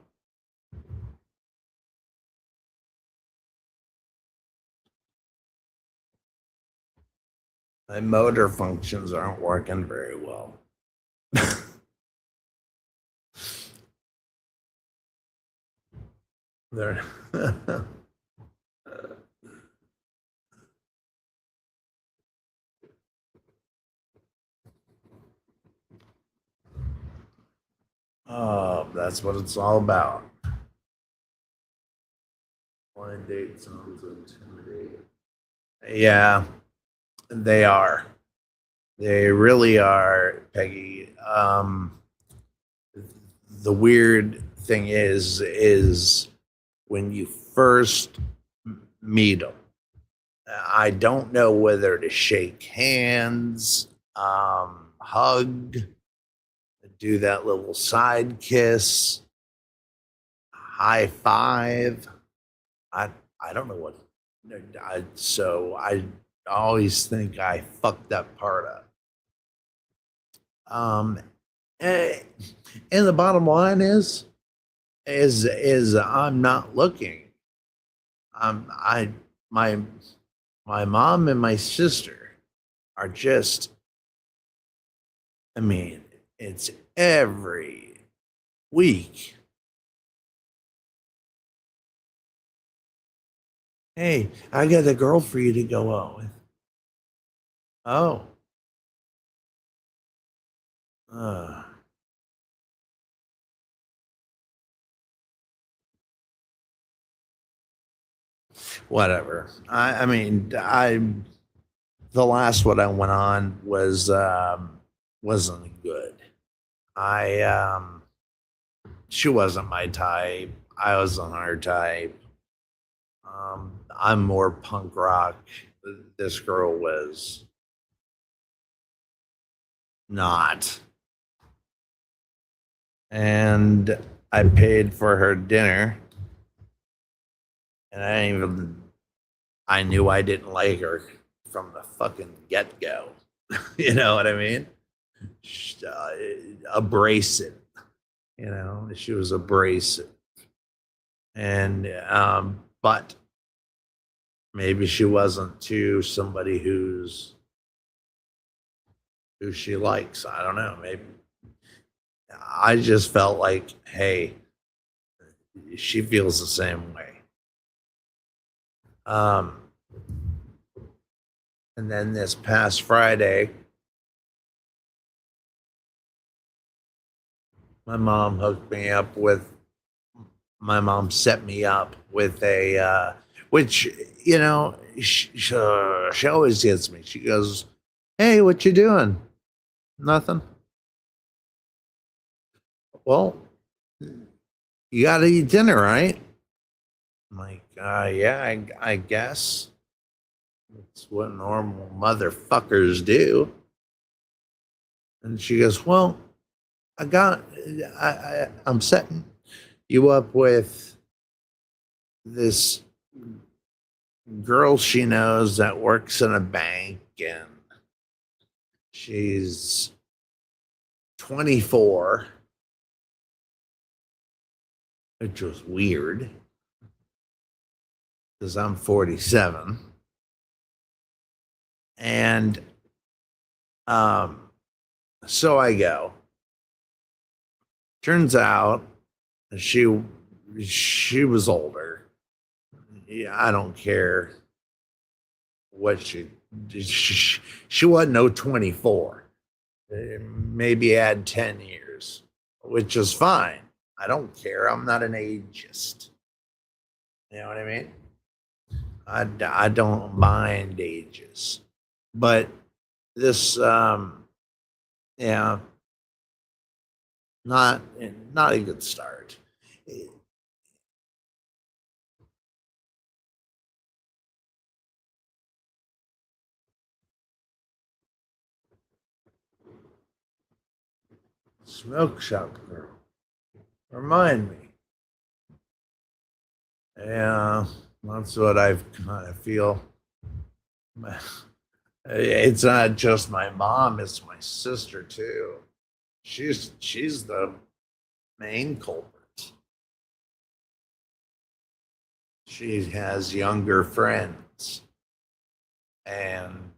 My motor functions aren't working very well. They're oh about. That's what it's all about. Blind date sounds intimidating. Yeah, they are. They really are, Peggy. The weird thing is when you first meet them, I don't know whether to shake hands, hug, do that little side kiss, high five. I don't know what. So I always think I fucked that part up. And the bottom line is I'm not looking. I my mom and my sister are just. I mean, it's every week. Hey, I got a girl for you to go out with. Oh. Whatever. I mean, the last one I went on was wasn't good. She wasn't my type. I wasn't her type. I'm more punk rock. This girl was not. And I paid for her dinner. And I knew I didn't like her from the fucking get go. You know what I mean? Abrasive. You know, she was abrasive. And, but maybe she wasn't to somebody who she likes. I don't know. Maybe I just felt like, hey, she feels the same way. And then this past Friday, my mom set me up with a, which, you know, she always gets me. She goes, hey, what you doing? Nothing. Well, you got to eat dinner, right? I'm like, yeah, I guess. That's what normal motherfuckers do. And she goes, well, I'm setting you up with this girl she knows that works in a bank, and she's 24, which was weird because I'm 47. And so I go. Turns out she was older. Yeah, I don't care what she wasn't no 24. Maybe add 10 years, which is fine. I don't care. I'm not an ageist. You know what I mean? I don't mind ages. But this, yeah, not a good start. Smoke shop girl. Remind me. Yeah, that's what I've kind of feel. It's not just my mom, it's my sister too. She's the main culprit. She has younger friends. And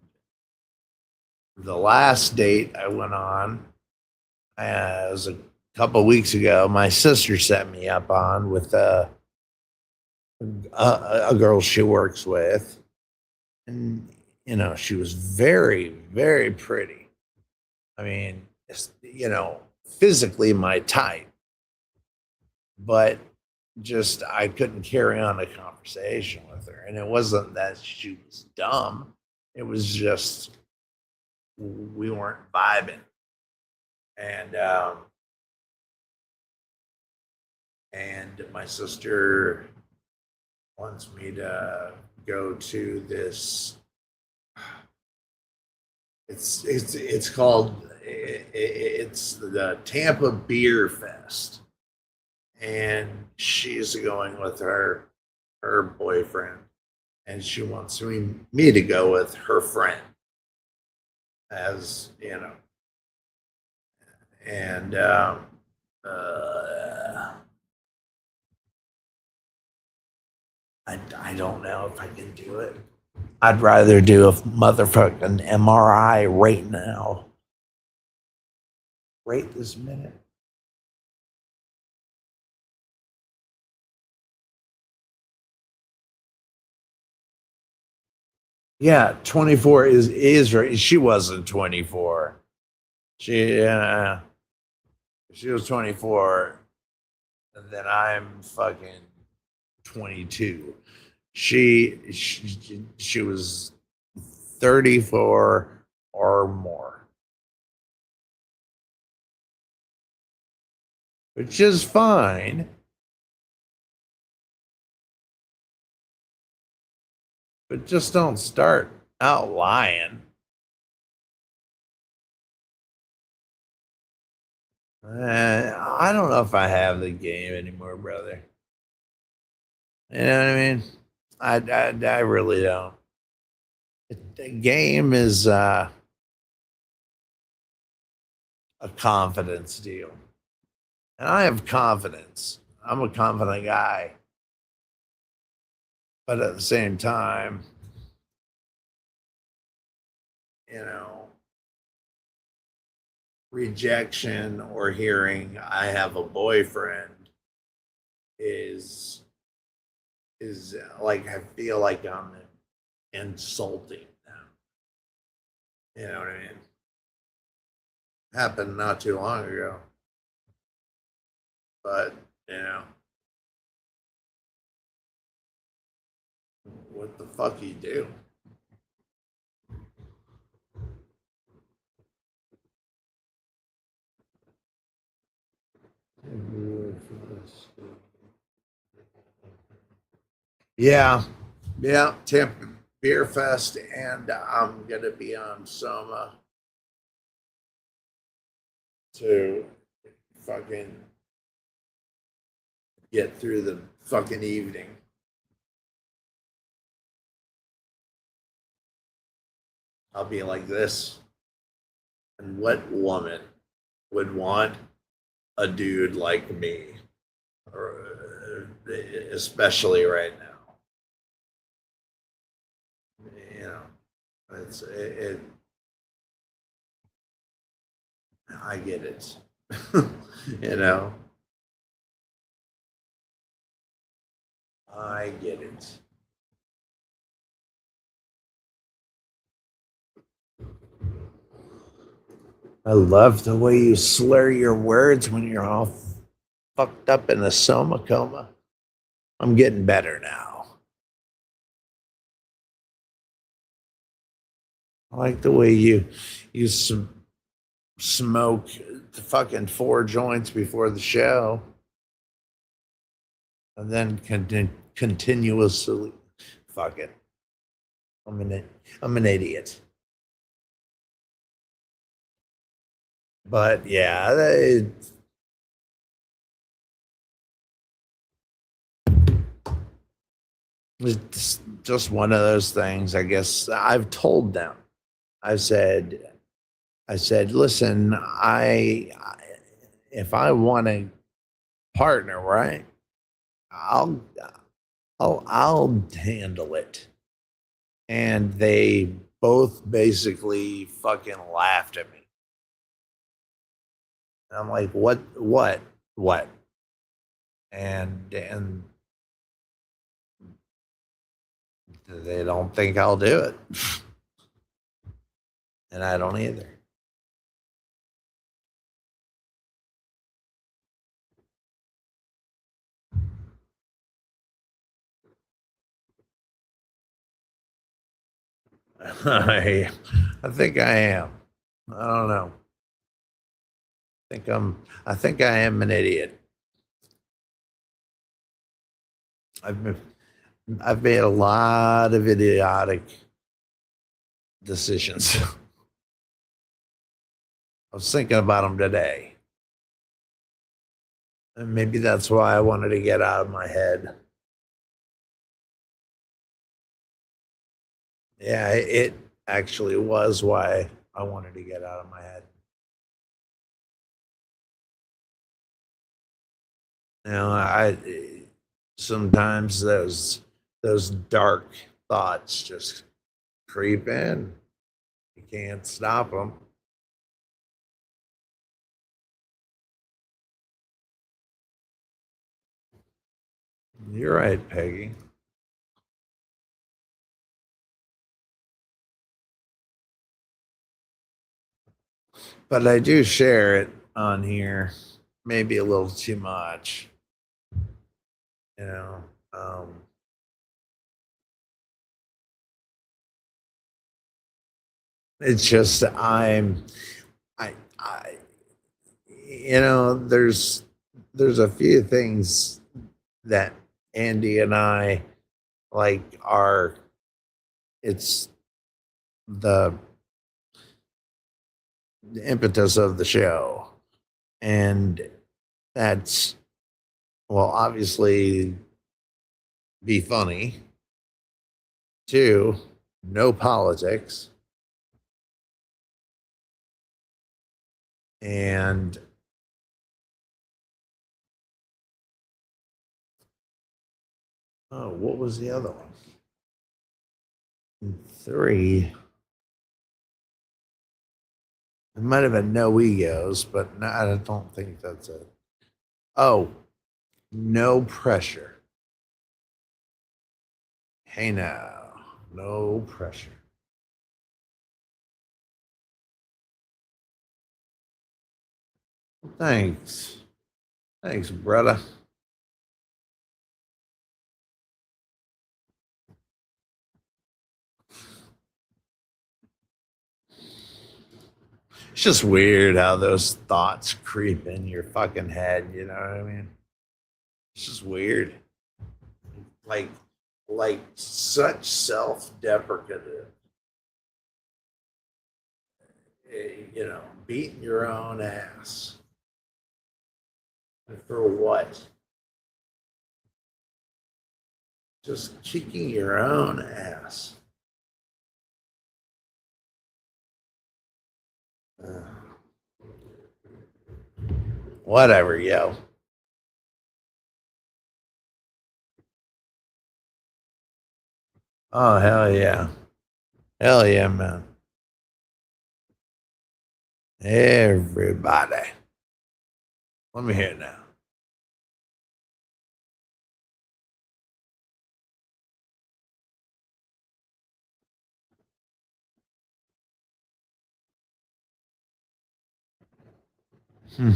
the last date I went on was a couple weeks ago. My sister set me up on with a girl she works with. And, you know, she was very, very pretty. I mean, you know, physically my type. but just I couldn't carry on a conversation with her. And it wasn't that she was dumb, it was just we weren't vibing. And my sister wants me to go to this. It's called it's the Tampa Beer Fest, and she's going with her boyfriend, and she wants me to go with her friend, as you know, and I don't know if I can do it. I'd rather do a motherfucking MRI right now. Right this minute. Yeah, 24 is right. She wasn't 24. She was 24, and then I'm fucking 22. She was 34 or more, which is fine. But just don't start out lying. I don't know if I have the game anymore, brother. You know what I mean? I really don't. The game is a confidence deal. And I have confidence. I'm a confident guy. But at the same time, you know, rejection or hearing I have a boyfriend is like I feel like I'm insulting them. You know what I mean? Happened not too long ago. But, you know, what the fuck you do? Yeah, yeah, Tampa Beer Fest, and I'm gonna be on Soma to fucking get through the fucking evening. I'll be like this. And what woman would want a dude like me, or, especially right now? You know, it I get it. You know, I get it. I love the way you slur your words when you're all fucked up in a soma coma. I'm getting better now. I like the way you smoke the fucking 4 joints before the show, and then continuously. Fuck it. I'm an idiot. But yeah, it's just one of those things. I guess I've told them. I said, listen, if I want a partner, right, I'll I'll handle it. And they both basically fucking laughed at me. And I'm like, what? And they don't think I'll do it. And I don't either. I think I am. I don't know. I think I am an idiot. I've I've made a lot of idiotic decisions. I was thinking about them today. And maybe that's why I wanted to get out of my head. Yeah, it actually was why I wanted to get out of my head. You know, I sometimes those dark thoughts just creep in. You can't stop them. You're right, Peggy. But I do share it on here, maybe a little too much. You know, it's just I, you know, there's a few things that Andy and I like are it's the impetus of the show, and that's well, obviously, be funny. Two, no politics, and oh, what was the other one? And three, it might have been no egos, but no, I don't think that's it. Oh, no pressure. Hey now, no pressure. Thanks. Thanks, brother. It's just weird how those thoughts creep in your fucking head, you know what I mean? It's just weird. Like such self-deprecative. You know, beating your own ass. For what? Just kicking your own ass. Whatever, yo. Oh, hell yeah. Hell yeah, man. Everybody. Let me hear it now. Hmm.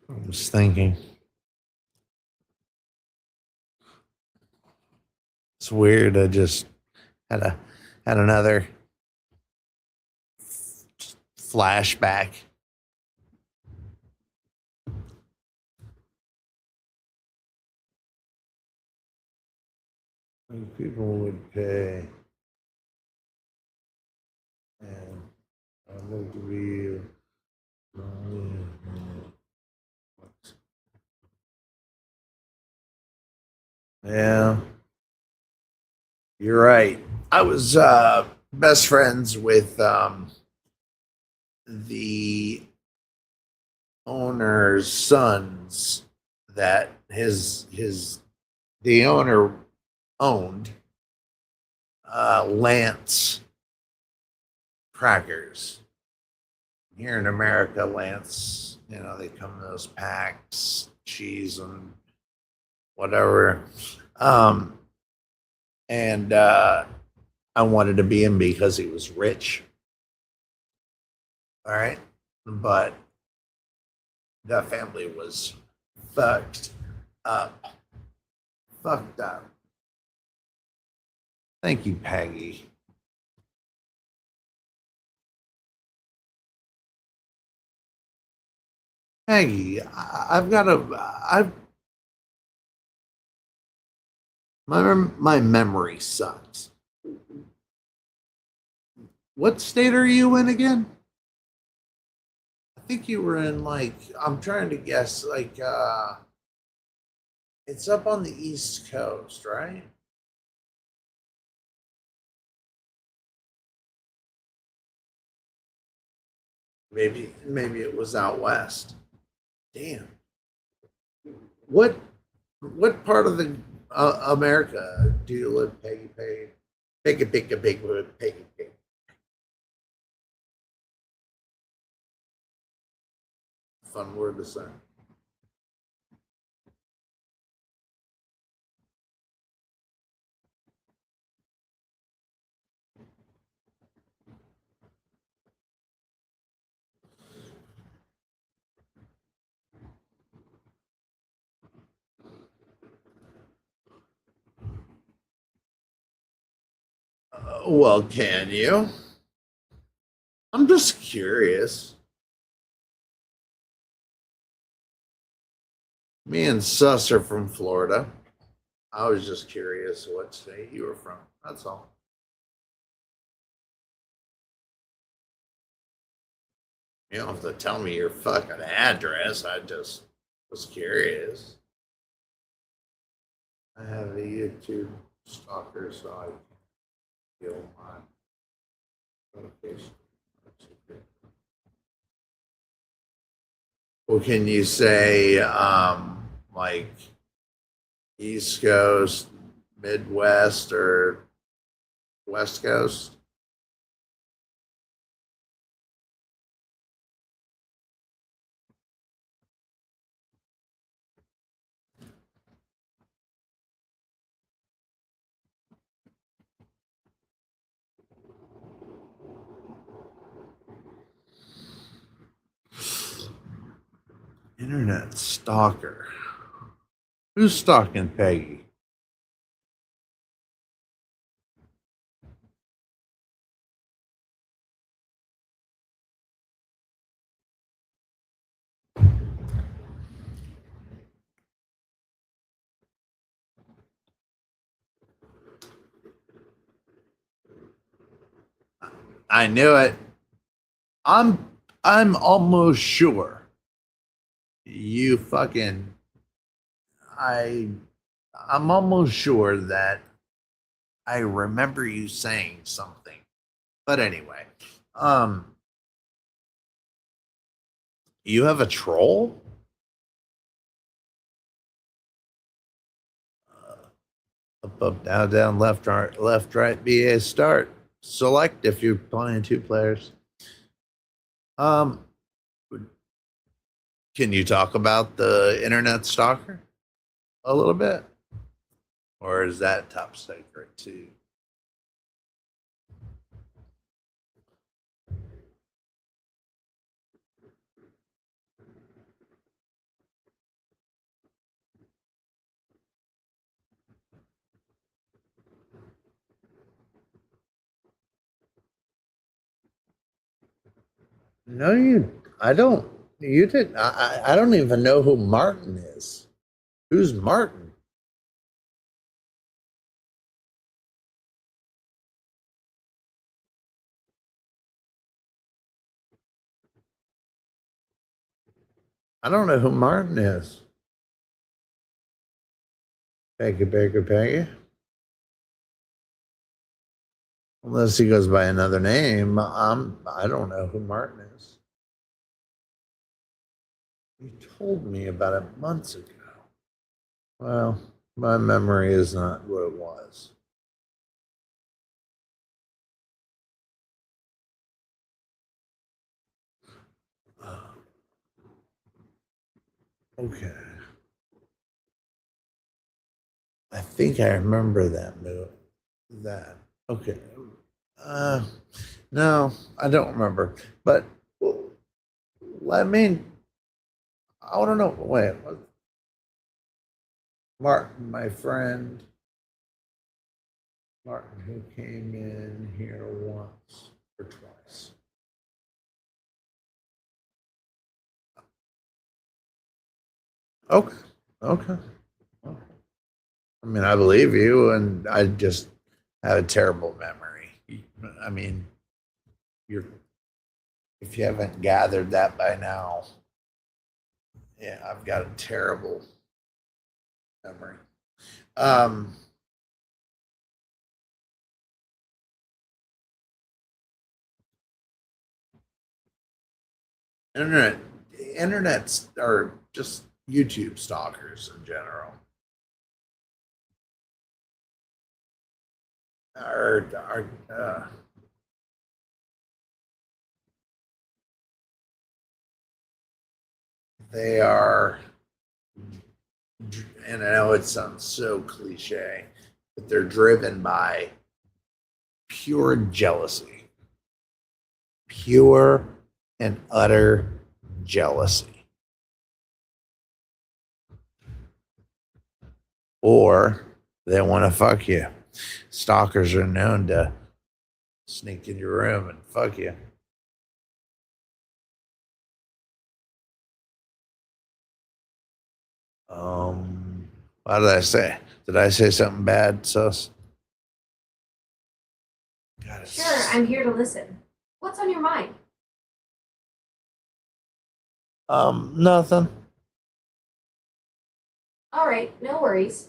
I was thinking. It's weird. I just had another flashback. People would pay, and I'd like to be. Yeah, you're right. I was best friends with the owner's sons that his the owner owned Lance crackers. Here in America, Lance, you know, they come in those packs, cheese and whatever. Um, and I wanted to be him because he was rich. All right. But that family was fucked up. Fucked up. Thank you, Peggy. Maggie, I've got a, I've my memory sucks. What state are you in again? I think you were in like, I'm trying to guess, like it's up on the East Coast, right? Maybe it was out west. Damn. What what part of the America do you live, Peggy? Peggy, Peggy, Peggy, Peggy, Peggy, Peggy. Fun word to say. Well, can you? I'm just curious. Me and Sus are from Florida. I was just curious what state you were from. That's all. You don't have to tell me your fucking address. I just was curious. I have a YouTube stalker, so I can feel my location. Well, can you say like East Coast, Midwest, or West Coast? Internet stalker. Who's stalking Peggy? I knew it. I'm I'm almost sure you fucking I I'm almost sure that I remember you saying something. But anyway, um you have a troll? Up, up, down, down, left, right, BA start. Select if you're playing two players. Um, can you talk about the internet stalker a little bit? Or is that top secret too? No, I don't, you didn't, I don't even know who Martin is. Who's Martin? I don't know who Martin is. Peggy, Peggy, Peggy. Unless he goes by another name, I don't know who Martin is. You told me about it months ago. Well, my memory is not what it was. Okay. I think I remember that move. That. Okay. Uh, no, I don't remember. But well, let me. I want to know. Wait, Martin, my friend, Martin, who came in here once or twice. Okay. Okay. I mean, I believe you, and I just have a terrible memory. I mean, you're if you haven't gathered that by now, yeah, I've got a terrible memory. Um, internet, internets are just YouTube stalkers in general. Are they are, and I know it sounds so cliche, but they're driven by pure jealousy, pure and utter jealousy. Or they want to fuck you. Stalkers are known to sneak in your room and fuck you. What did I say? Did I say something bad, sus? God, Sure, I'm here to listen. What's on your mind? Nothing. All right, no worries.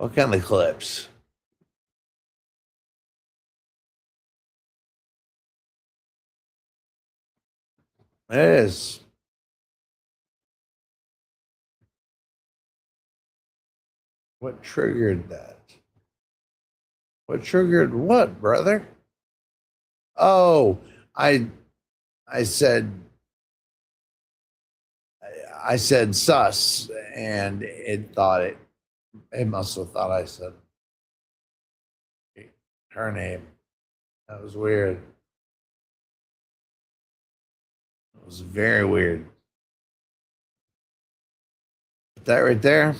What kind of clips? It is. What triggered that? What triggered what, brother? Oh, I I said I said sus, and it must have thought I said her name. That was weird. It was very weird. That right there,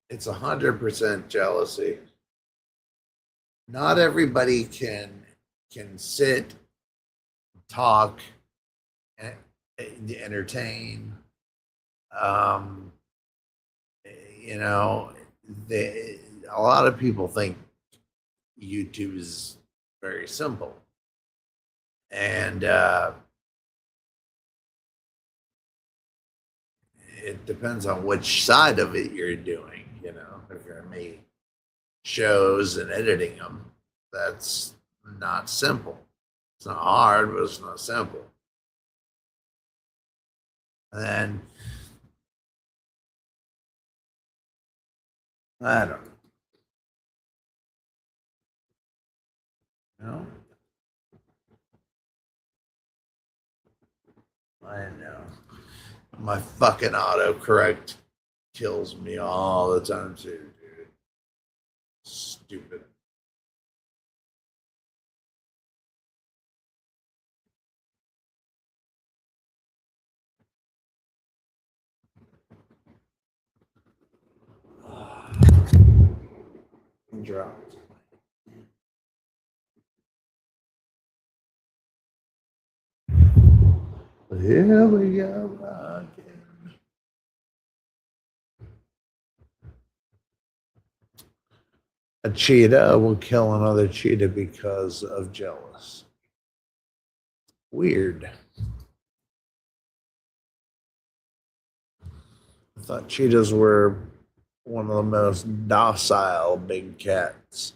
it's 100% jealousy. Not everybody can sit, talk, and entertain. Um, you know, a lot of people think YouTube is very simple, and it depends on which side of it you're doing. You know, if you're making shows and editing them, that's not simple. It's not hard, but it's not simple. And then I don't know. I know. My fucking autocorrect kills me all the time too, dude. Stupid. Dropped. Here we go again. A cheetah will kill another cheetah because of jealous. Weird. I thought cheetahs were one of the most docile big cats.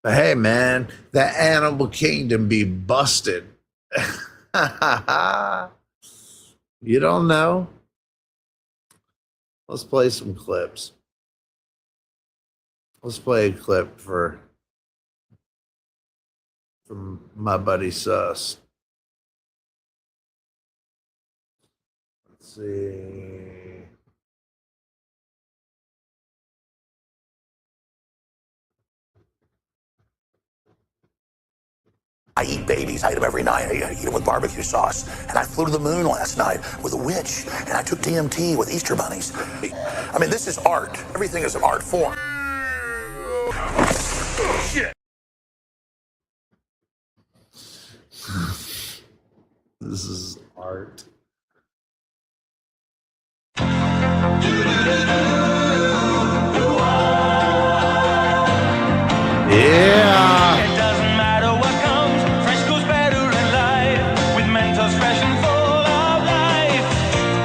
But hey, man, the animal kingdom be busted. You don't know? Let's play some clips. Let's play a clip from my buddy Sus. Let's see. I eat babies. I eat them every night. I eat them with barbecue sauce. And I flew to the moon last night with a witch. And I took DMT with Easter bunnies. I mean, this is art. Everything is an art form. Shit. This is art. Yeah. It doesn't matter what comes, fresh goes better in life. With Mentos fresh and full of life.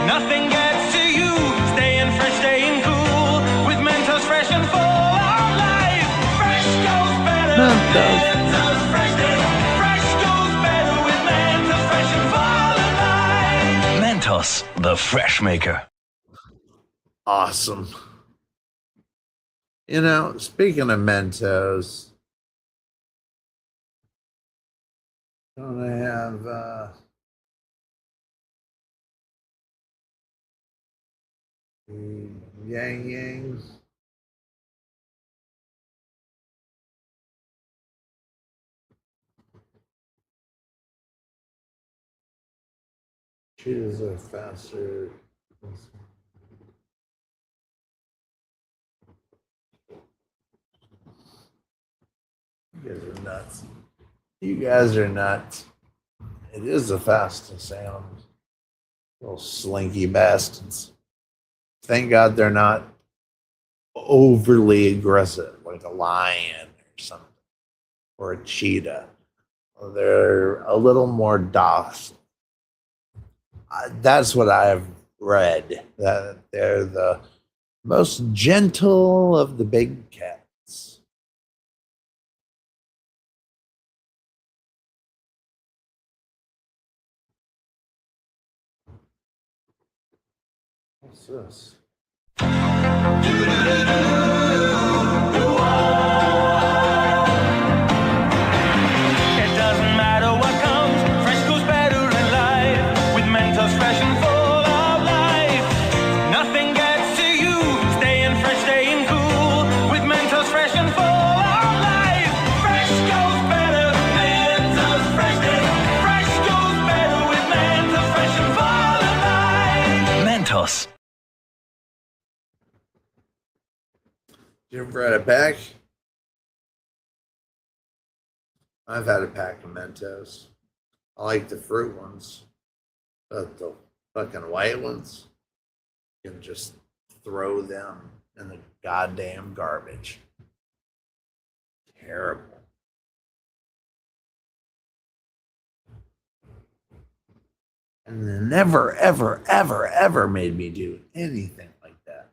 Nothing gets to you, staying fresh, staying cool. With Mentos fresh and full of life. Fresh goes better. Mentos fresh, fresh goes better with Mentos fresh and full of life. Mentos, the fresh maker. Awesome. You know, speaking of Mentos, don't I have Yang Yangs? Choose a faster. You guys are nuts. You guys are nuts. It is the fastest sound. Little slinky bastards. Thank God they're not overly aggressive, like a lion or something, or a cheetah. They're a little more docile. That's what I've read. That they're the most gentle of the big cats. What's this? It doesn't matter what comes, fresh goes better in life. With Mentos fresh and full of life. Nothing gets to you, staying fresh, staying cool. With Mentos fresh and full of life. Fresh goes better, Mentos fresh. Fresh goes better with Mentos fresh and full of life. Mentos. You ever had a pack? I've had a pack of Mentos. I like the fruit ones, but the fucking white ones, you can just throw them in the goddamn garbage. Terrible. And they never, ever, ever, ever made me do anything like that.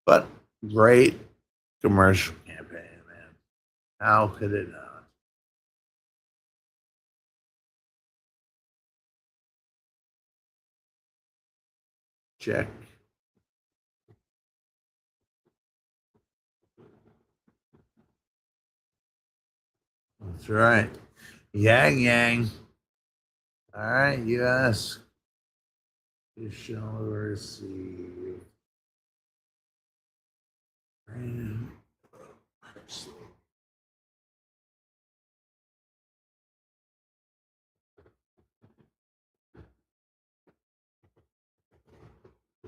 But great commercial campaign, man. How could it not? Check. That's right. Yang Yang. All right, you ask. You shall receive.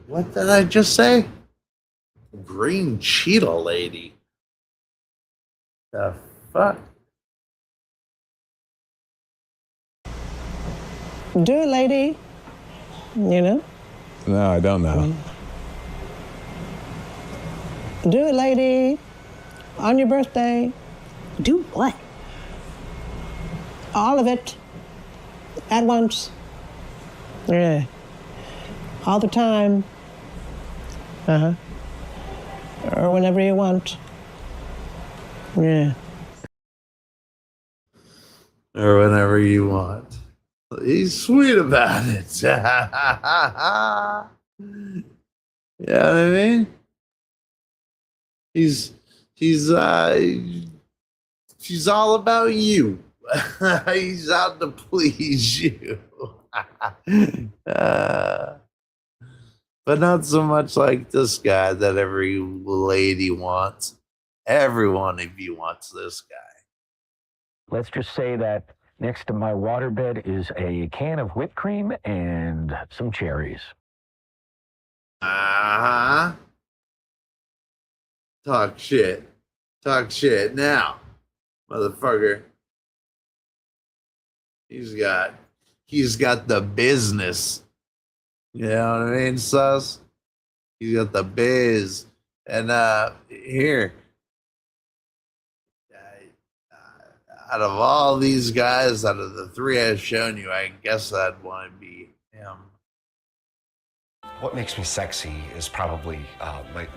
What did I just say? Green cheetah lady. The fuck? Do it, lady. You know? No, I don't know. Do it, lady. On your birthday. Do what? All of it. At once. Yeah. All the time. Uh-huh. Or whenever you want. Yeah. Or whenever you want. He's sweet about it. You know what I mean? She's all about you. He's out to please you. But not so much like this guy that every lady wants. Every one of you wants this guy. let's just say that next to my waterbed is a can of whipped cream and some cherries. Uh-huh. Talk shit. Talk shit now, motherfucker. He's got the business. You know what I mean, sus? He's got the biz. And here, out of all these guys, out of the three I've shown you, I guess I'd want to be him. What makes me sexy is probably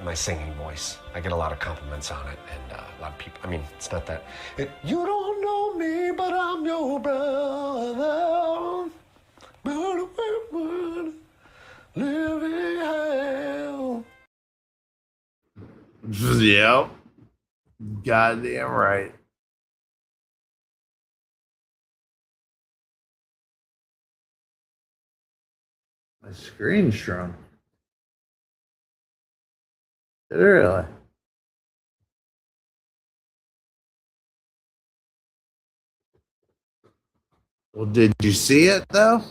my singing voice. I get a lot of compliments on it, and a lot of people, I mean, it's not that, you don't know me, but I'm your brother. Living hell. Yep. Goddamn right. My screen shrunk. Did it really? Well, did you see it though?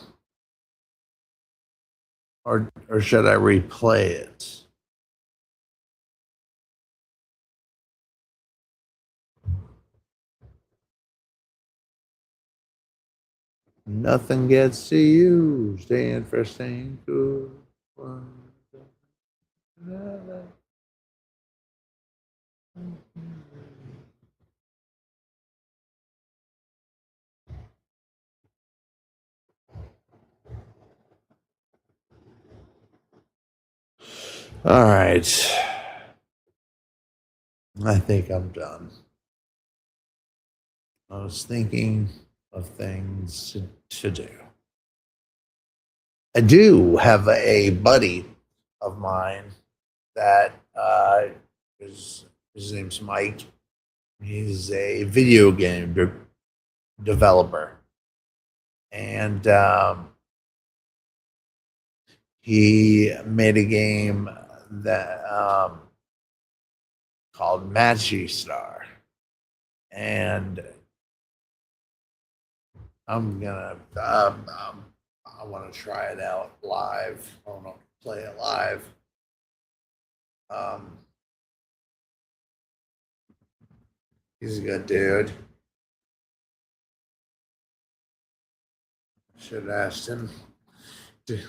Or should I replay it? Nothing gets to you. Staying for staying good. All right. I think I'm done. I was thinking of things to do. I do have a buddy of mine that his name's Mike. He's a video game developer. And he made a game that called Matchy Star. And I'm gonna I want to try it out live. I want to play it live. He's a good dude. Should have asked him to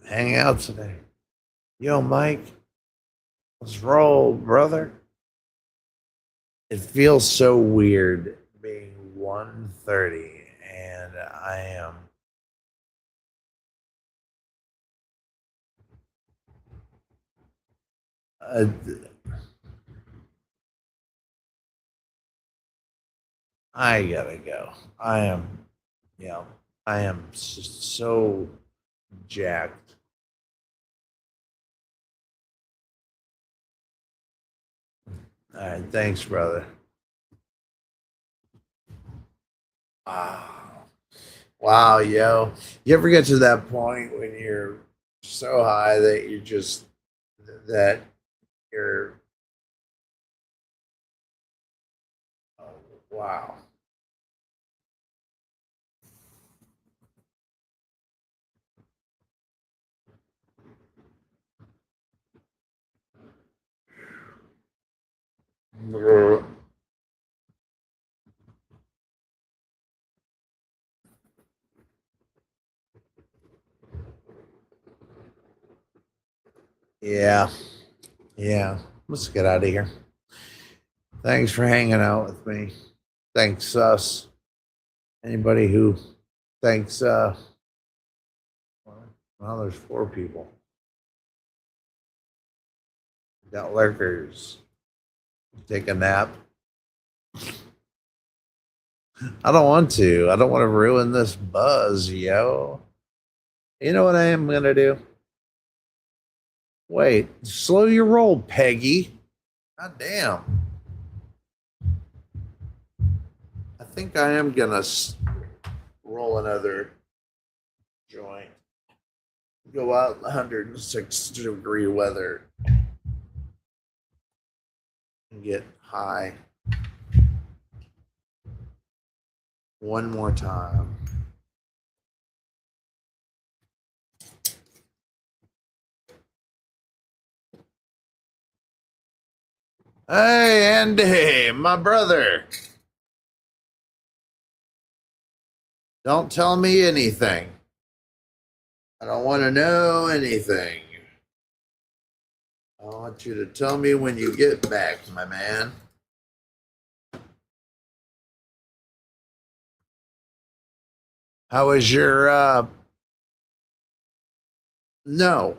hang out today. Yo, Mike, let's roll, brother. It feels so weird being 1:30 and I am I gotta go. I am so jacked. All right, thanks, brother. Wow, yo. You ever get to that point when you're so high that that you're oh, wow. Yeah. Yeah. Let's get out of here. Thanks for hanging out with me. Thanks, Sus. Anybody who thanks well, there's 4 people. Got lurkers. Take a nap. I don't want to. I don't want to ruin this buzz, yo. You know what I am gonna do? Wait, slow your roll, Peggy. God damn. I think I am gonna roll another joint. Go out in 106-degree weather and get high. one more time. Hey, Andy, my brother. Don't tell me anything. I don't want to know anything. I want you to tell me when you get back, my man. How was your, no,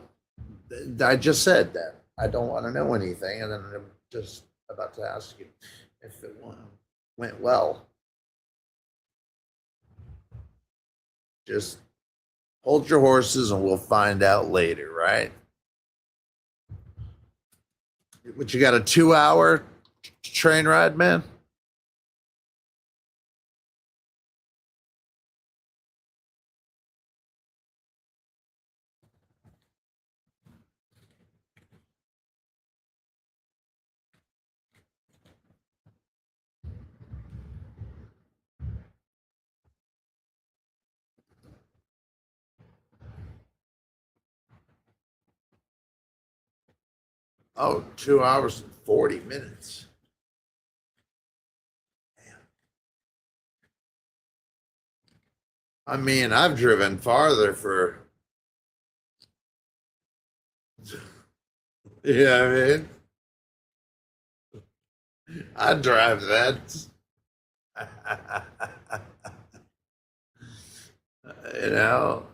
I just said that. I don't want to know anything, and then I'm just about to ask you if it went well. Just hold your horses and we'll find out later, right? But you got a 2-hour train ride, man? Oh, 2 hours and 40 minutes. I mean, I've driven farther for, yeah, I mean, I drive that. You know,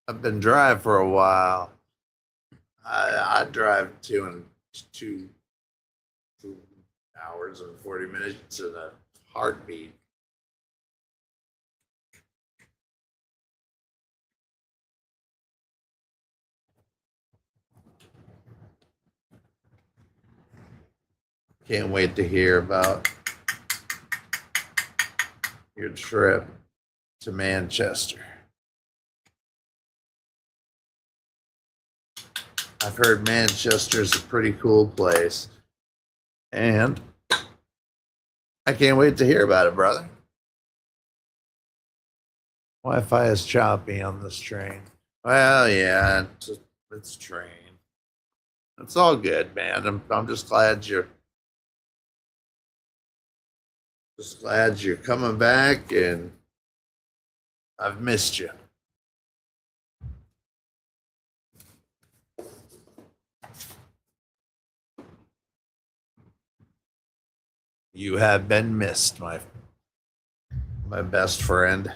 I've been driving for a while. I drive 2 hours and 40 minutes in a heartbeat. Can't wait to hear about your trip to Manchester. I've heard Manchester's a pretty cool place. And I can't wait to hear about it, brother. Wi-Fi is choppy on this train. Well, yeah, it's a train. It's all good, man. I'm just glad you're coming back, and I've missed you. You have been missed, my best friend.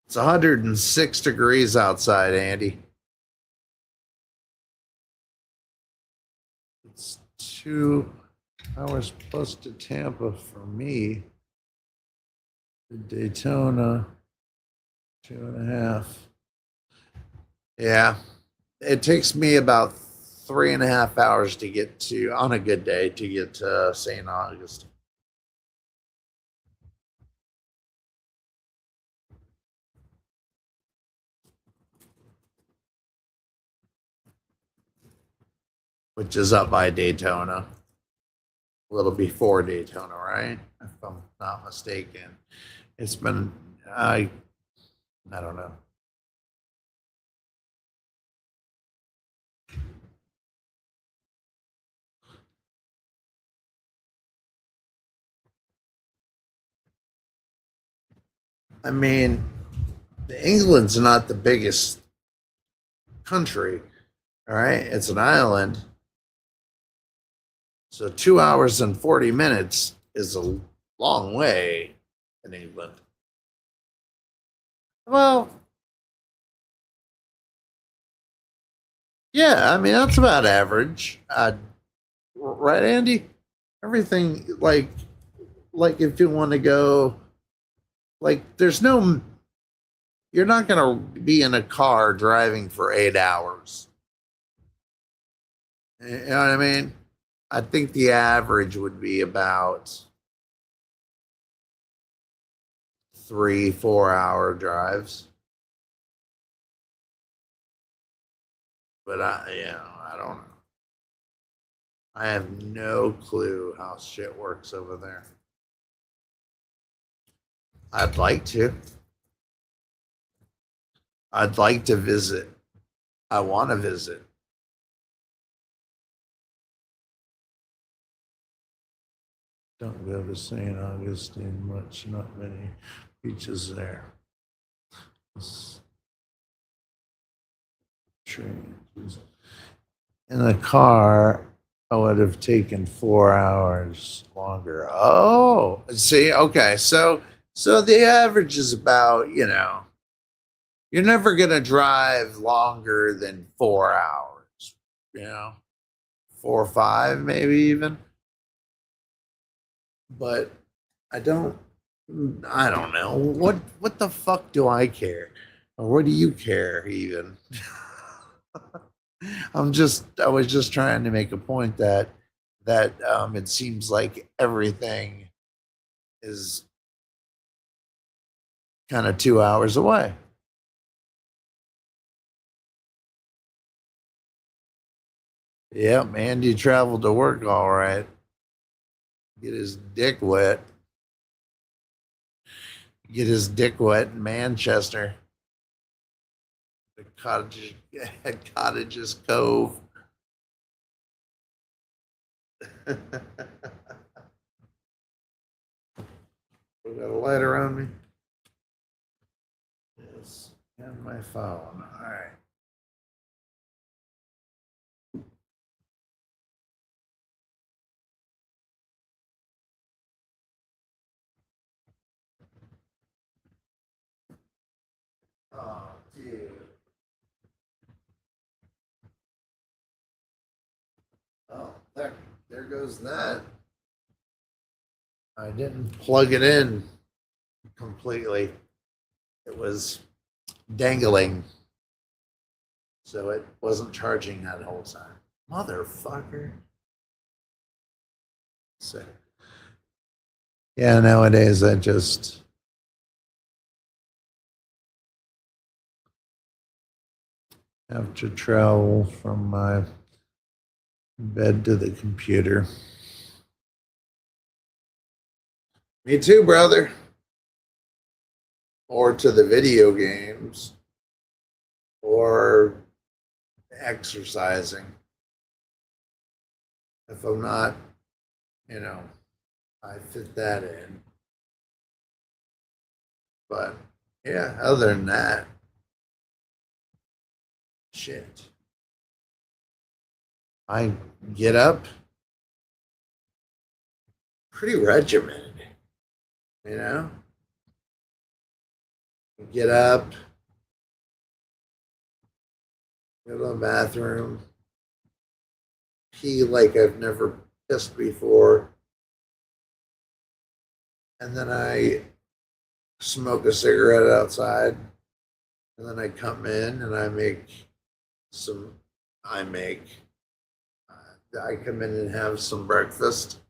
It's 106 degrees outside, Andy. It's 2 hours plus to Tampa for me. Daytona, 2.5. Yeah, it takes me about 3.5 hours to get to, on a good day, to get to St. Augustine. Which is up by Daytona, a little before Daytona, right? If I'm not mistaken. It's been, I don't know. I mean, England's not the biggest country, all right? It's an island. So 2 hours and 40 minutes is a long way in England. Well, yeah, I mean, that's about average. Right, Andy? Everything, like if you want to go, like, there's no, you're not going to be in a car driving for 8 hours. You know what I mean? I think the average would be about 3-4 hour drives. But I don't know. I have no clue how shit works over there. I'd like to. I'd like to visit. I want to visit. Don't go to St. Augustine much, not many beaches there. Trains. In the car, I would have taken 4 hours longer. Oh, see, okay. So the average is about, you're never gonna drive longer than 4 hours, 4 or 5, maybe even. But I don't know. What the fuck do I care? Or what do you care even? I was just trying to make a point that it seems like everything is kind of 2 hours away. Yep, Andy traveled to work all right. Get his dick wet. Get his dick wet in Manchester. The Cottages Cove. I got a lighter on me. Yes, and my phone. All right. Oh, dude. Oh, there goes that. I didn't plug it in completely. It was dangling. So it wasn't charging that whole time. Motherfucker. So, yeah, nowadays I just have to travel from my bed to the computer. Me too, brother. Or to the video games. Or exercising. If I'm not, I fit that in. But yeah, other than that, shit. I get up pretty regimented, Get up, go to the bathroom, pee like I've never pissed before, and then I smoke a cigarette outside, and then I come in and I come in and have some breakfast.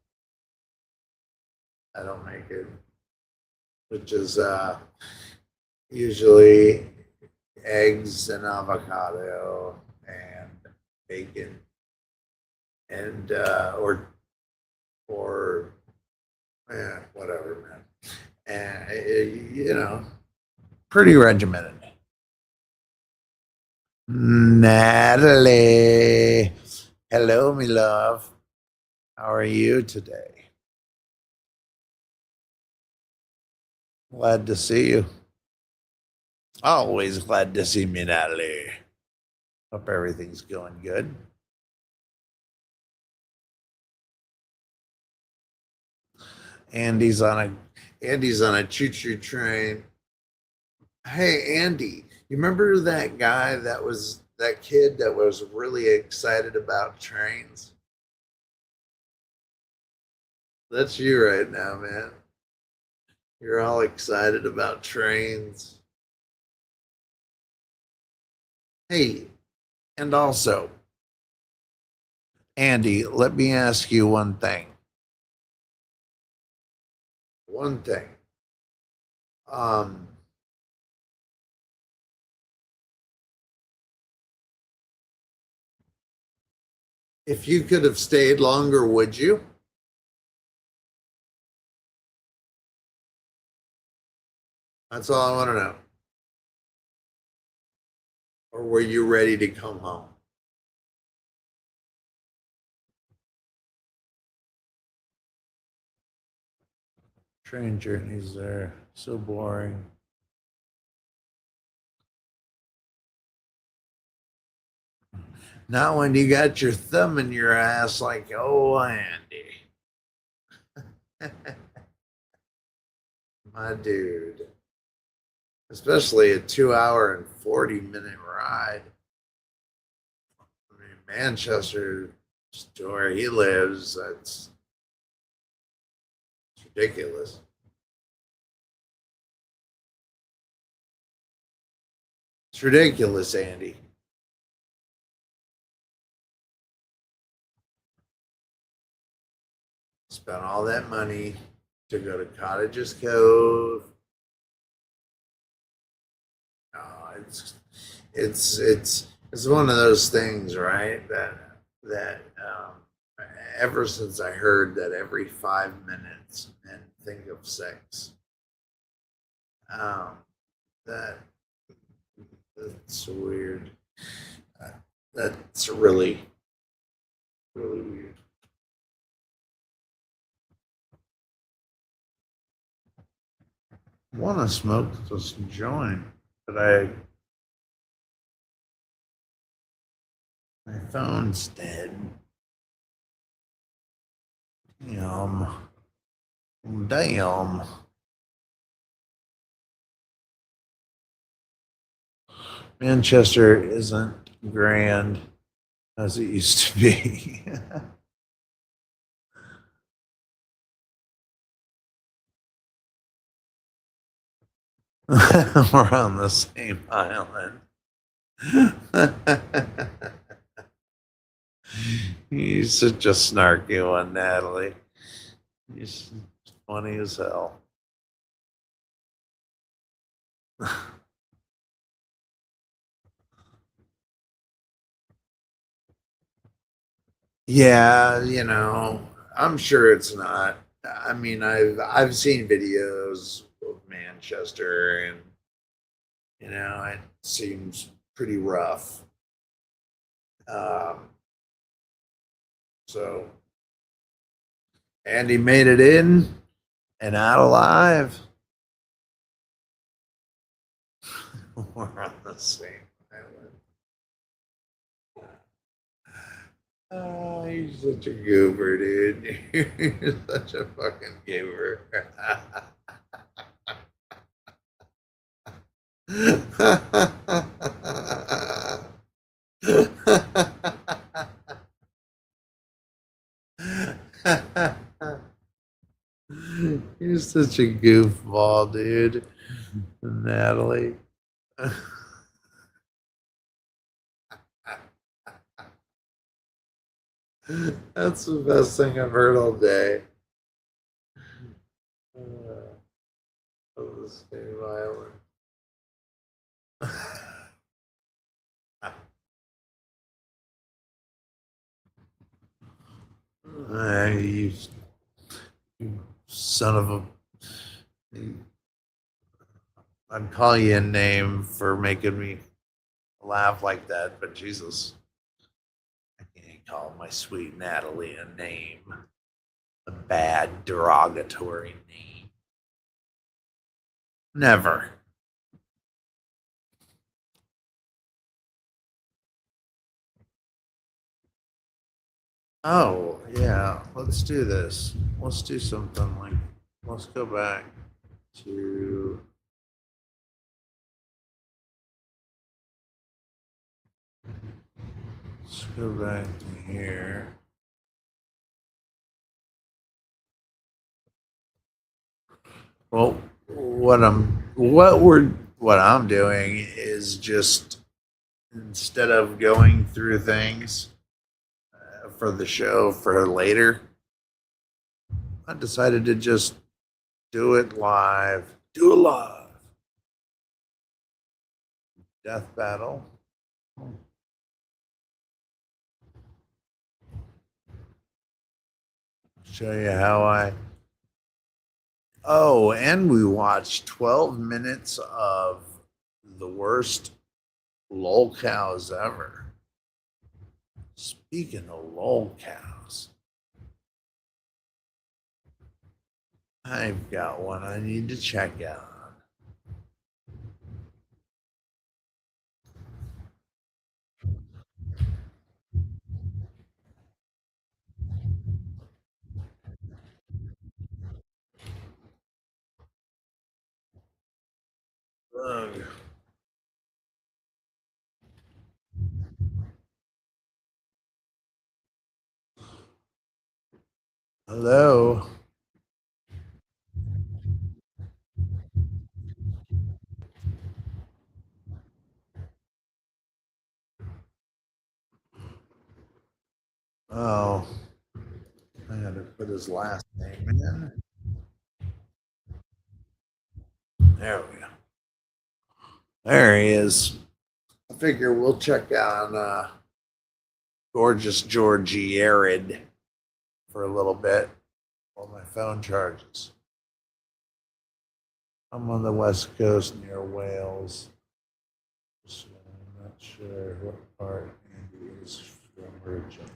I don't make it, which is usually eggs and avocado and bacon and or whatever, man. And pretty regimented. Natalie, hello, me love. How are you today? Glad to see you. Always glad to see me, Natalie. Hope everything's going good. Andy's on a choo-choo train. Hey, Andy, you remember that guy that kid that was really excited about trains? That's you right now, man. You're all excited about trains. Hey, and also, Andy, let me ask you one thing. One thing. Um, if you could have stayed longer, would you? That's all I want to know. Or were you ready to come home? Train journeys there. So boring. Not when you got your thumb in your ass like, oh, Andy. My dude. Especially a 2 hour and 40-minute ride. I mean, Manchester, just to where he lives, that's ridiculous. It's ridiculous, Andy. Spent all that money to go to Cottages Cove. It's one of those things, right? That ever since I heard that every 5 minutes men think of sex, that that's weird. That's really weird. I want to smoke this joint, but my phone's dead. Damn. Manchester isn't grand as it used to be. We're on the same island. He's such a snarky one, Natalie. He's funny as hell. Yeah, I'm sure it's not. I mean, I've seen videos of Manchester, and it seems pretty rough. So, and he made it in and out alive. We're on the same island. Oh, he's such a goober, dude. You're such a fucking goober. You're such a goofball, dude. Natalie. That's the best thing I've heard all day. Of the same island. You son of a. I'd call you a name for making me laugh like that, but Jesus. I can't call my sweet Natalie a name. A bad, derogatory name. Never. Oh, yeah. Let's do this. Let's do something like, let's go back to. Let's go back to here. Well, what I'm doing is just, instead of going through things for the show for later, I decided to just do it live. Do it live. Death battle. Show you how I. Oh, and we watched 12 minutes of the worst lol cows ever. Speaking of lol cows, I've got one I need to check out. Ugh. Hello. Oh, I had to put his last name in. There we go. There he is. I figure we'll check out gorgeous Georgie Yared for a little bit while my phone charges. I'm on the west coast near Wales. So I'm not sure what part Andy is from originally.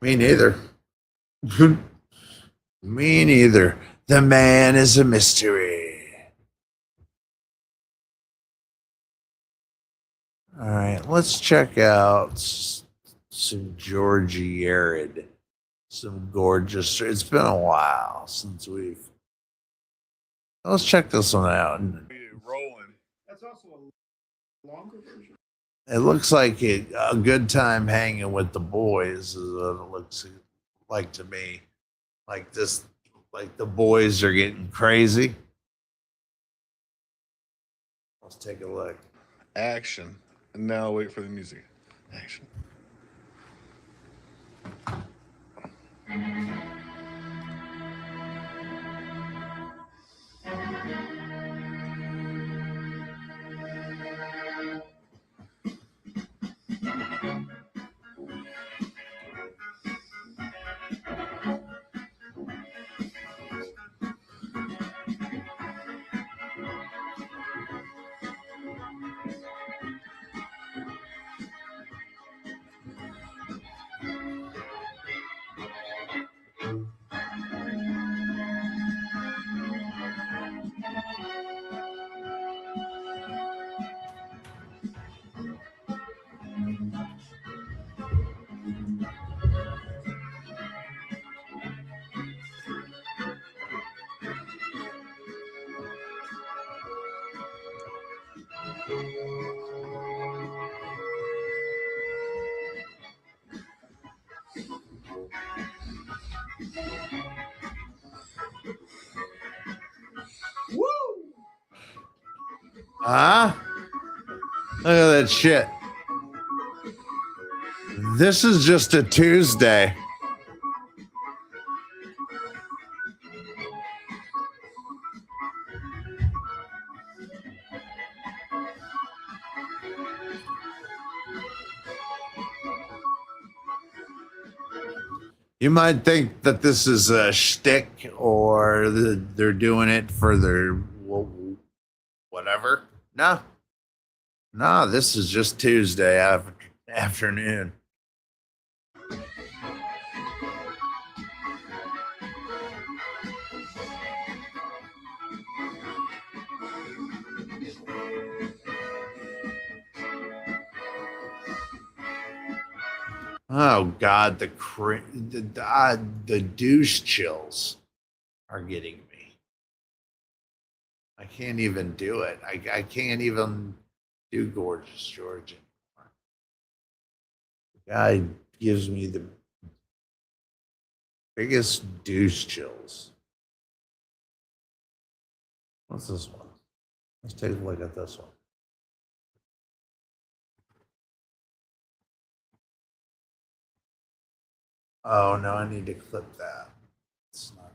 Me neither. Me neither. The man is a mystery. All right, let's check out some Georgie Yared. Some gorgeous. It's been a while since we've. Let's check this one out. Rolling. That's also a longer version. It looks like a good time hanging with the boys. Is what it looks like to me. Like this, like the boys are getting crazy. Let's take a look. Action. And now wait for the music. Action. Ah, look at that shit. This is just a Tuesday. You might think that this is a shtick or they're doing it for their whatever. No, no, this is just Tuesday afternoon. Oh God, the douche chills are getting me. I can't even do it. I can't even do Gorgeous George anymore. The guy gives me the biggest douche chills. What's this one? Let's take a look at this one. Oh no, I need to clip that. It's not.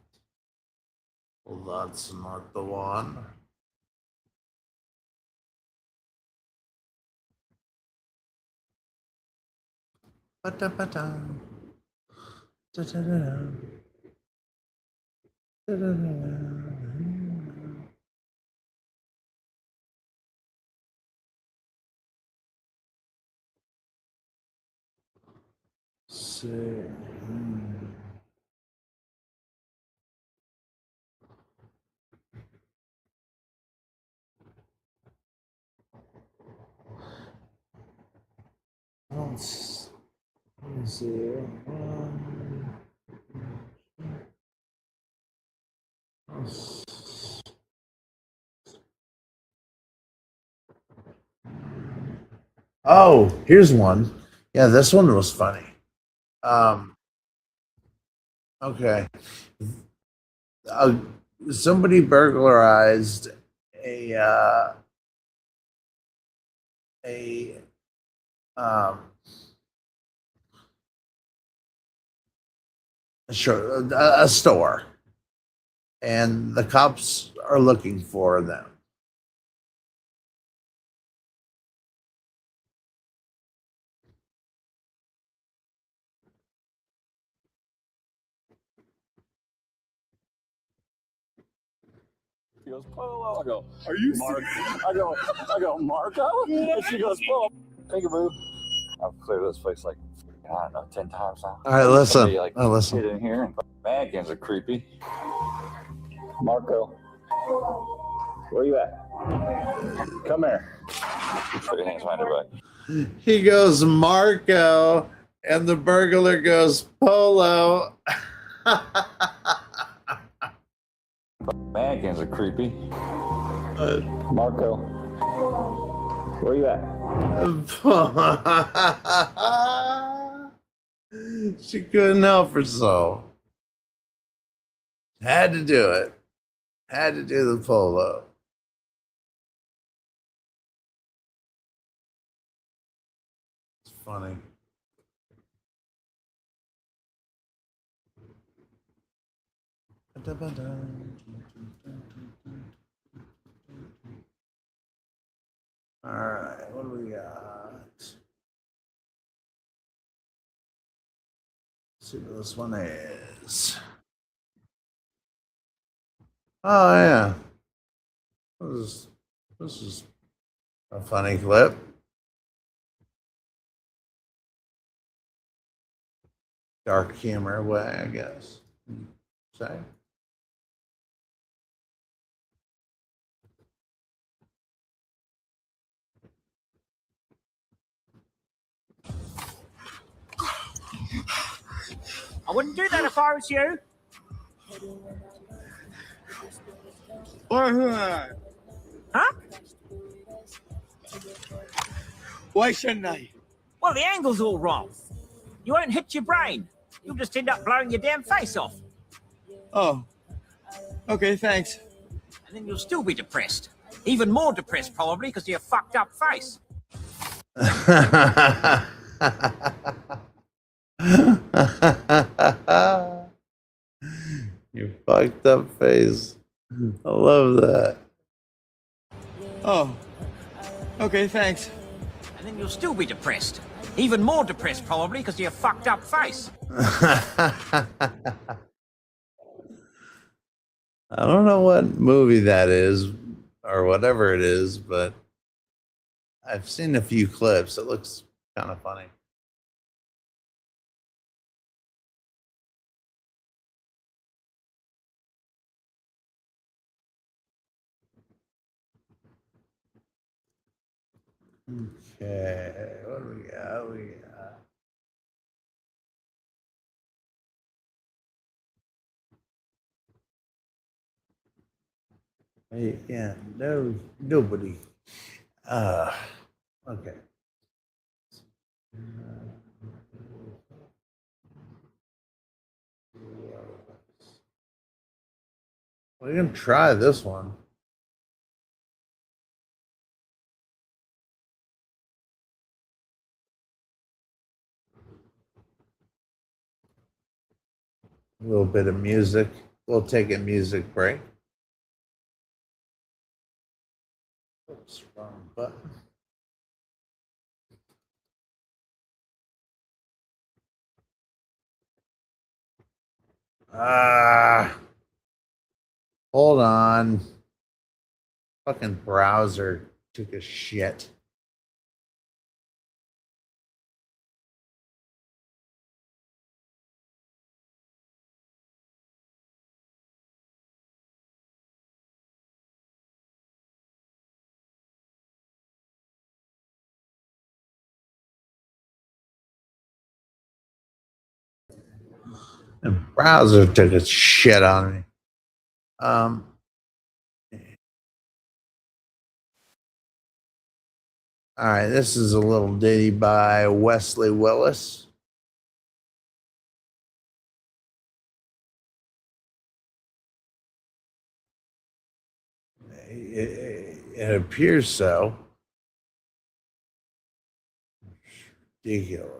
Well, that's not the one. Ba-da-ba-da. Da-da-da-da. Da-da-da-da. See. Let's see. Oh, here's one. Yeah, this one was funny. Um, okay. Uh, Somebody burglarized a a um a store, and the cops are looking for them. She goes, Polo. I go, are you Mark? I go, Marco? And she goes, Polo. Peekaboo. I've cleared this place like, I don't know, 10 times now. All right, listen. Somebody, like, Listen. get in here and mannequins are creepy. Marco, where you at? Come here. Put your hands behind your back. He goes Marco, and the burglar goes Polo. Mannequins are creepy. Marco, where you at? She couldn't help herself. Had to do it. Had to do the polo. It's funny. All right, what do we got? Let's see what this one is. Oh yeah, this is a funny clip. Dark humor way, I guess. Say. I wouldn't do that if I was you. Huh? Why shouldn't I? Well, the angle's all wrong. You won't hit your brain. You'll just end up blowing your damn face off. Oh. Okay, thanks. And then you'll still be depressed. Even more depressed, probably, because of your fucked up face. You fucked up face. I love that. Oh. Okay, thanks. And then you'll still be depressed. Even more depressed, probably, because of your fucked up face. I don't know what movie that is or whatever it is, but I've seen a few clips. It looks kind of funny. Okay, what do we got? We got. Hey, yeah, no, nobody. Okay. We're gonna try this one. A little bit of music. We'll take a music break. Oops, wrong button. Hold on. Fucking browser took a shit. The browser took a shit on me. All right, this is a little ditty by Wesley Willis. It appears so. Ridiculous.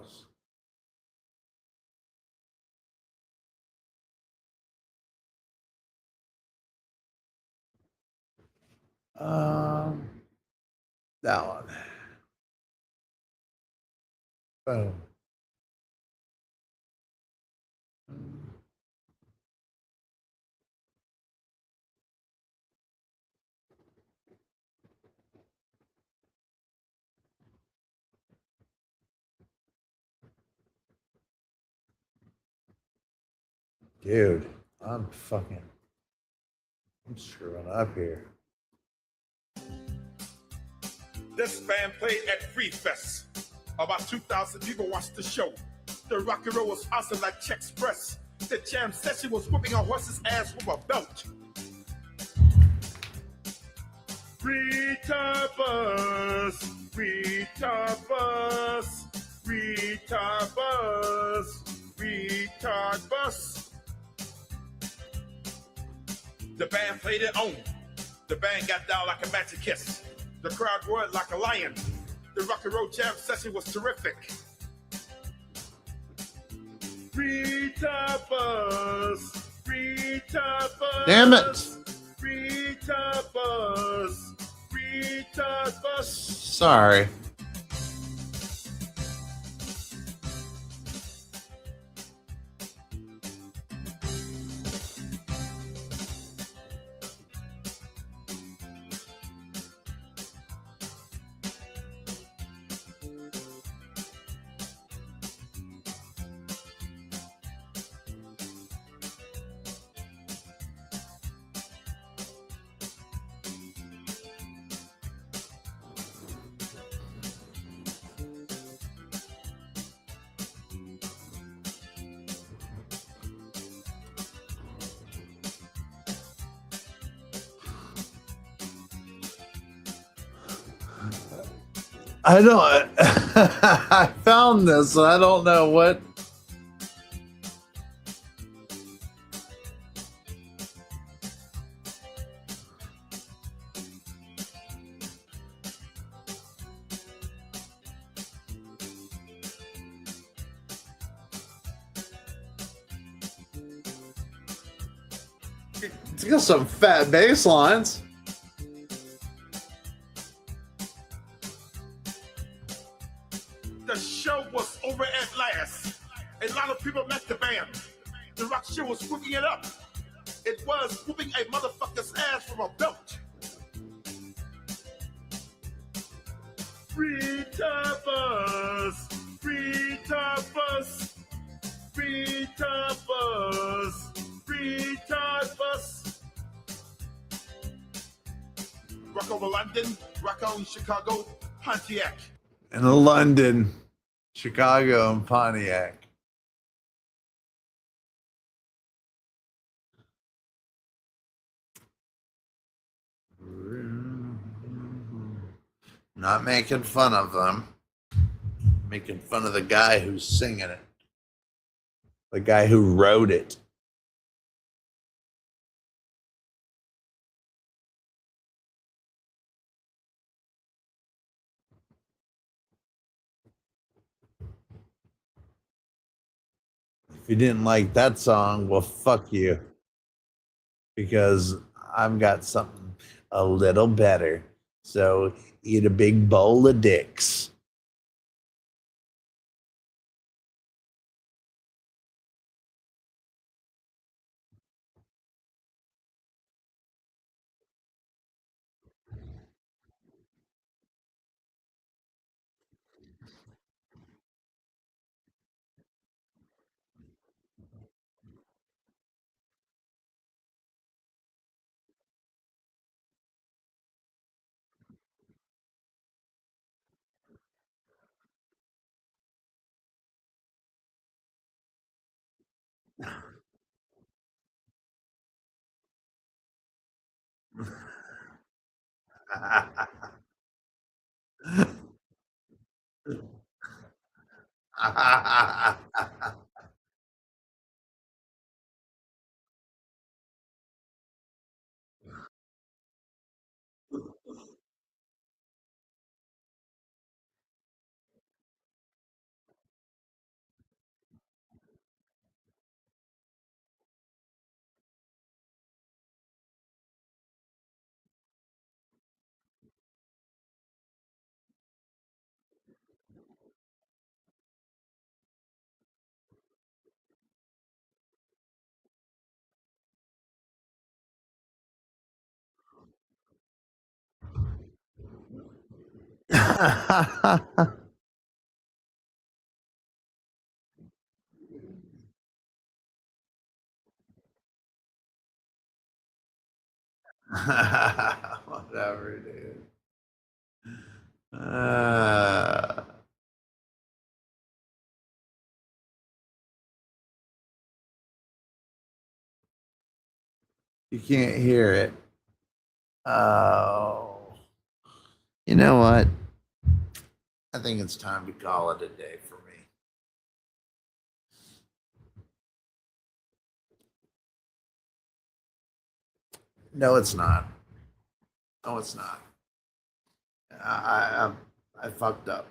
That one. Boom. Dude, I'm screwing up here. This band played at Free Fest. About 2,000 people watched the show. The rock and roll was awesome like Chex Press. The jam session was whooping a horse's ass with a belt. Retard bus, retard bus, retard bus, retard bus. The band played it on. The band got down like a magic kiss. The crowd roared like a lion. The rock and roll jam session was terrific. Retard bus, retard bus. Damn it. Retard bus, retard bus. Sorry. I don't. I found this. I don't know what. It's got some fat bass lines. The show was over at last. A lot of people met the band. The rock show was whooping it up. It was whooping a motherfucker's ass from a belt. Retard bus, retard bus, retard bus, retard bus. Rock over London, rock on Chicago, Pontiac. In London, Chicago, and Pontiac. Not making fun of them. Making fun of the guy who's singing it. The guy who wrote it. If you didn't like that song, well, fuck you. Because I've got something a little better. So eat a big bowl of dicks. Whatever, dude. You can't hear it. Oh. You know what? I think it's time to call it a day for me. No, it's not. No, it's not. I fucked up.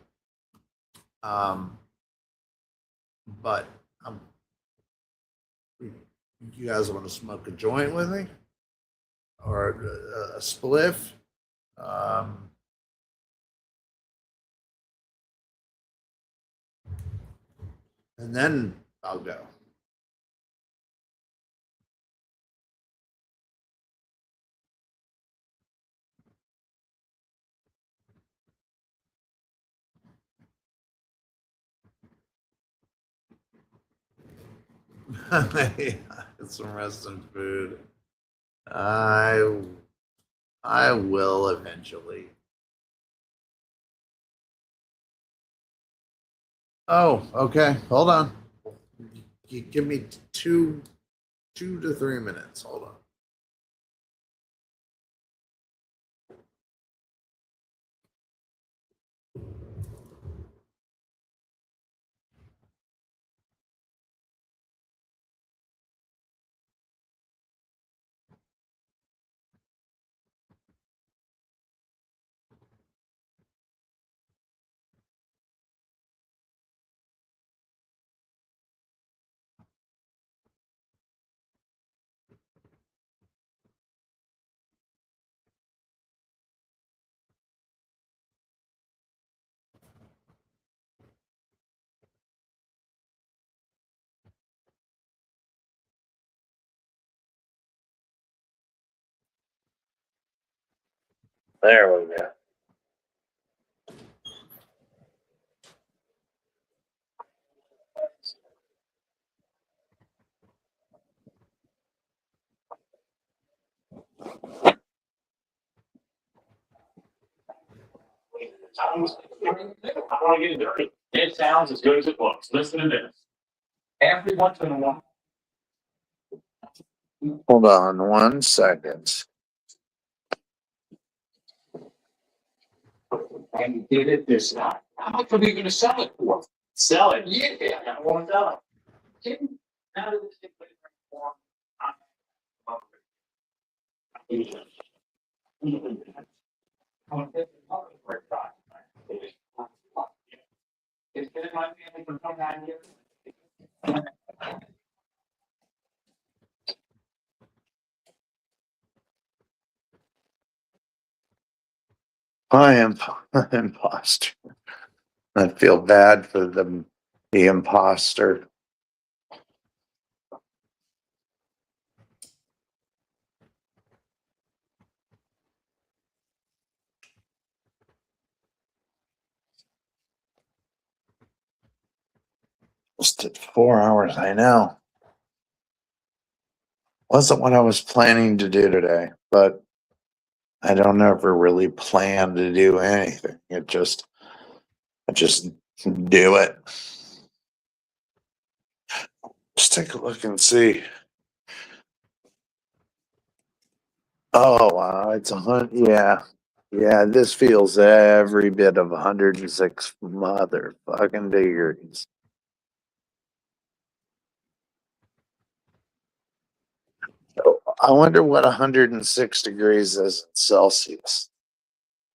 But you guys want to smoke a joint with me, or a spliff? Um, and then I'll go. Get some rest and food. I I will eventually. Oh, okay. Hold on. Give me 2 to 3 minutes. Hold on. There we go. I want to get into it. It sounds as good as it looks. Listen to this. Every once in a while. Hold on 1 second. And did it this time. How much are we going to sell it for? Sell it? Yeah, I want to sell it. Now that this thing plays form, it's been in my family for 29 years. I am an imposter. I feel bad for the imposter. Just did 4 hours, I know. Wasn't what I was planning to do today, but I don't ever really plan to do anything. I just do it. Let's take a look and see. Oh wow, it's yeah. Yeah, this feels every bit of 106 motherfucking degrees. I wonder what 106 degrees is in Celsius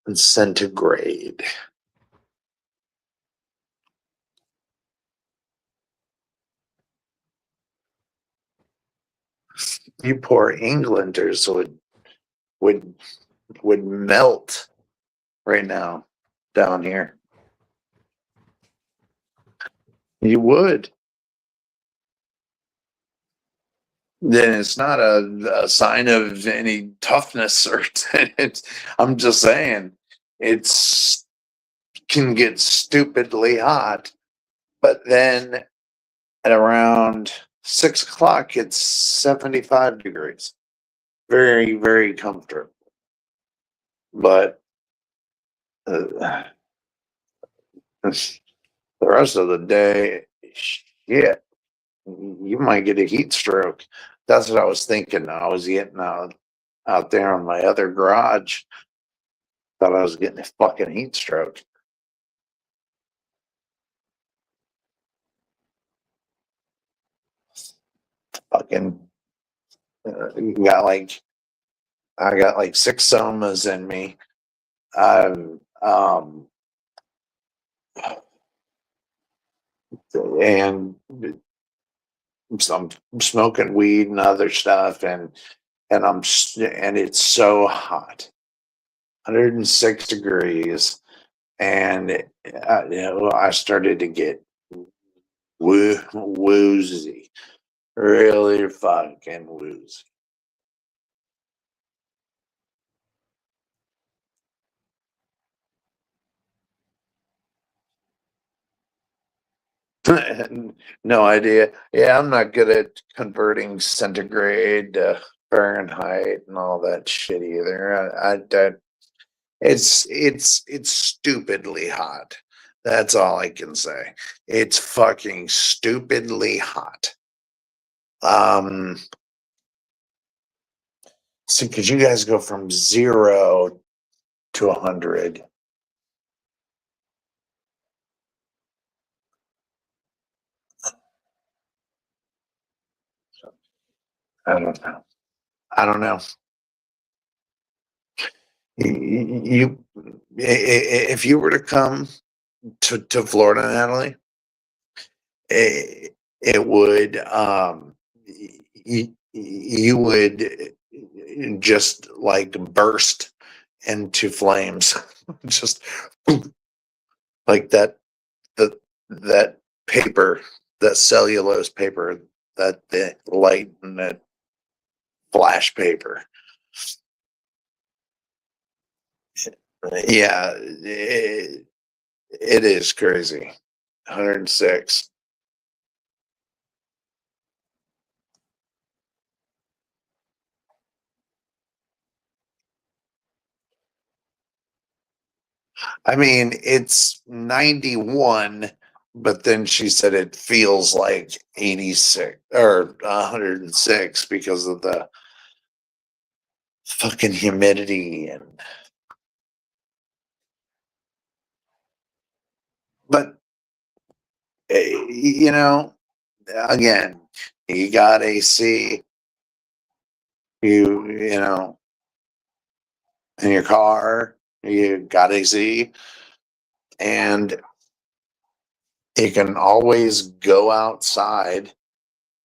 and centigrade. You poor Englanders would would melt right now down here. You would. Then it's not a sign of any toughness or I'm just saying it's can get stupidly hot, but then at around 6 o'clock it's 75 degrees. Very, very comfortable. But the rest of the day, shit, you might get a heat stroke. That's what I was thinking. I was getting out there on my other garage. Thought I was getting a fucking heat stroke. Fucking got like I got like 6 somas in me. And some smoking weed and other stuff, and it's so hot, 106 degrees, and I started to get woozy, really fucking woozy. No idea. Yeah, I'm not good at converting centigrade to Fahrenheit and all that shit either. It's stupidly hot. That's all I can say. It's fucking stupidly hot. So could you guys go from 0 to 100? I don't know. I don't know. You, if you were to come to Florida, Natalie, it would you would just like burst into flames, just like that paper, that cellulose paper, that the light and that flash paper. Yeah, it is crazy. 106. I mean, it's 91, but then she said it feels like 86 or 106 because of the fucking humidity but again, you got AC, you know, in your car, you got AC, and you can always go outside.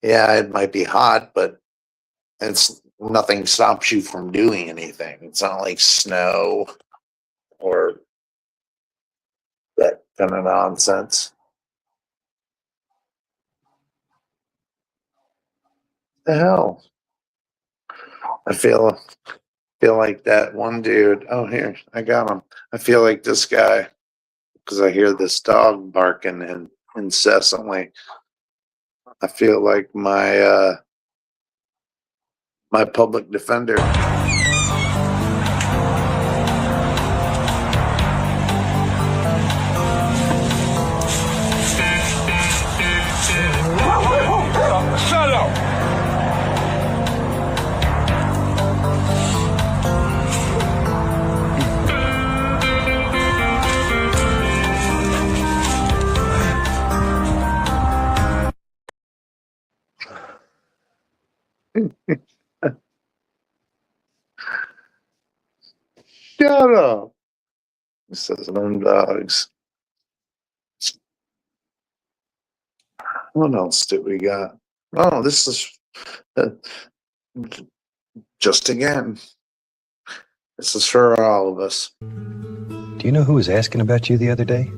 Yeah, it might be hot, but it's nothing stops you from doing anything. It's not like snow or that kind of nonsense. The hell? I feel like that one dude. Oh, here, I got him. I feel like this guy because I hear this dog barking and incessantly. I feel like my public defender. Shut up! Shut up. It says them dogs. What else do we got? Oh, this is uh, just again. This is for all of us. Do you know who was asking about you the other day?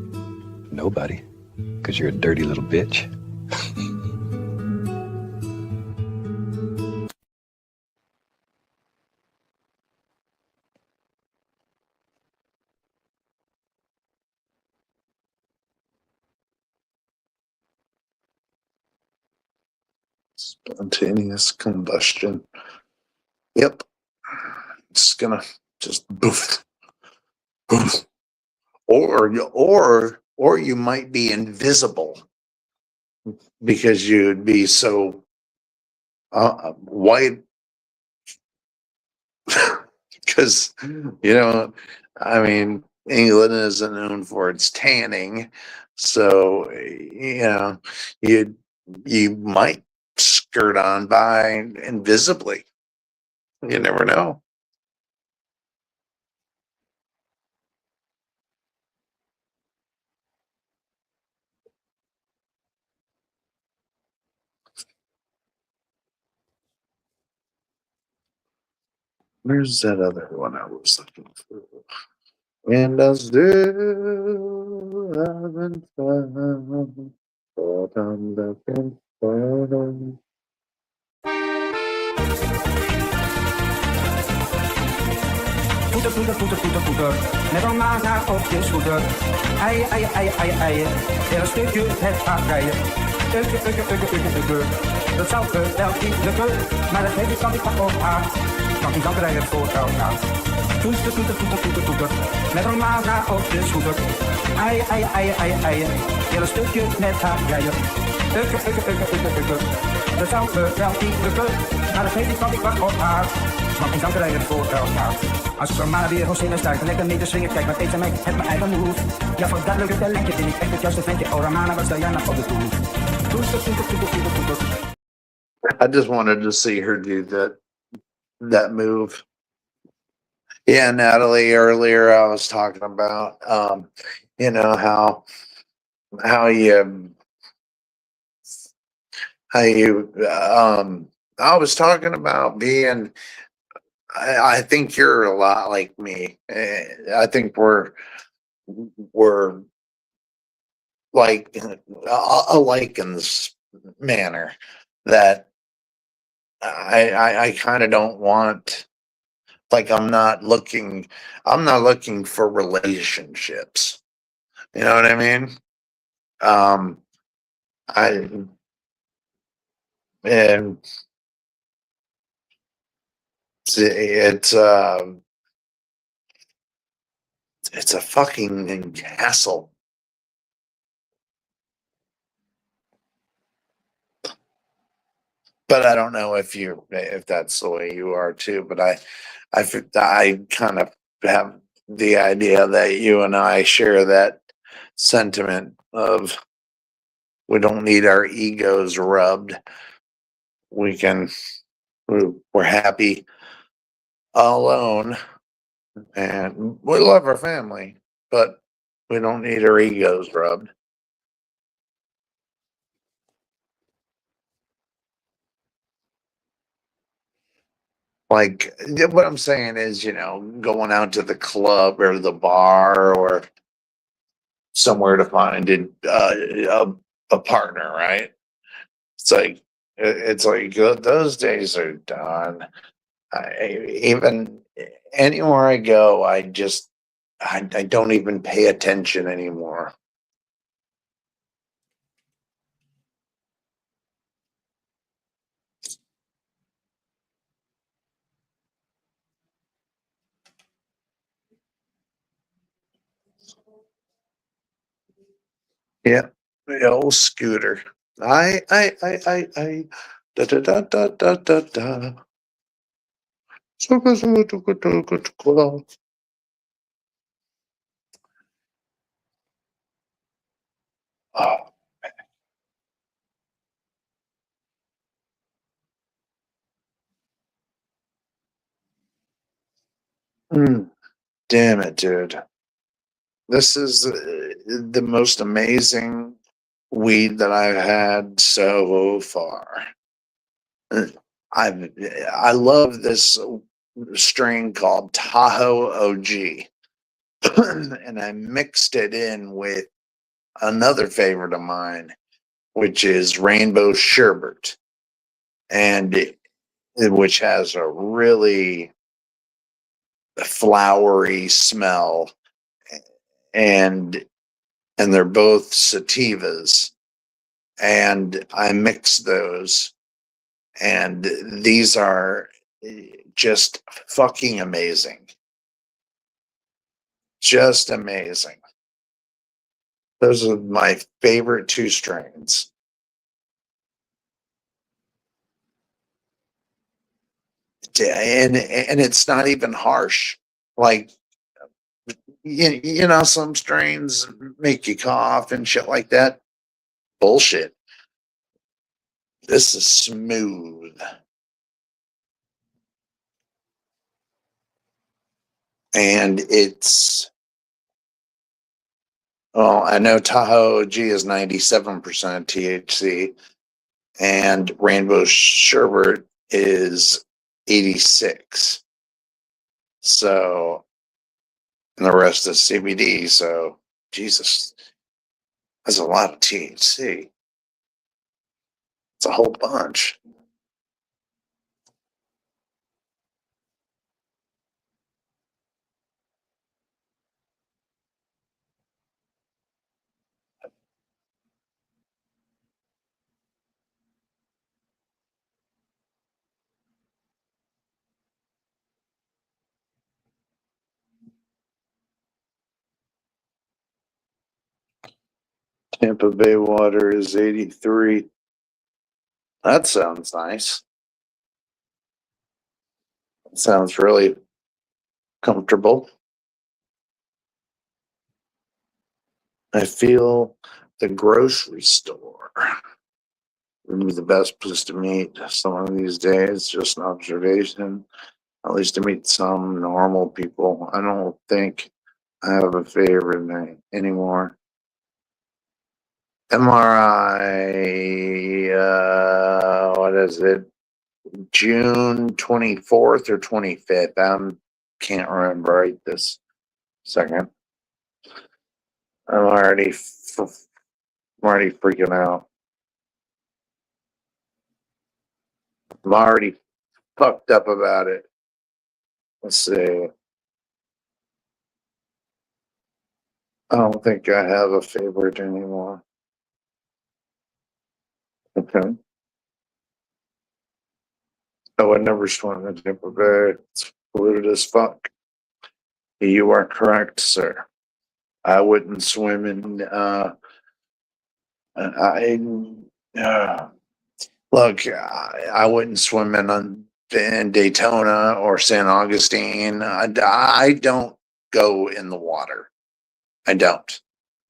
Nobody. Because you're a dirty little bitch. Spontaneous combustion. Yep. It's gonna just boof. Boof. Or you might be invisible because you'd be so white. Because I mean, England isn't known for its tanning, so you might skirt on by invisibly. You never know. Where's that other one I was looking for? And I still haven't found what I'm looking for. Toeter, met een maga op je scooter. Ei, ei, ei, ei, ei, heel een stukje het gaat rijden. Dat zou wel niet lukken, maar dat weet ik kan ik van op haar. Kan ik dan rijden voor elkaar. Toeter, met een maga op je scooter. Ei, ei, ei, ei, ei, heel een stukje met haar rijden. Dat zou wel niet lukken, maar dat weet ik kan ik van op haar. Want ik kan rijden voor elkaar. Als ik maar weer gewoon zingen stuit en lekker mee te swingen. Kijk wat deze meid, heb mijn eigen move. Ja, voor dat leuke talentje vind ik echt het juiste ventje. Oh, Ramana, wat sta jij nou op de toer? I just wanted to see her do that move. Yeah, Natalie, earlier I was talking about how you I was talking about being I think you're a lot like me. I think we're like alike in this manner that I kind of don't want, like, I'm not looking for relationships. You know what I mean? I and it's a fucking castle. But I don't know if that's the way you are too. But I kind of have the idea that you and I share that sentiment of we don't need our egos rubbed. We're happy alone, and we love our family, but we don't need our egos rubbed. Like what I'm saying is, going out to the club or the bar or somewhere to find a partner, right? It's like those days are done. Even anywhere I go, I don't even pay attention anymore. Yeah, the old scooter. I. Da da da da da da da. Oh, damn it, dude. This is the most amazing weed that I've had so far. Uh, I love this strain called Tahoe OG, and I mixed it in with another favorite of mine, which is Rainbow Sherbet, which has a really flowery smell, and they're both sativas, and I mix those, and these are just fucking amazing. Just amazing. Those are my favorite two strains. And it's not even harsh. Like some strains make you cough and shit like that. Bullshit. This is smooth. And I know Tahoe OG is 97% THC, and Rainbow Sherbet is 86. So, and the rest is CBD. So, Jesus, that's a lot of THC. It's a whole bunch. Tampa Bay water is 83. That sounds nice. Sounds really comfortable. I feel the grocery store would be the best place to meet some of these days. Just an observation. At least to meet some normal people. I don't think I have a favorite anymore. MRI, what is it? June 24th or 25th. I can't remember right this second. I'm already freaking out. I'm already fucked up about it. Let's see. I don't think I have a favorite anymore. Okay. Oh, I never swam in Tampa Bay. It's polluted as fuck. You are correct, sir. I wouldn't swim in. Look, I wouldn't swim in Daytona or San Augustine. I don't go in the water. I don't.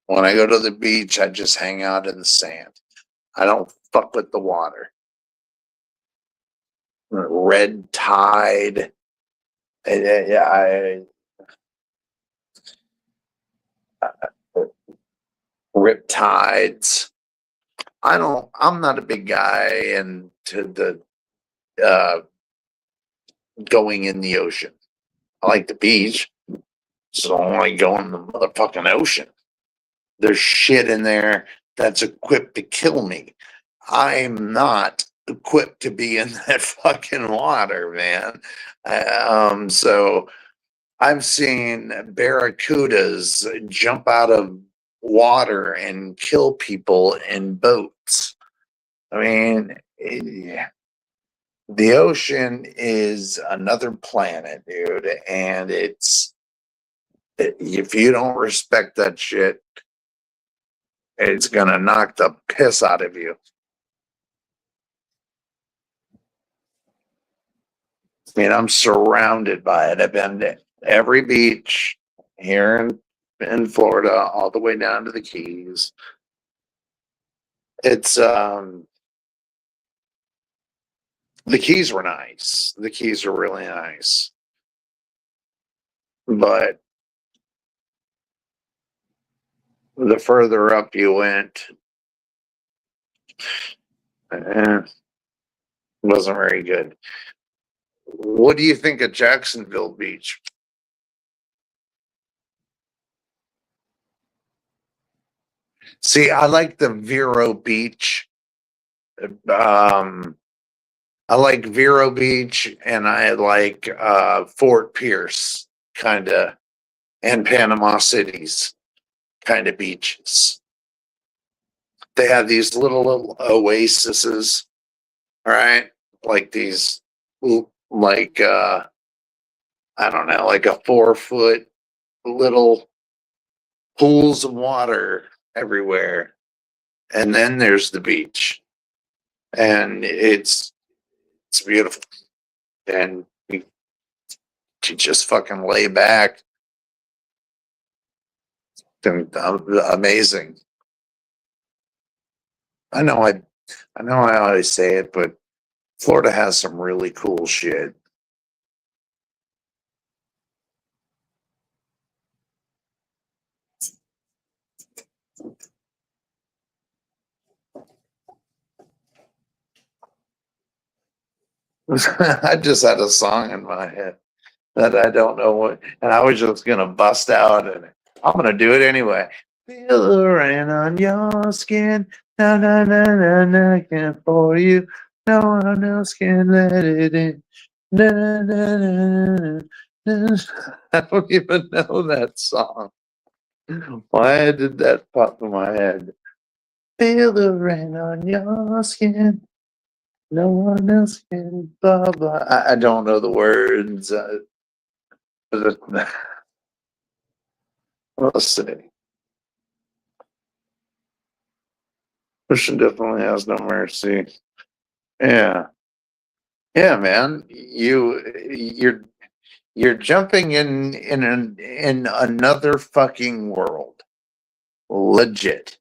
When I go to the beach, I just hang out in the sand. I don't fuck with the water. Red tide. Rip tides. I'm not a big guy into the going in the ocean. I like the beach, so I don't like going in the motherfucking ocean. There's shit in there that's equipped to kill me. I'm not equipped to be in that fucking water, man. So I've seen barracudas jump out of water and kill people in boats. I mean, the ocean is another planet, dude, and if you don't respect that shit, it's gonna knock the piss out of you. I mean, I'm surrounded by it. I've been to every beach here in Florida, all the way down to the Keys. It's the Keys were nice. The Keys are really nice, but the further up you went, wasn't very good. What do you think of Jacksonville Beach? See, I like the Vero Beach. I like Vero Beach, and I like Fort Pierce, kind of, and Panama City's kind of beaches. They have these little oases, all right? Like these, like, I don't know, like a 4-foot little pools of water everywhere. And then there's the beach. And it's beautiful. And you just fucking lay back. Amazing. I know I always say it, but Florida has some really cool shit. I just had a song in my head that I don't know what, and I was just gonna bust out, and I'm gonna do it anyway. Feel the rain on your skin, na na na na na, can't for you. No one else can let it in. Na, na, na, na, na, na. I don't even know that song. Why did that pop in my head? Feel the rain on your skin. No one else can, blah, blah. I don't know the words. Let's see. Ocean definitely has no mercy. Yeah. Yeah, man. You're jumping in another fucking world. Legit.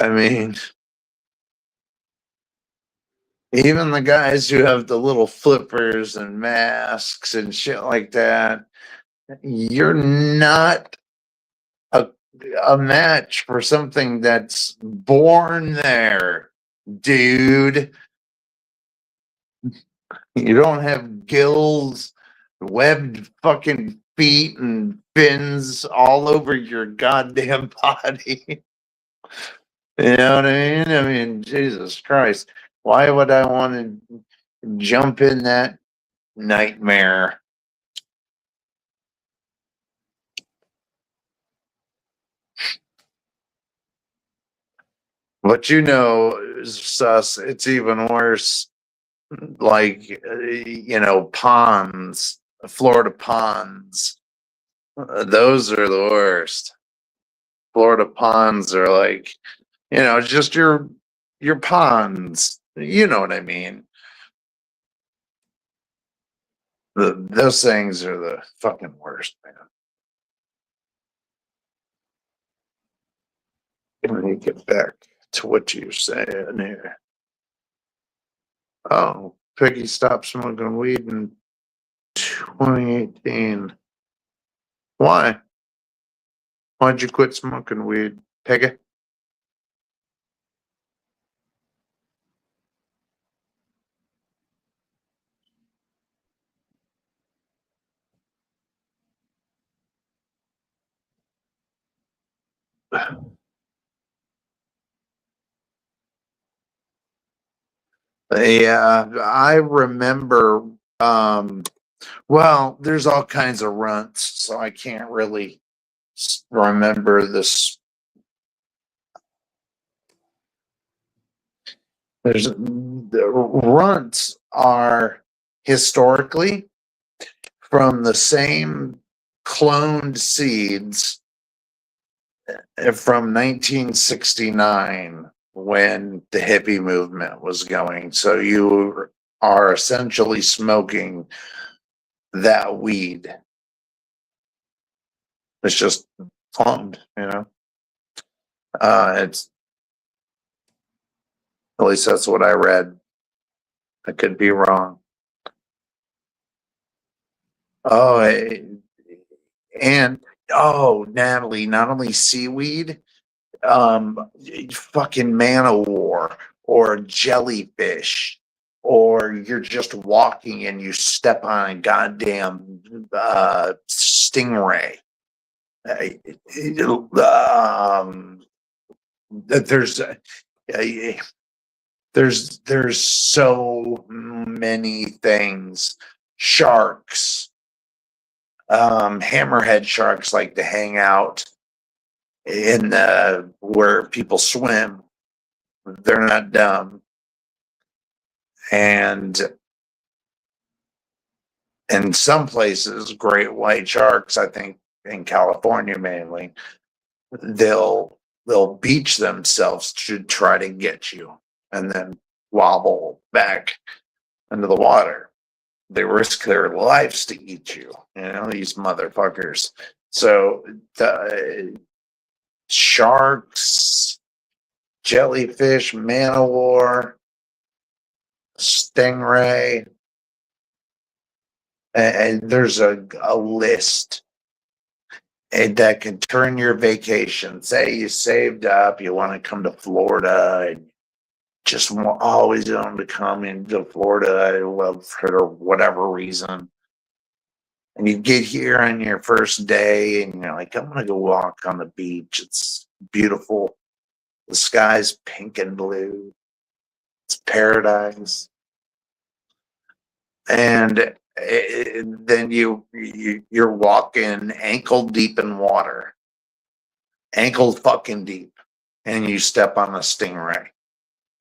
I mean, even the guys who have the little flippers and masks and shit like that, you're not a match for something that's born there, dude. You don't have gills, webbed fucking feet, and fins all over your goddamn body. You know what I mean? I mean, Jesus Christ. Why would I want to jump in that nightmare? But you know, sus, it's even worse. Like, ponds, Florida ponds. Those are the worst. Florida ponds are like, just your ponds. You know what I mean? Those things are the fucking worst, man. Let me get back to what you're saying here. Oh, Peggy stopped smoking weed in 2018. Why? Why'd you quit smoking weed, Peggy? Yeah, I remember. Well, there's all kinds of runts, so I can't really remember this. The runts are historically from the same cloned seeds from 1969 when the hippie movement was going. So you are essentially smoking that weed. It's just cloned, you know. It's at least that's what I read. I could be wrong. Oh, and oh, Natalie, not only seaweed, fucking man o' war or jellyfish, or you're just walking and you step on a goddamn stingray. There's there's so many things. Sharks, hammerhead sharks like to hang out in where people swim. They're not dumb. And in some places, great white sharks, I think in California mainly, they'll beach themselves to try to get you and then wobble back into the water. They risk their lives to eat you, these motherfuckers. So the sharks, jellyfish, man o' war, stingray, and there's a list that can turn your vacation. Say you saved up, you want to come to Florida, and just always wanted to come into Florida, I love for whatever reason. And you get here on your first day, and you're like, I'm gonna go walk on the beach. It's beautiful. The sky's pink and blue. It's paradise. And then you're walking ankle deep in water, ankle fucking deep, and you step on a stingray,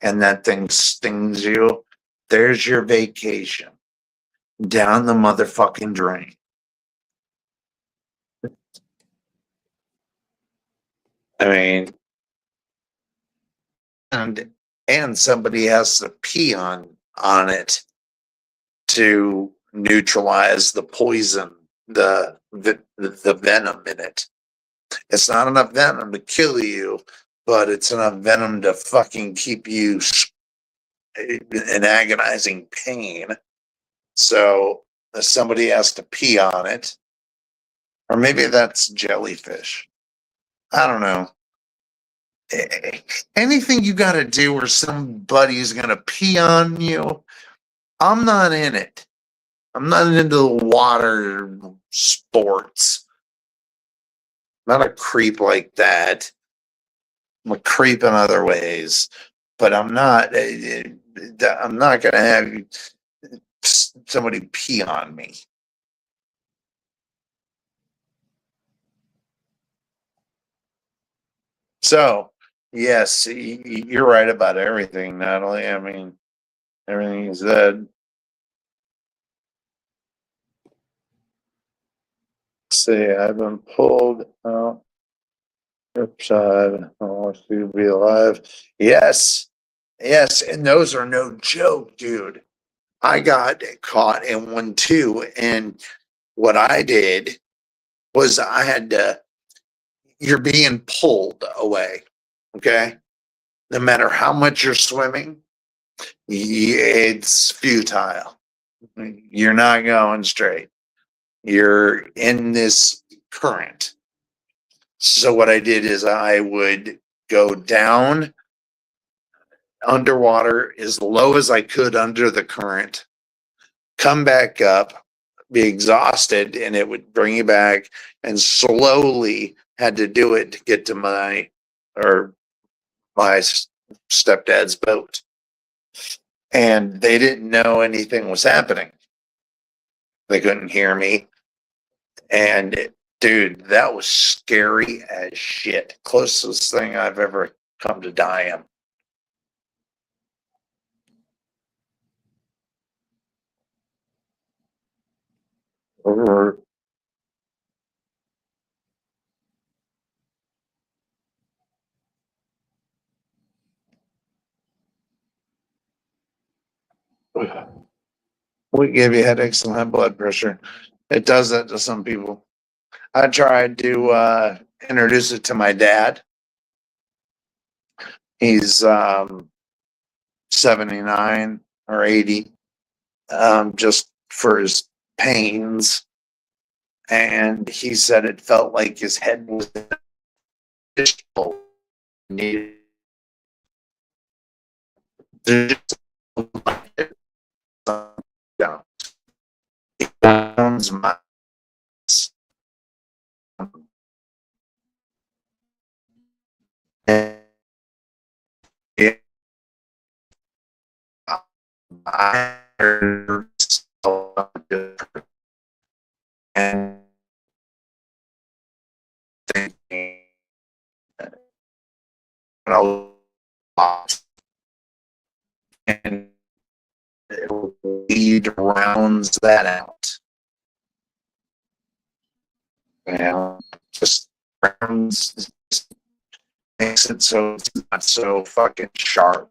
and that thing stings you. There's your vacation down the motherfucking drain. I mean, and somebody has to pee on it to neutralize the poison, the venom in it. It's not enough venom to kill you, but it's enough venom to fucking keep you in agonizing pain. So somebody has to pee on it. Or maybe that's jellyfish. I don't know. Anything you got to do where somebody's going to pee on you, I'm not in it. I'm not into the water sports. I'm not a creep like that. I'm a creep in other ways, but I'm not going to have somebody pee on me. So, yes, you're right about everything, Natalie. I mean, everything you said. See, I've been pulled out. Ripside, I want you to be alive. Yes, yes, and those are no joke, dude. I got caught in one too, and what I did was I had to. You're being pulled away, okay? No matter how much you're swimming, it's futile. You're not going straight. You're in this current. So what I did is I would go down underwater as low as I could under the current, come back up, be exhausted, and it would bring you back, and slowly had to do it to get to my stepdad's boat. And they didn't know anything was happening. They couldn't hear me. And dude, that was scary as shit. Closest thing I've ever come to dying. We give you headaches and high blood pressure. It does that to some people. I tried to introduce it to my dad. He's 79 or 80, just for his pains. And he said it felt like his head was in a fishbowl. Needed down. My and thinking and weed rounds that out. Just rounds, just makes it so it's not so fucking sharp.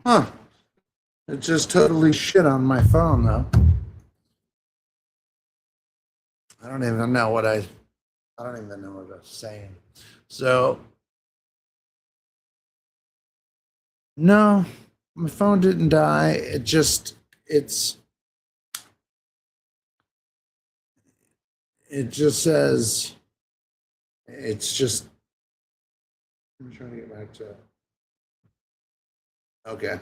Huh. It just totally shit on my phone, though. I don't even know what I don't even know what I was saying. So, no, my phone didn't die. It just says, it's just, I'm trying to get back to it. Okay.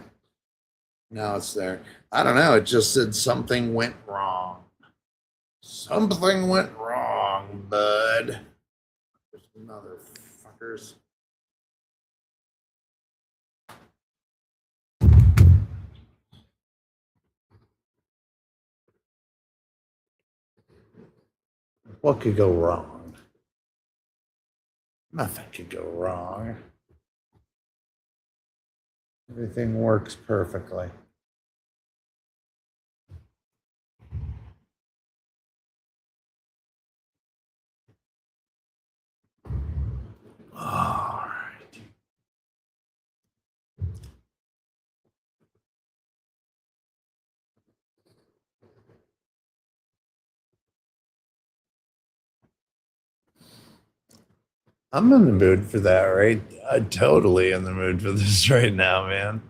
Now it's there. I don't know. It just said something went wrong. Something went wrong, bud. Motherfuckers. What could go wrong? Nothing could go wrong. Everything works perfectly. All right. I'm in the mood for that, right? I'm totally in the mood for this right now, man.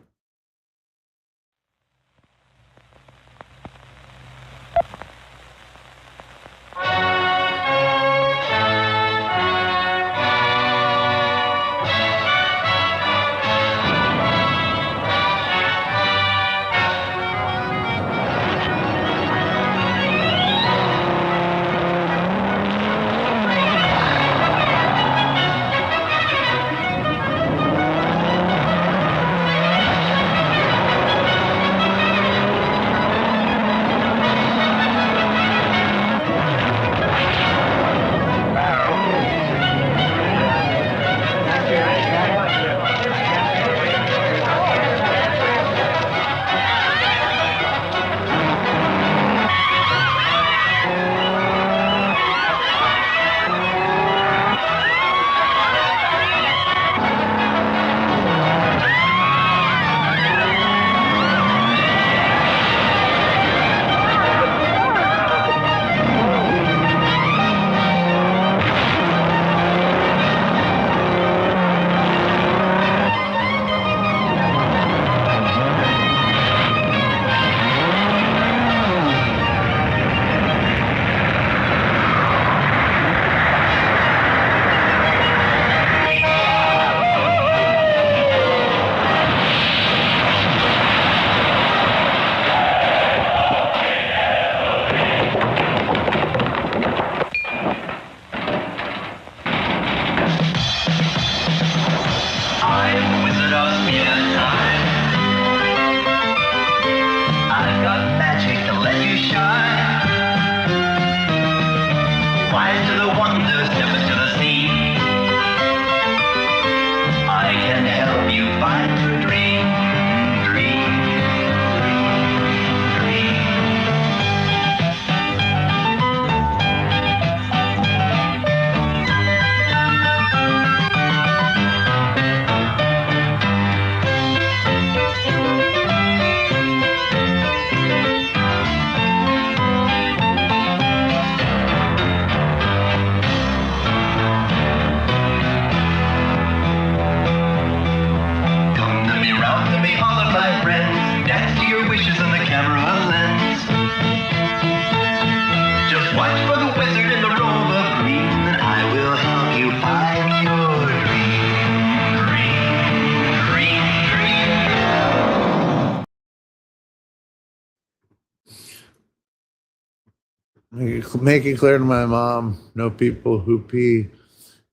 Make it clear to my mom, no people who pee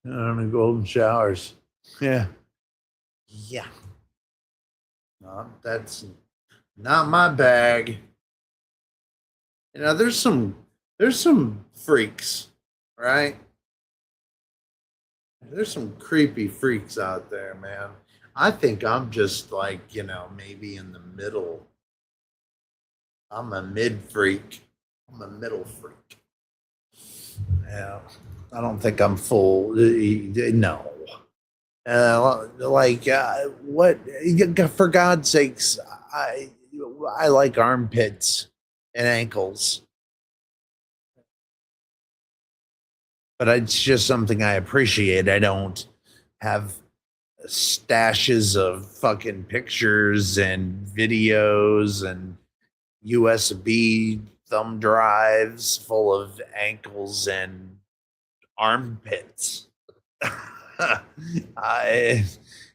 on the golden showers. Yeah. Yeah. No, that's not my bag. You know, there's some freaks, right? There's some creepy freaks out there, man. I think I'm just like, you know, maybe in the middle. I'm a mid freak. I'm a middle freak. Yeah. I don't think I'm full. No. What? For God's sakes, I like armpits and ankles, but it's just something I appreciate. I don't have stashes of fucking pictures and videos and USB thumb drives full of ankles and armpits. I,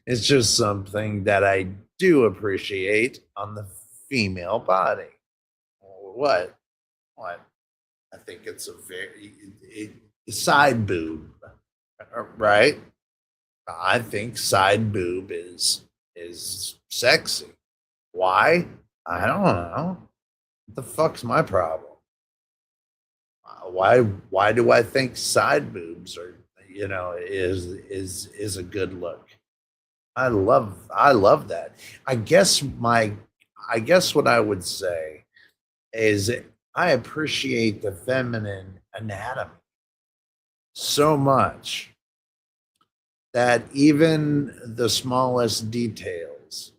it's just something that I do appreciate on the female body. What? What? I think it's a side boob, right? I think side boob is sexy. Why? I don't know. What the fuck's my problem? Why do I think side boobs are, you know, is a good look? I love that. I guess what I would say is I appreciate the feminine anatomy so much that even the smallest details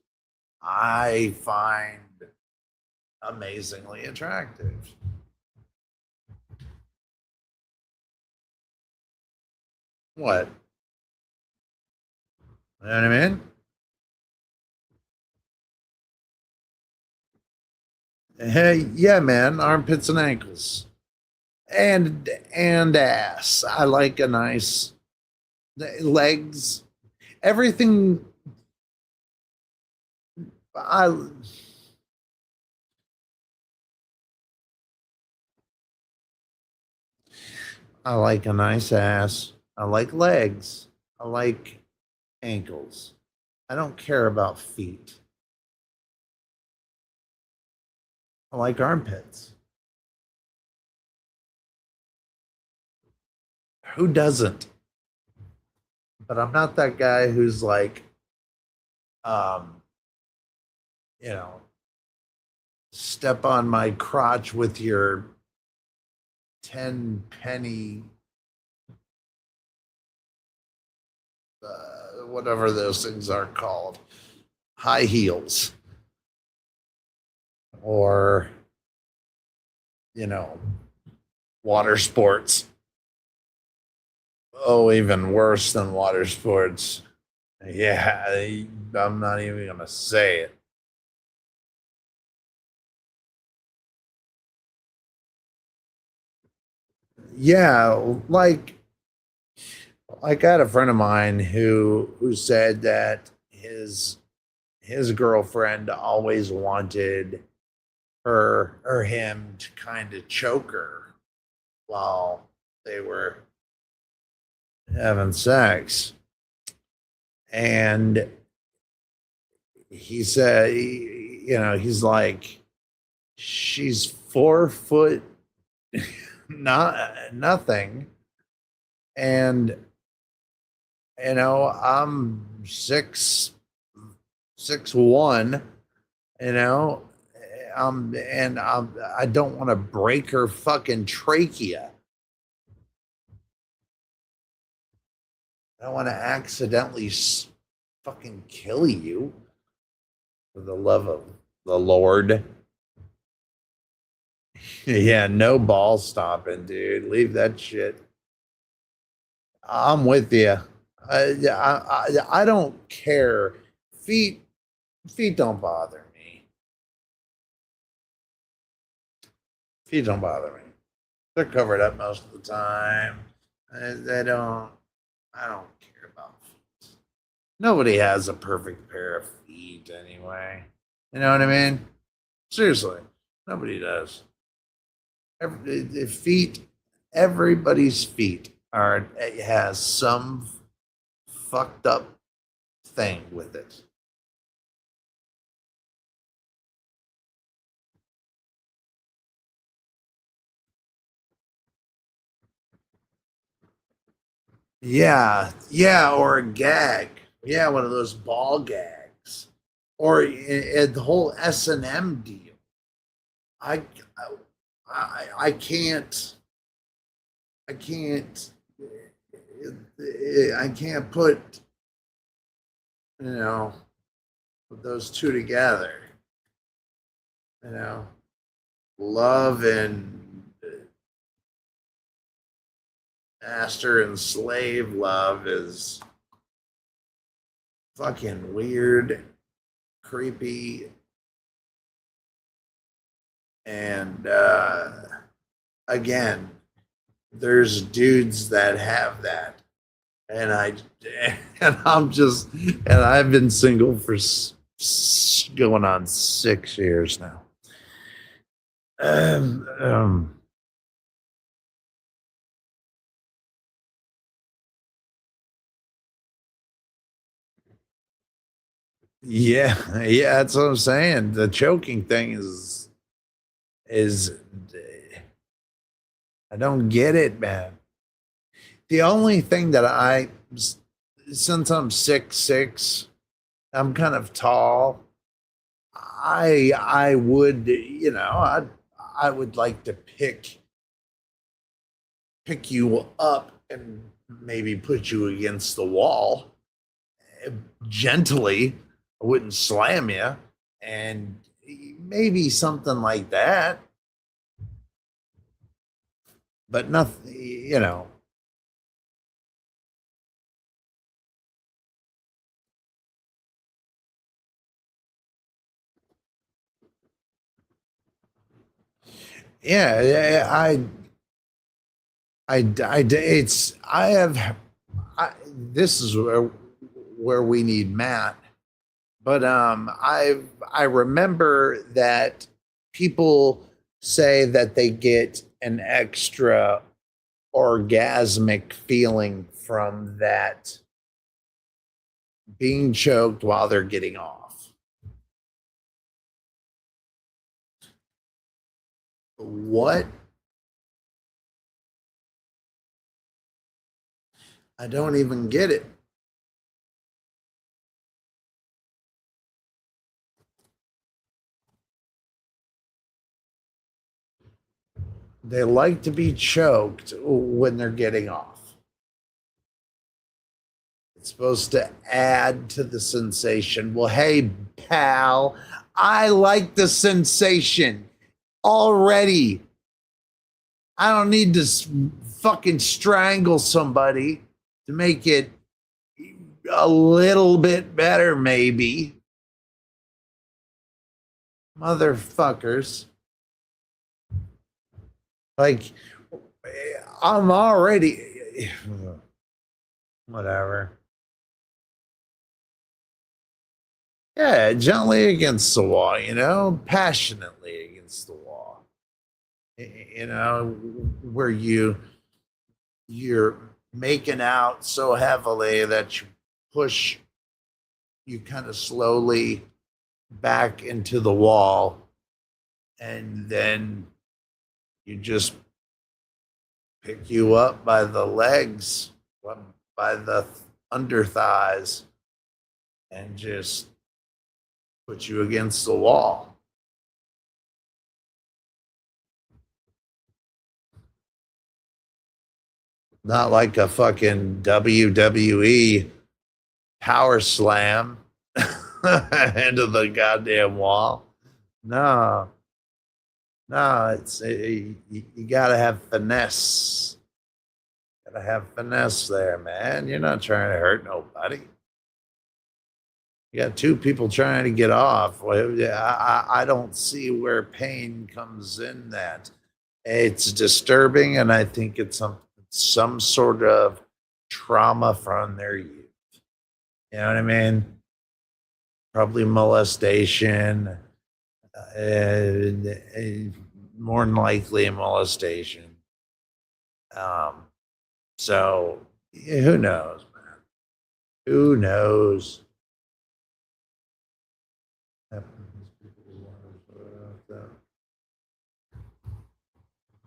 I find amazingly attractive. What? You know what I mean? Hey, yeah, man, armpits and ankles. And ass. I like a nice legs. Everything I I like a nice ass. I like legs. I like ankles. I don't care about feet. I like armpits. Who doesn't? But I'm not that guy who's like, um, you know, step on my crotch with your 10 penny, whatever those things are called, high heels, or, you know, water sports. Oh, even worse than water sports. Yeah, I'm not even going to say it. Yeah, like I had a friend of mine who said that his girlfriend always wanted her or him to kind of choke her while they were having sex. And he said, you know, he's like, she's 4 foot, not nothing, and you know, I'm 6'1", you know, and I don't want to break her fucking trachea. I don't want to accidentally fucking kill you for the love of the Lord. Yeah, no ball stopping, dude. Leave that shit. I'm with you. I don't care. Feet don't bother me. Feet don't bother me. They're covered up most of the time. They don't. I don't care about feet. Nobody has a perfect pair of feet anyway. You know what I mean? Seriously, nobody does. feet, everybody's feet has some fucked up thing with it. Yeah, or a gag. Yeah, one of those ball gags, or the whole S&M deal. I, I can't, I can't, I can't put, you know, those two together. You know, love and master and slave love is fucking weird, creepy, and again, there's dudes that have that, and I've been single for going on 6 years now. Um, yeah, that's what I'm saying. The choking thing is I don't get it, man. The only thing that since I'm 6'6", I'm kind of tall. I would, I would like to pick you up and maybe put you against the wall gently. I wouldn't slam you, and maybe something like that. But nothing, Yeah, this is where we need Matt. But I remember that people say that they get an extra orgasmic feeling from that being choked while they're getting off. What? I don't even get it. They like to be choked when they're getting off. It's supposed to add to the sensation. Well, hey, pal, I like the sensation already. I don't need to fucking strangle somebody to make it a little bit better, maybe. Motherfuckers. Like, I'm already. Whatever. Yeah, gently against the wall, passionately against the wall. Where you're making out so heavily that you kind of slowly back into the wall, and then you just pick you up by the legs, by the under thighs, and just put you against the wall. Not like a fucking WWE power slam into the goddamn wall. No, you gotta have finesse. Gotta have finesse there, man. You're not trying to hurt nobody. You got two people trying to get off. I don't see where pain comes in that. It's disturbing, and I think it's some sort of trauma from their youth. You know what I mean? Probably molestation, more than likely a molestation. So who knows, man? Who knows?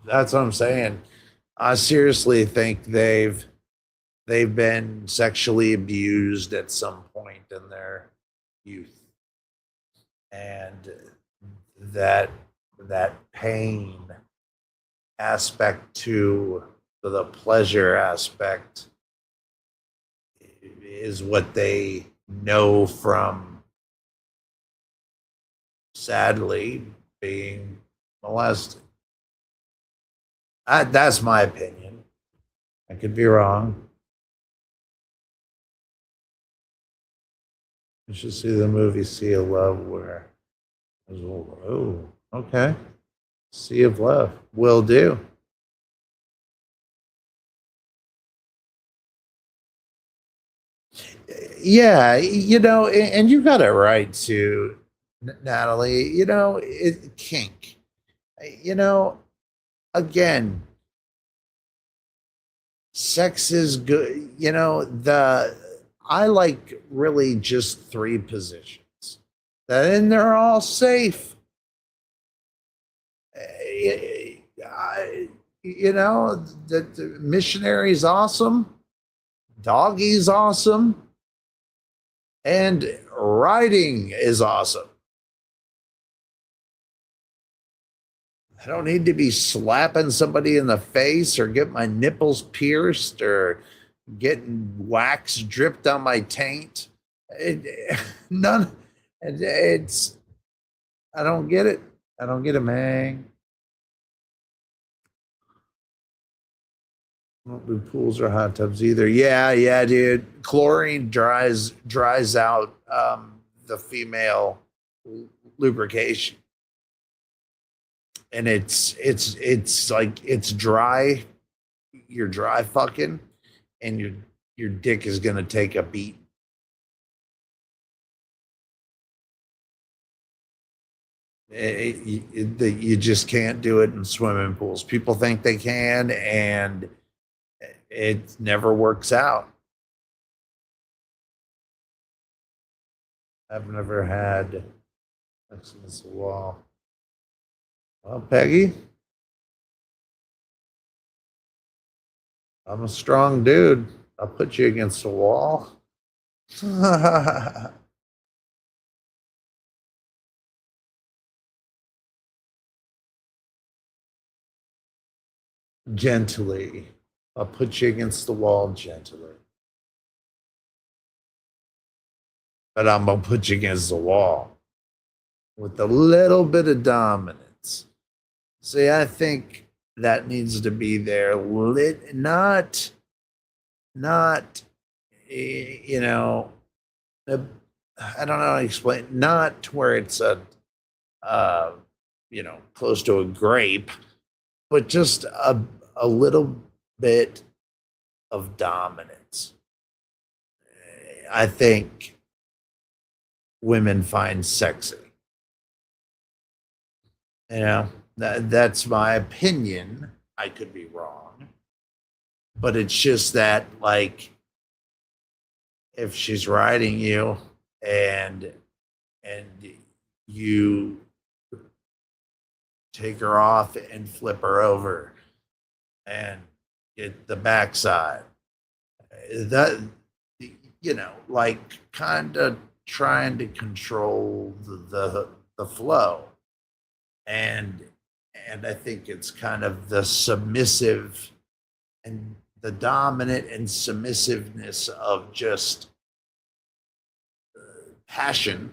That's what I'm saying. I seriously think they've been sexually abused at some point in their youth, and that pain aspect to the pleasure aspect is what they know from, sadly, being molested. That's my opinion. I could be wrong. You should see the movie Sea of Love, where oh, okay. Sea of Love. Will do. Yeah, and you got it right too, Natalie. Kink. You know, again, sex is good. I like really just three positions. And they're all safe. The missionary's awesome, doggy's awesome, and riding is awesome. I don't need to be slapping somebody in the face or get my nipples pierced or getting wax dripped on my taint. None. It's. I don't get it. I don't get it, man. I don't do pools or hot tubs either. Yeah, dude. Chlorine dries out the female lubrication, and it's like it's dry. You're dry fucking, and your dick is gonna take a beat. You just can't do it in swimming pools. People think they can, and it never works out. I've never had sex against the wall. Well, Peggy, I'm a strong dude. I'll put you against the wall. Gently. I'll put you against the wall gently. But I'm going to put you against the wall with a little bit of dominance. See, I think that needs to be there. Not, you know, I don't know how to explain. Not to where it's close to a grape, but just a little bit of dominance. I think women find sexy. That's my opinion. I could be wrong, but it's just that, like, if she's riding you and you take her off and flip her over and get the backside, that, like, kind of trying to control the flow, and I think it's kind of the submissive and the dominant and submissiveness of just passion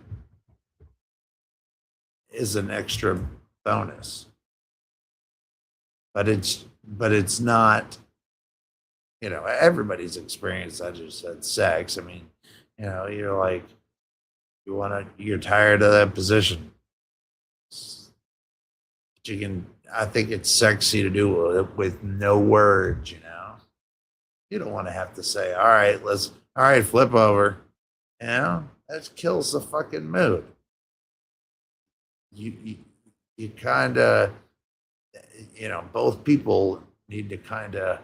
is an extra bonus, but it's not, everybody's experience. I just said sex. I mean, you're like, you're tired of that position. But I think it's sexy to do it with no words, You don't want to have to say, all right, flip over. That kills the fucking mood. You kind of both people need to kind of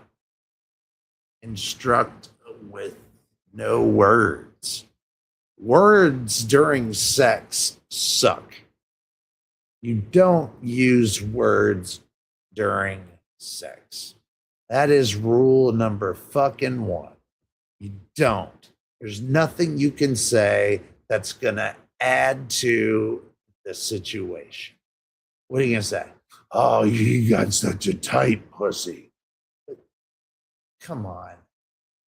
instruct with no words. Words during sex suck. You don't use words during sex. That is rule number fucking one. You don't. There's nothing you can say that's going to add to the situation. What are you going to say? Oh, you got such a tight pussy. Come on.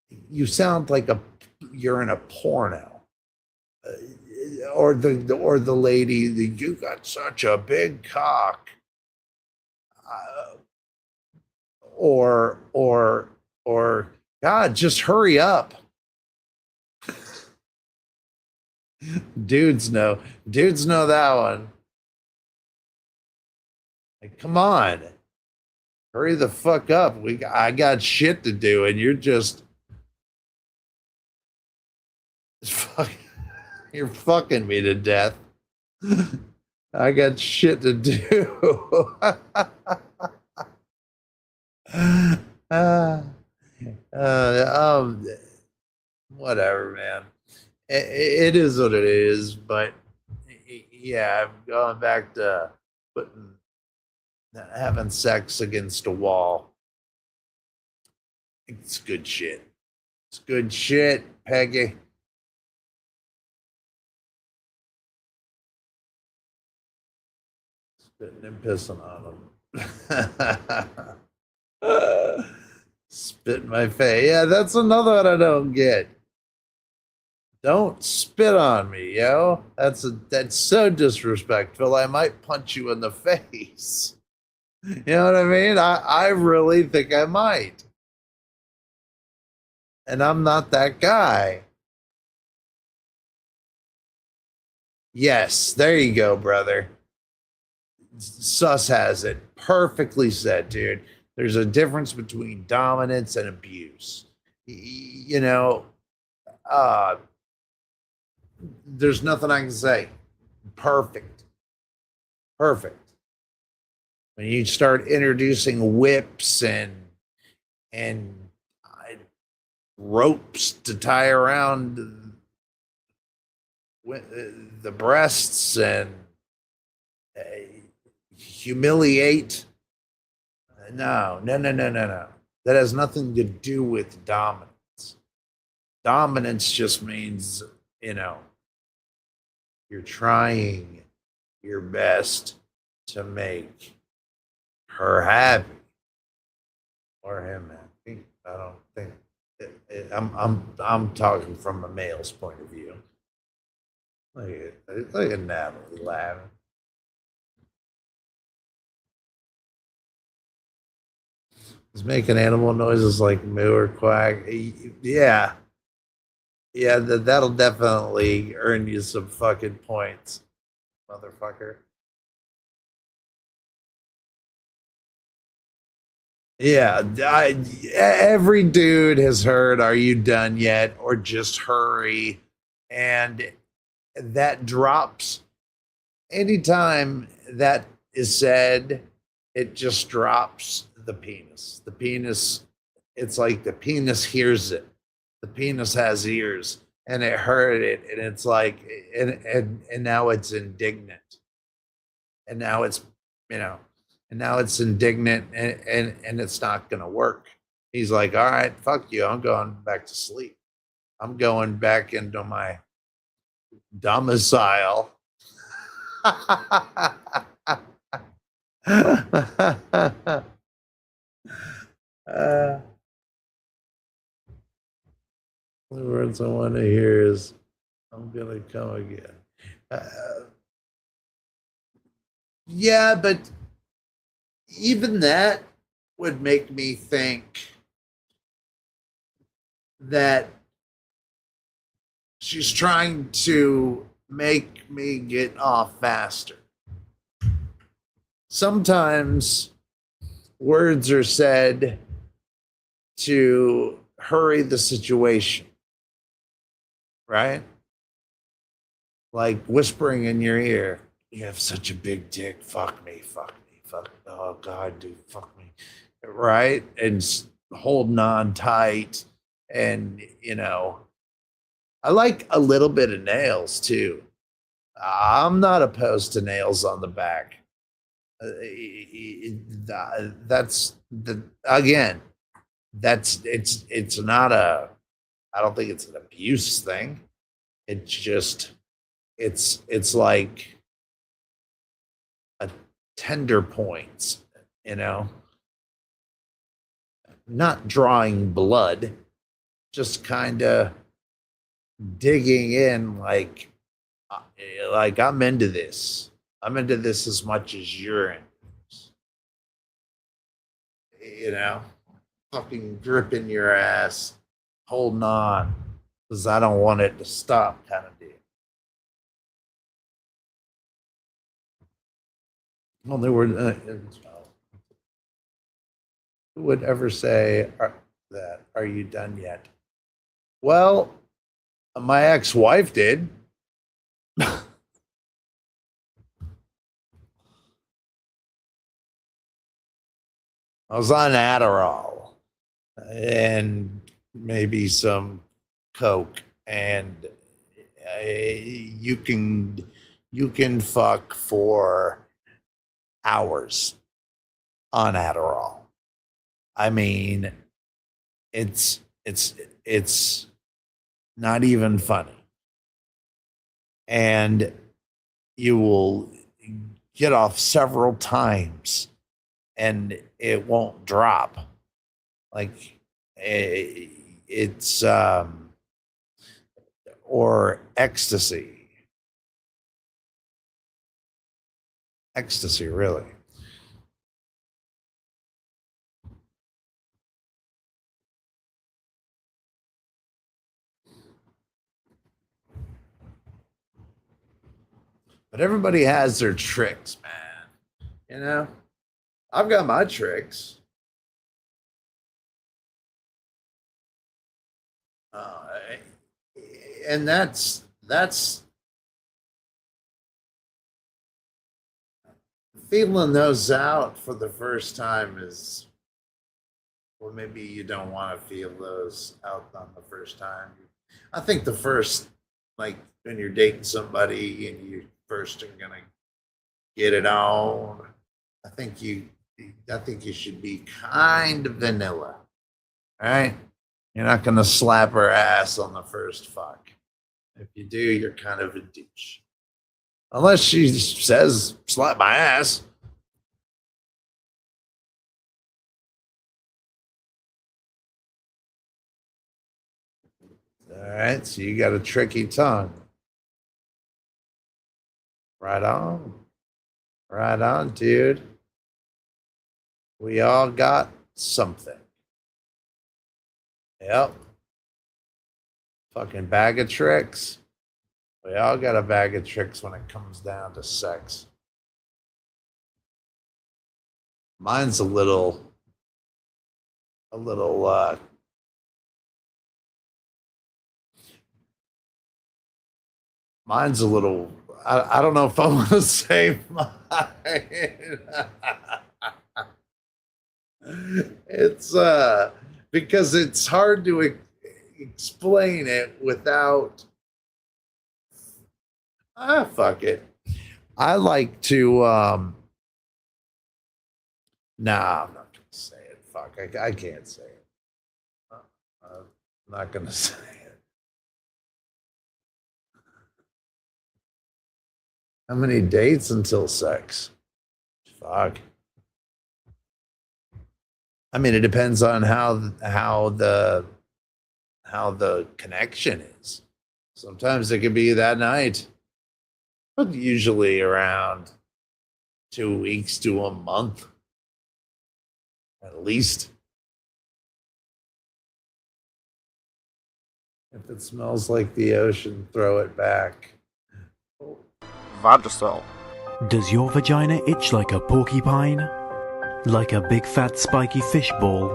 You sound like you're in a porno. Or the lady, you got such a big cock. Or God, just hurry up. Dudes know that one. Like, come on, hurry the fuck up. I got shit to do, and you're just you're fucking me to death. I got shit to do. Whatever, man. It is what it is, but yeah, I've gone back to having sex against a wall. It's good shit. It's good shit, Peggy. Spitting and pissing on them. Spit in my face. Yeah, that's another one I don't get. Don't spit on me, yo. That's so disrespectful. I might punch you in the face. You know what I mean? I really think I might. And I'm not that guy. Yes, there you go, brother. Sus has it. Perfectly said, dude. There's a difference between dominance and abuse. There's nothing I can say. Perfect. When you start introducing whips and ropes to tie around the breasts and humiliate. No. That has nothing to do with dominance. Dominance just means, you're trying your best to make her happy or him happy. I don't think I'm talking from a male's point of view. Look at Natalie laughing. He's making animal noises like moo or quack. Yeah. Yeah, that'll definitely earn you some fucking points, motherfucker. Yeah, every dude has heard, "Are you done yet?" or "Just hurry," and that drops. Anytime that is said, it just drops the penis. The penis, it's like the penis hears it. The penis has ears, and it heard it, and it's like, and now it's indignant, and now it's, and now it's indignant, and it's not gonna work. He's like, all right, fuck you, I'm going back to sleep. I'm going back into my domicile. The words I want to hear is, I'm gonna come again. Yeah, but even that would make me think that she's trying to make me get off faster. Sometimes words are said to hurry the situation, right? Like whispering in your ear, "You have such a big dick, fuck me, fuck me, fuck, oh God, dude, fuck me. Right? And holding on tight. And, you know, I like a little bit of nails too. I'm not opposed to nails on the back. That's the, again, it's not a, I don't think it's an abuse thing. It's just, it's like a tender point, you know, not drawing blood, just kind of digging in like I'm into this. I'm into this as much as you're in this. You know, fucking gripping your ass, holding on, because I don't want it to stop, kind of deal. Well, there were. Who would ever say that? Are you done yet? Well, my ex-wife did. I was on Adderall and maybe some Coke, and you can fuck for hours on Adderall. I mean, it's not even funny, and you will get off several times and it won't drop. Like it's or ecstasy really. But everybody has their tricks, man. You know, I've got my tricks. And that's feeling those out for the first time is, well, maybe you don't want to feel those out on the first time. I think the first, like when you're dating somebody and you first are gonna get it on, I think you should be kind of vanilla, right? You're not gonna slap her ass on the first fuck. If you do, you're kind of a douche. Unless she says, slap my ass. All right, so you got a tricky tongue. Right on. Right on, dude. We all got something. Yep. Fucking bag of tricks. We all got a bag of tricks when it comes down to sex. Mine's a little I don't know if I want to say mine. It's because it's hard to explain it without fuck it. I like to nah, I'm not gonna say it. Fuck, I can't say it. I'm not gonna say it. How many dates until sex? Fuck. I mean, it depends on how the connection is. Sometimes it could be that night, but usually around 2 weeks to a month, at least. If it smells like the ocean, throw it back. Vagisil. Does your vagina itch like a porcupine? Like a big fat spiky fish ball?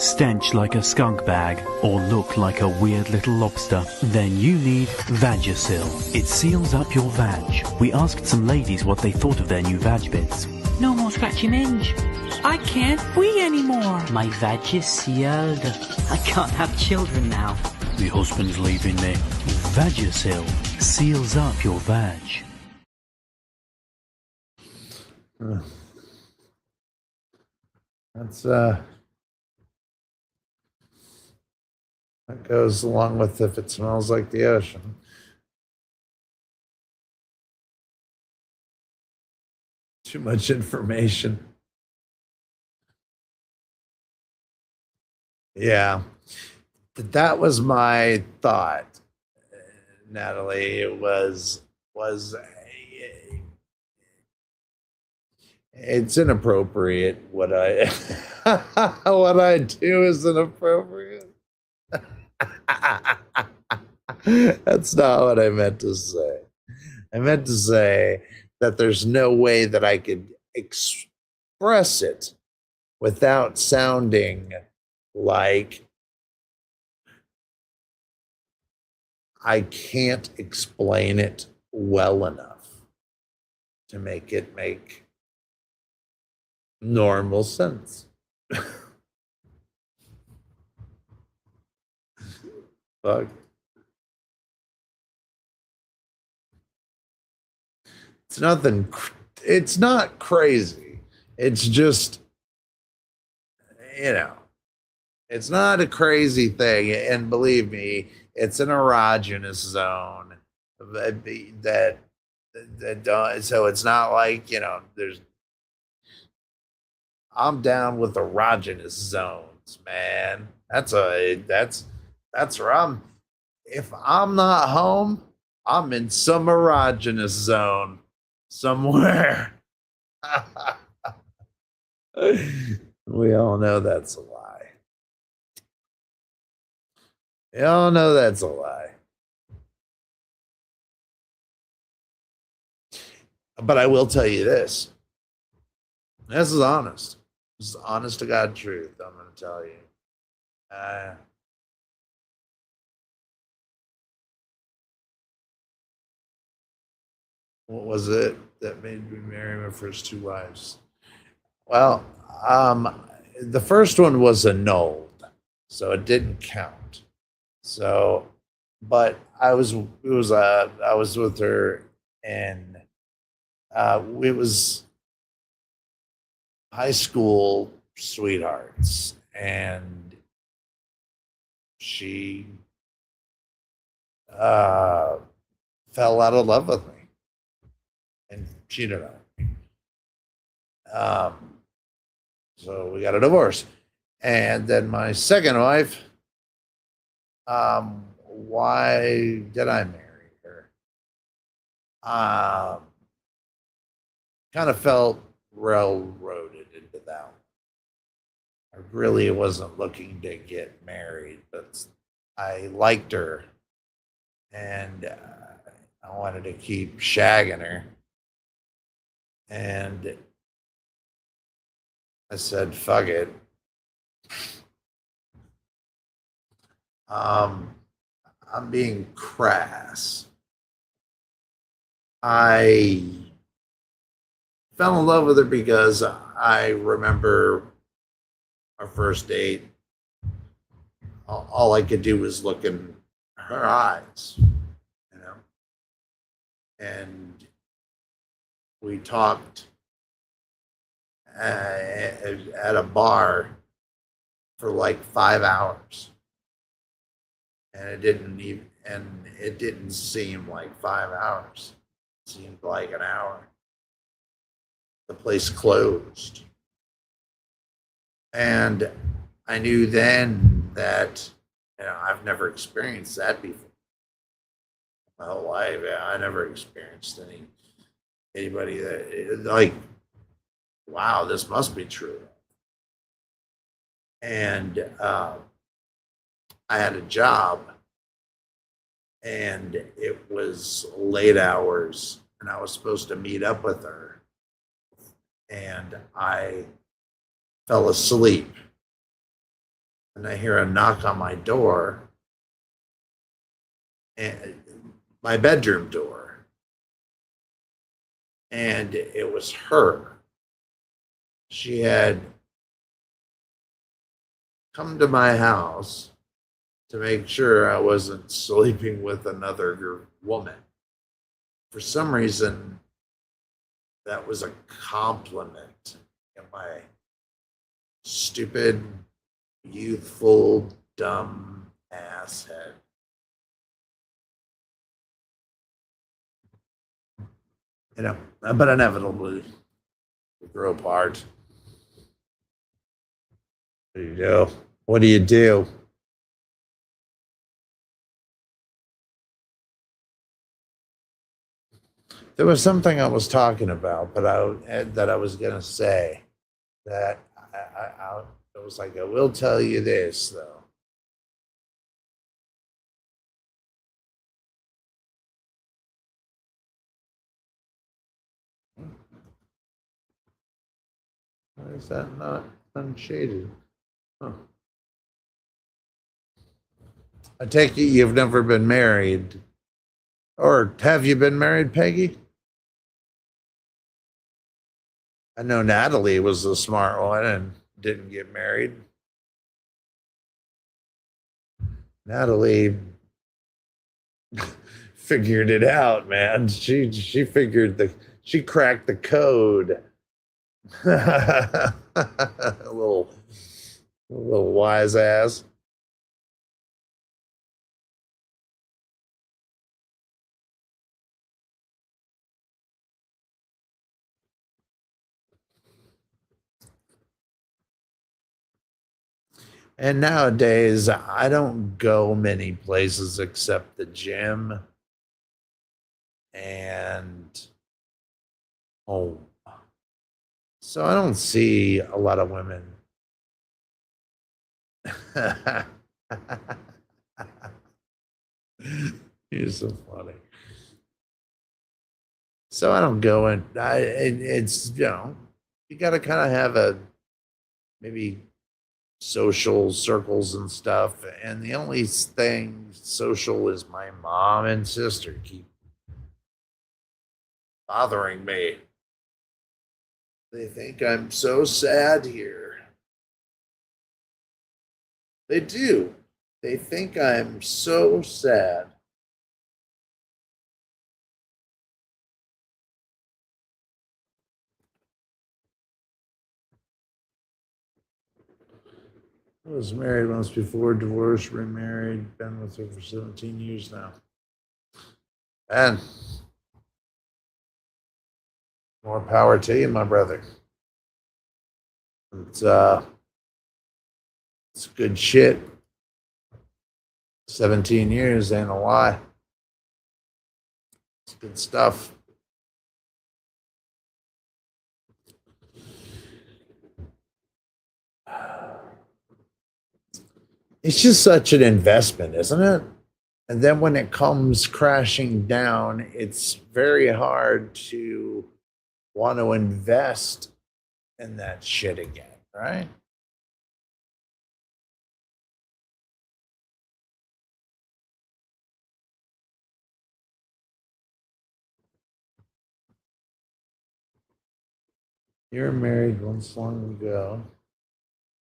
stench like a skunk bag, or look like a weird little lobster, then you need Vagisil. It seals up your vag. We asked some ladies what they thought of their new vag bits. No more scratchy minge. I can't wee anymore. My vag is sealed. I can't have children now. My husband's leaving me. Vagisil seals up your vag. That's that goes along with if it smells like the ocean. Too much information. Yeah. That was my thought, Natalie. It was it's inappropriate. What I what I do is inappropriate. That's not what I meant to say. I meant to say that there's no way that I could express it without sounding like I can't explain it well enough to make it make normal sense. Fuck. It's nothing, it's not crazy. It's just, it's not a crazy thing. And believe me, it's an erogenous zone that so it's not like, I'm down with erogenous zones, man. That's where if I'm not home, I'm in some erogenous zone somewhere. We all know that's a lie. We all know that's a lie. But I will tell you this. This is honest. This is honest to God truth, I'm going to tell you. What was it that made me marry my first two wives? Well, the first one was annulled, so it didn't count. So, but I was with her, and it was high school sweethearts, and she fell out of love with me and cheated on me. So we got a divorce. And then my second wife, why did I marry her? Kind of felt railroaded into that one. I really wasn't looking to get married, but I liked her, and I wanted to keep shagging her. And I said, fuck it. I'm being crass. I fell in love with her because I remember our first date. All I could do was look in her eyes, and we talked at a bar for like 5 hours, and it didn't seem like 5 hours. It seemed like an hour. The place closed, and I knew then that I've never experienced that before. My whole life, I never experienced anybody that like, wow, this must be true. And I had a job, and it was late hours, and I was supposed to meet up with her, and I fell asleep and I hear a knock on my door, and my bedroom door, and it was her. She had come to my house to make sure I wasn't sleeping with another woman. For some reason, that was a compliment in my stupid, youthful, dumb ass head. You know, but inevitably, we grow apart. What do you do? What do you do? There was something I was talking about, but that I was gonna say that I was like, I will tell you this though. Why is that not unshaded? Huh. I take it you've never been married, or have you been married, Peggy? I know Natalie was the smart one and didn't get married. Natalie figured it out, man. She cracked the code. a little a little wise ass. And nowadays, I don't go many places except the gym and home. So I don't see a lot of women. You're so funny. So I don't go in. It's you got to kind of have a maybe social circles and stuff. And the only thing social is my mom and sister keep bothering me. They think I'm so sad here. They do. They think I'm so sad. I was married once before, divorced, remarried, been with her for 17 years now. And more power to you, my brother. It's it's good shit. 17 years ain't a lie. It's good stuff. It's just such an investment, isn't it? And then when it comes crashing down, it's very hard to want to invest in that shit again, right? You were married once long ago,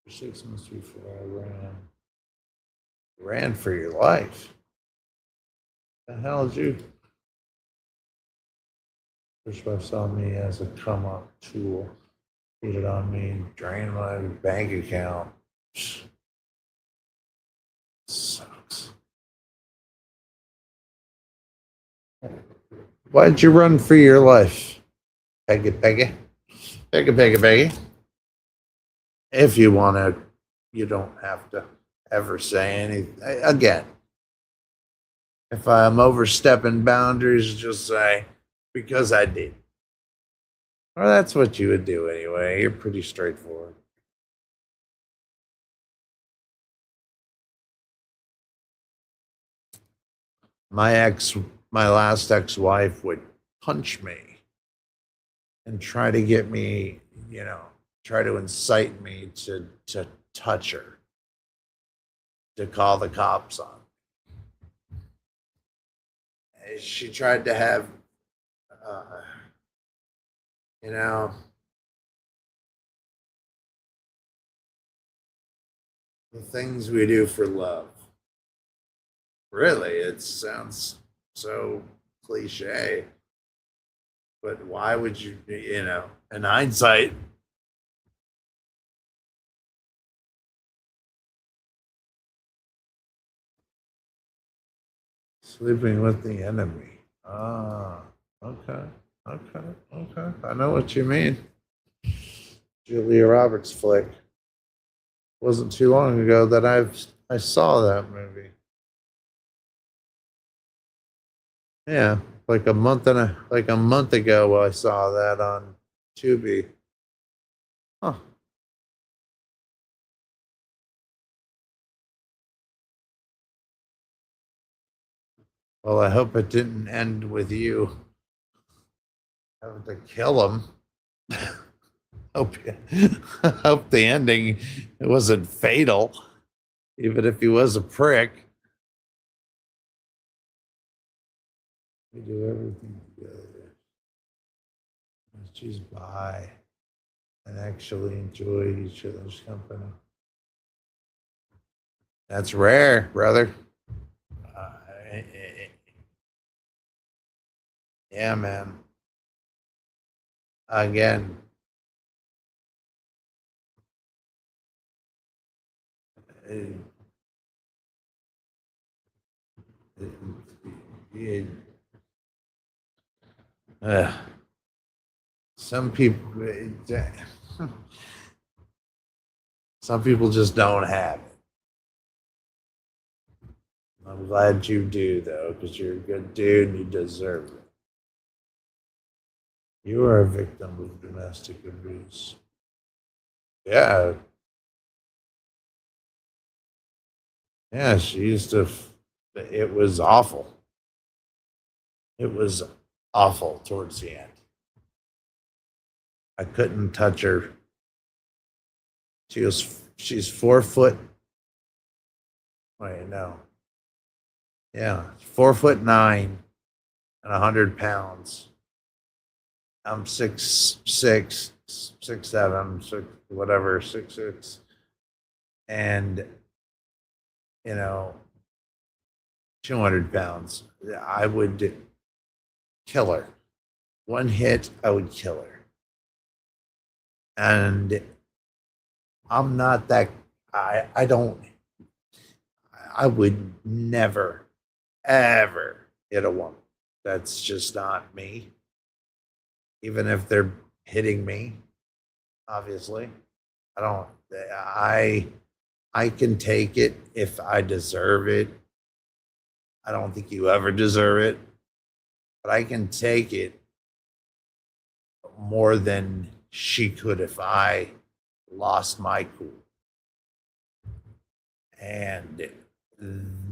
for 6 months before I ran. Ran for your life. The hell did you? First wife saw me as a come up tool, cheated on me, drained my bank account. Sucks. Why'd you run for your life? Peggy, Peggy. Peggy, Peggy, Peggy. If you want to, you don't have to ever say anything. Again, if I'm overstepping boundaries, just say, because I did. Well, that's what you would do anyway. You're pretty straightforward. My last ex-wife would punch me and try to get me, try to incite me to touch her. to call the cops on. She tried to have, you know, the things we do for love. Really, it sounds so cliche. But why would you, in hindsight, sleeping with the enemy. Ah, okay, okay. I know what you mean. Julia Roberts flick. Wasn't too long ago that I saw that movie. Yeah, like a month ago I saw that on Tubi. Huh. Well, I hope it didn't end with you having to kill him. hope hope the ending it wasn't fatal, even if he was a prick. We do everything together. Let's choose by and actually enjoy each other's company. That's rare, brother. Yeah, man. Again, it, some people, some people just don't have it. I'm glad you do, though, because you're a good dude and you deserve it. You are a victim of domestic abuse. Yeah. Yeah, she used to, it was awful. It was awful towards the end. I couldn't touch her. She's 4 foot. Wait, no. Yeah, 4'9" and 100 pounds. I'm 6'6", 6'7", whatever, 6'6", and 200 pounds. I would kill her. One hit, I would kill her. And I'm not that. I don't. I would never, ever hit a woman. That's just not me. Even if they're hitting me, obviously, I don't. I can take it if I deserve it. I don't think you ever deserve it, but I can take it more than she could if I lost my cool. And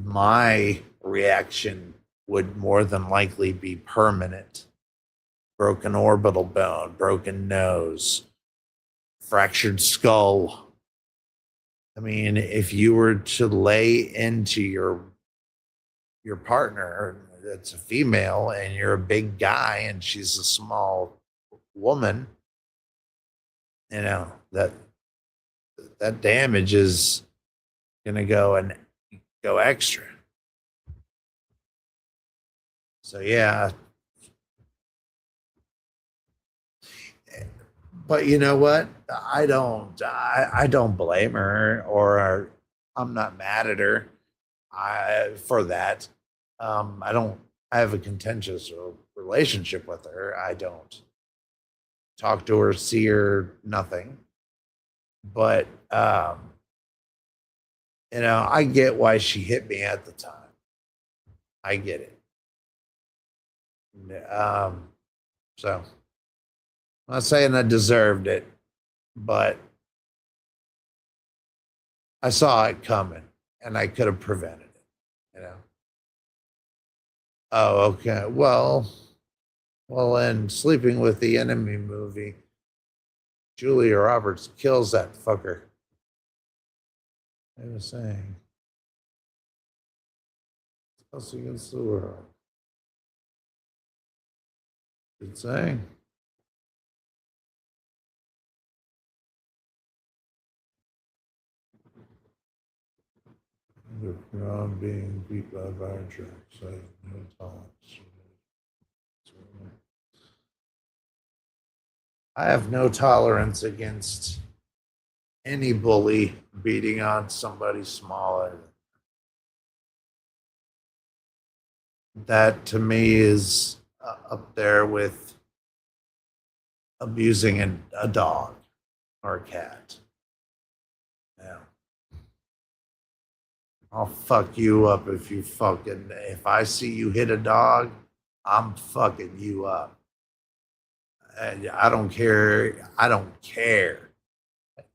my reaction would more than likely be permanent. Broken orbital bone, broken nose, fractured skull. I mean, if you were to lay into your partner that's a female and you're a big guy and she's a small woman, that damage is gonna go extra. So yeah. But you know what? I don't blame her, or I'm not mad at her for that. I have a contentious relationship with her. I don't talk to her, see her, nothing. But I get why she hit me at the time. I get it. So I'm not saying I deserved it, but I saw it coming and I could have prevented it, Oh, okay. Well, in Sleeping with the Enemy movie, Julia Roberts kills that fucker. I was saying. Us against the world. Good saying. Beyond being beat by fire trucks, I have no tolerance. I have no tolerance against any bully beating on somebody smaller. That to me is up there with abusing a dog or a cat. Yeah. I'll fuck you up if I see you hit a dog, I'm fucking you up. And I don't care. I don't care.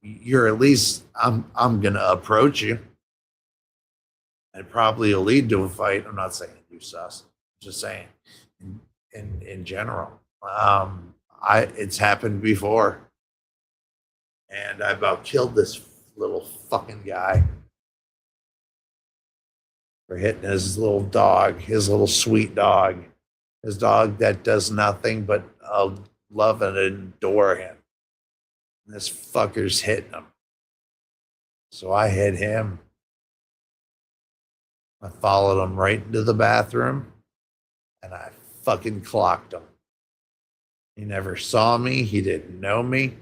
You're at least I'm gonna approach you. And probably will lead to a fight. I'm not saying you sus. Just saying in general. It's happened before. And I about killed this little fucking guy for hitting his little dog, his little sweet dog, his dog that does nothing but love and adore him. And this fucker's hitting him. So I hit him. I followed him right into the bathroom and I fucking clocked him. He never saw me. He didn't know me.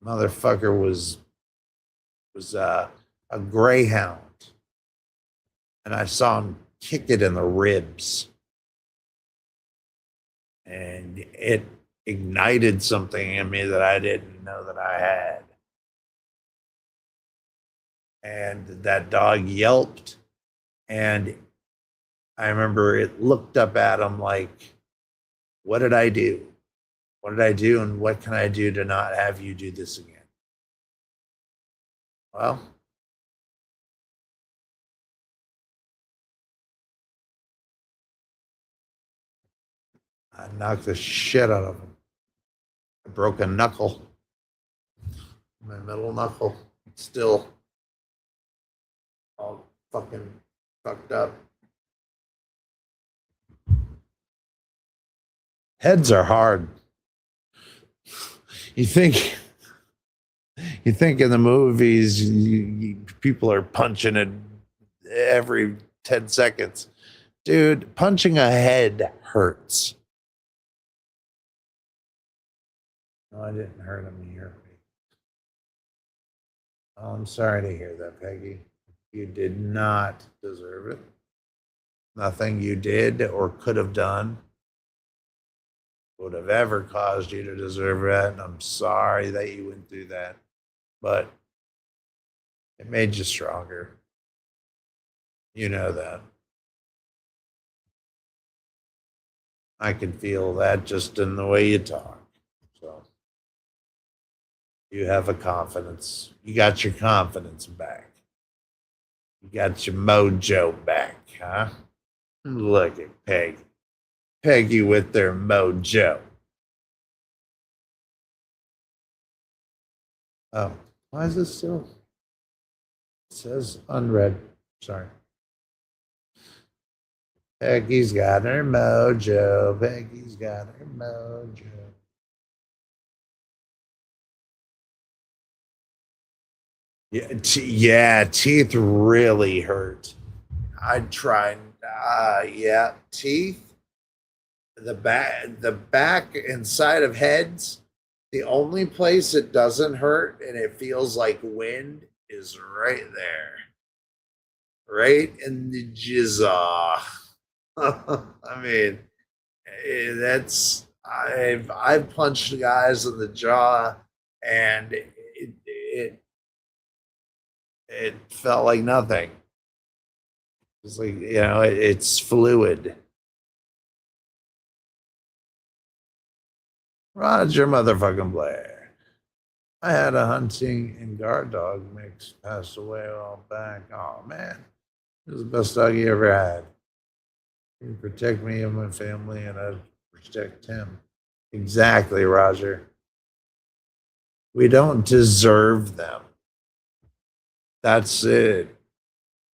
Motherfucker was a greyhound. And I saw him kick it in the ribs. And it ignited something in me that I didn't know that I had. And that dog yelped. And I remember it looked up at him like, what did I do? What did I do? And what can I do to not have you do this again? Well, I knocked the shit out of him. I broke a knuckle. My middle knuckle. Still all fucking fucked up. Heads are hard. You think in the movies people are punching it every 10 seconds. Dude, punching a head hurts. No, I didn't hurt him. He hurt me. Oh, I'm sorry to hear that, Peggy. You did not deserve it. Nothing you did or could have done would have ever caused you to deserve that. And I'm sorry that you went through that. But it made you stronger. You know that. I can feel that just in the way you talk. So you have a confidence. You got your confidence back. You got your mojo back, huh? Look at Peggy. Peggy with their mojo. Oh, why is this still? It says unread. Sorry. Peggy's got her mojo. Peggy's got her mojo. Yeah, teeth really hurt. I'd try. Yeah, teeth. The back and side of heads. The only place it doesn't hurt and it feels like wind is right there, right in the jizzaw. I mean, that's I've punched guys in the jaw, and it felt like nothing. It's like, it's fluid. Roger motherfucking Blair. I had a hunting and guard dog mix pass away a while back. Oh man, it was the best dog he ever had. He'd protect me and my family, and I'd protect him. Exactly, Roger. We don't deserve them. That's it.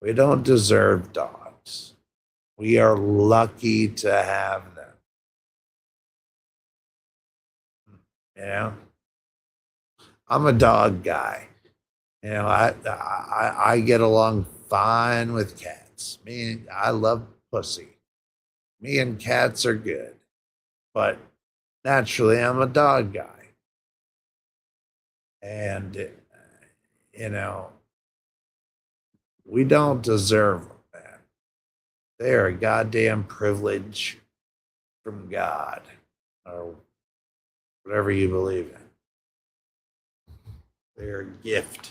We don't deserve dogs. We are lucky to have them. You know, I'm a dog guy. You know, I get along fine with cats. I love pussy. Me and cats are good, but naturally, I'm a dog guy. And, you know, we don't deserve them, man. They are a goddamn privilege from God or whatever you believe in. They're a gift.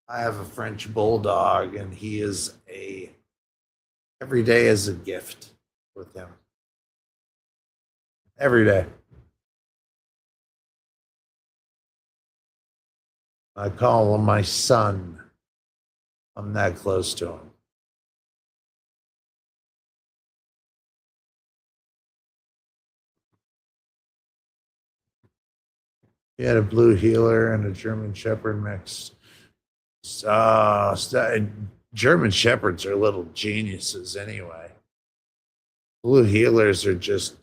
I have a French bulldog, and every day is a gift with him. Every day. I call him my son. I'm that close to him. He had a blue heeler and a German Shepherd mix. German Shepherds are little geniuses anyway. Blue heelers are just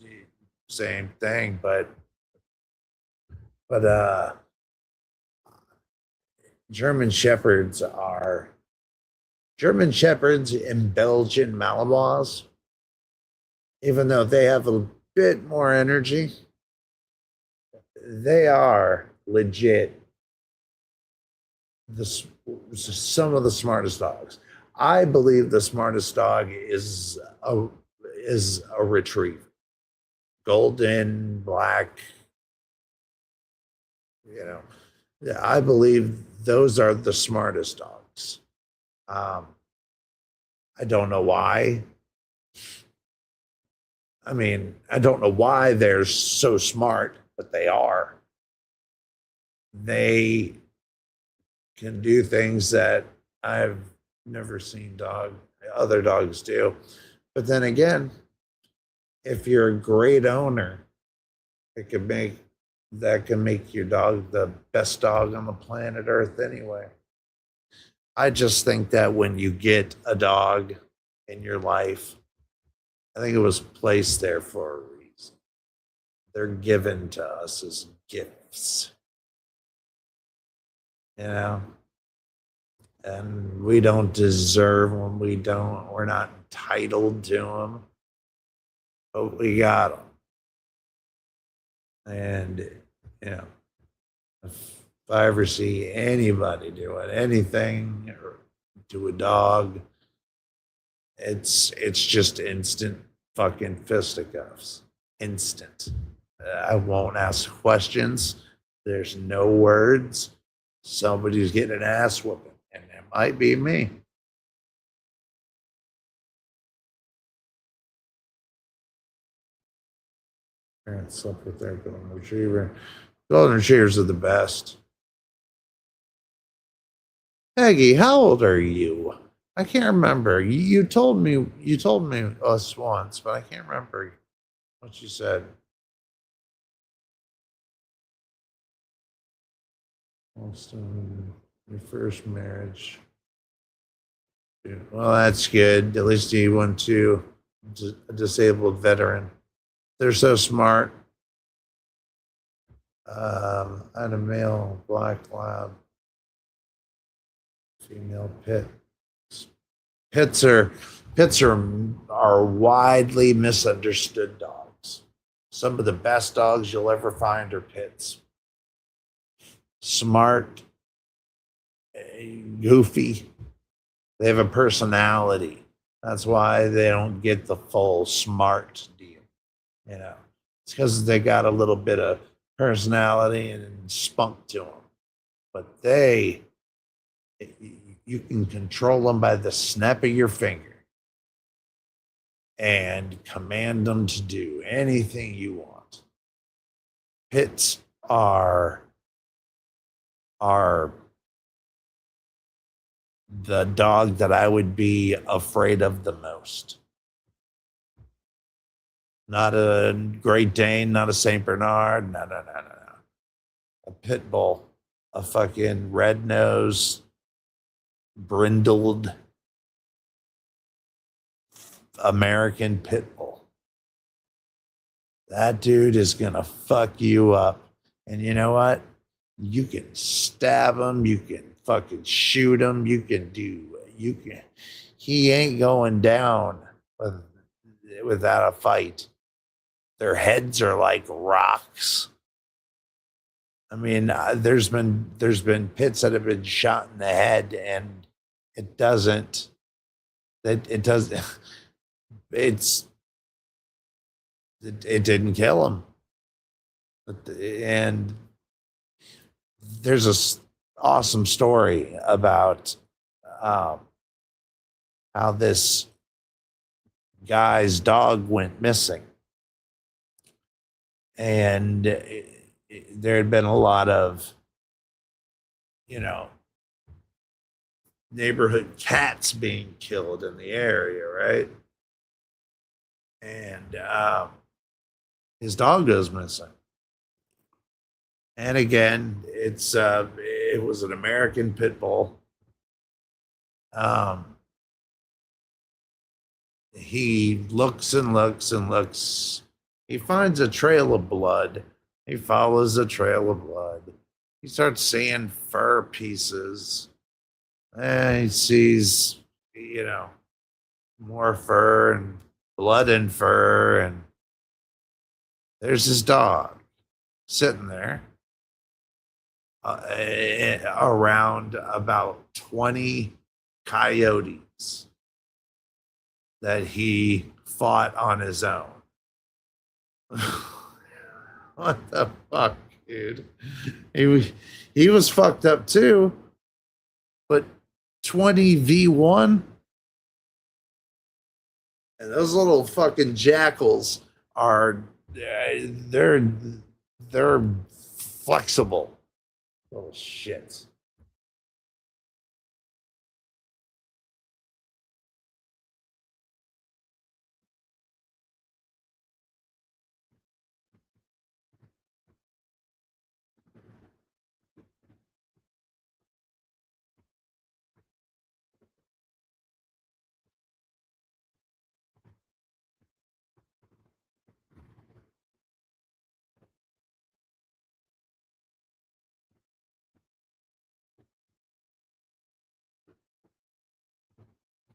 same thing, but German Shepherds and Belgian Malinois, even though they have a bit more energy, they are legit some of the smartest dogs. I believe the smartest dog is a retriever, golden, black. You know, I believe those are the smartest dogs. I don't know why. I mean, I don't know why they're so smart, but they are. They can do things that I've never seen other dogs do. But then again, if you're a great owner, that can make your dog the best dog on the planet Earth anyway. I just think that when you get a dog in your life, I think it was placed there for a reason. They're given to us as gifts. You know? And we don't deserve them. We're not entitled to them. But we got them. And, you know, if I ever see anybody doing anything to a dog, it's just instant fucking fisticuffs. Instant. I won't ask questions. There's no words. Somebody's getting an ass whooping, and it might be me. Parents slept with their golden retriever. Golden retrievers are the best. Peggy, how old are you? I can't remember. You told me us once, but I can't remember what you said. Your first marriage. Well, that's good. At least you went to a disabled veteran. They're so smart. I had a male black lab, female pit. Pits are widely misunderstood dogs. Some of the best dogs you'll ever find are pits. Smart, goofy. They have a personality. That's why they don't get the full smart deal. You know, it's because they got a little bit of personality and spunk to them. But you can control them by the snap of your finger and command them to do anything you want. Pits are the dog that I would be afraid of the most. Not a Great Dane, not a Saint Bernard, no. A pit bull, a fucking red-nosed brindled American pit bull. That dude is going to fuck you up. And you know what? You can stab him. You can fucking shoot him. He ain't going down without a fight. Their heads are like rocks. I mean, there's been pits that have been shot in the head, and it doesn't. It does. It didn't kill him. And there's a awesome story about how this guy's dog went missing, and there had been a lot of, neighborhood cats being killed in the area, right? And his dog goes missing. And again, it was an American pit bull. He looks and looks and looks. He finds a trail of blood. He follows the trail of blood. He starts seeing fur pieces. And he sees, more fur and blood and fur. And there's his dog sitting there around about 20 coyotes that he fought on his own. What the fuck, dude? He was fucked up too. But 20v1, and those little fucking jackals are they're flexible little shits.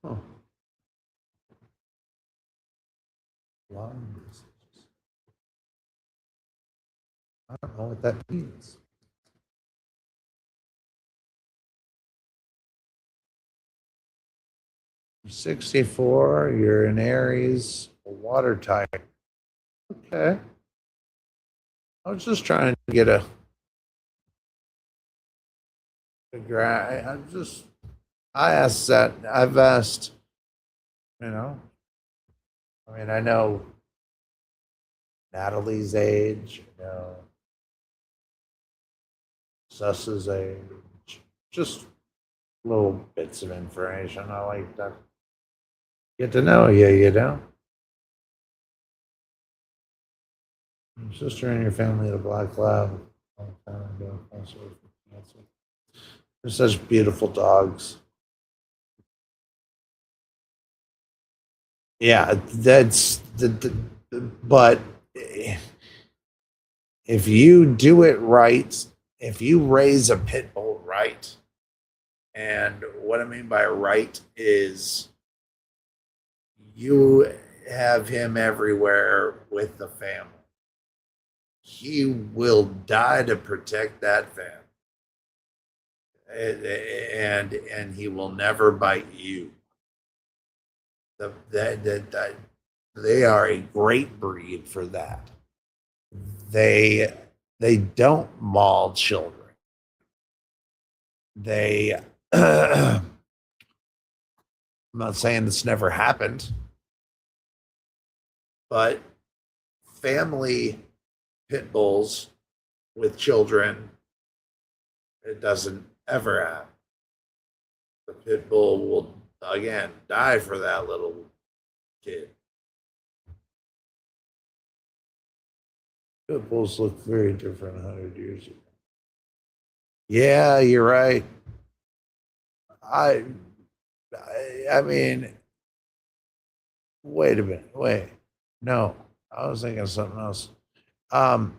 Oh. Long messages. I don't know what that means. You're 64, you're an Aries, a water type. Okay. I was just trying to get a I asked that. I've asked, I mean, I know Natalie's age, Sus's age, just little bits of information. I like to get to know you, Your sister and your family had a black lab a long time ago. They're such beautiful dogs. Yeah, but if you do it right, if you raise a pit bull right, and what I mean by right is you have him everywhere with the family. He will die to protect that family. And he will never bite you. They are a great breed for that. They don't maul children. I'm not saying this never happened, but family pit bulls with children, it doesn't ever happen. The pit bull will again die for that little kid. Pit bulls look very different 100 years ago. Yeah, you're right. I mean, wait a minute. Wait. No, I was thinking of something else. Um,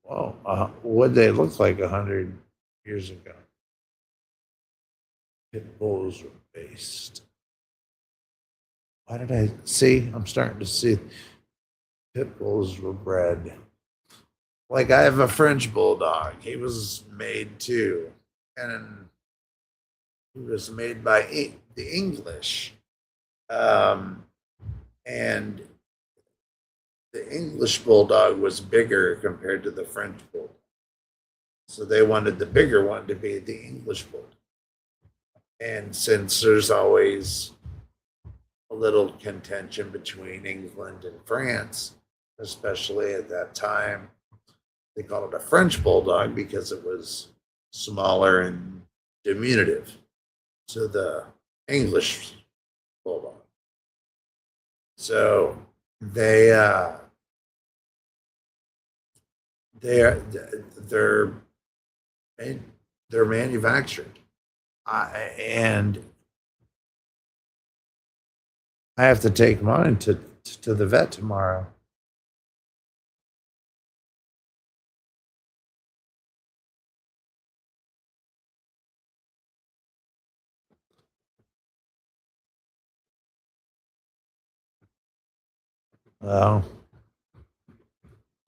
what they look like 100 years ago? Pit bulls were based. Why did I see? I'm starting to see pit bulls were bred. Like I have a French bulldog. He was made too, and he was made by the English. And the English bulldog was bigger compared to the French bulldog. So they wanted the bigger one to be the English bulldog. And since there's always a little contention between England and France, especially at that time, they called it a French bulldog because it was smaller and diminutive to the English bulldog. So they're manufactured, and I have to take mine to the vet tomorrow. Well,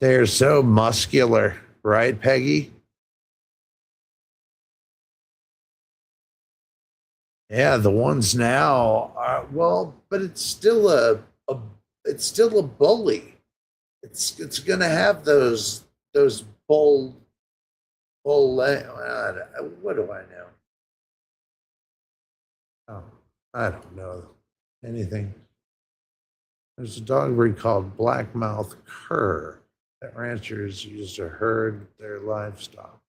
they're so muscular, right, Peggy? Yeah, the ones now are well, but it's still a bully. It's gonna have those bull what do I know? Oh, I don't know anything. There's a dog breed called blackmouth cur that ranchers use to herd their livestock,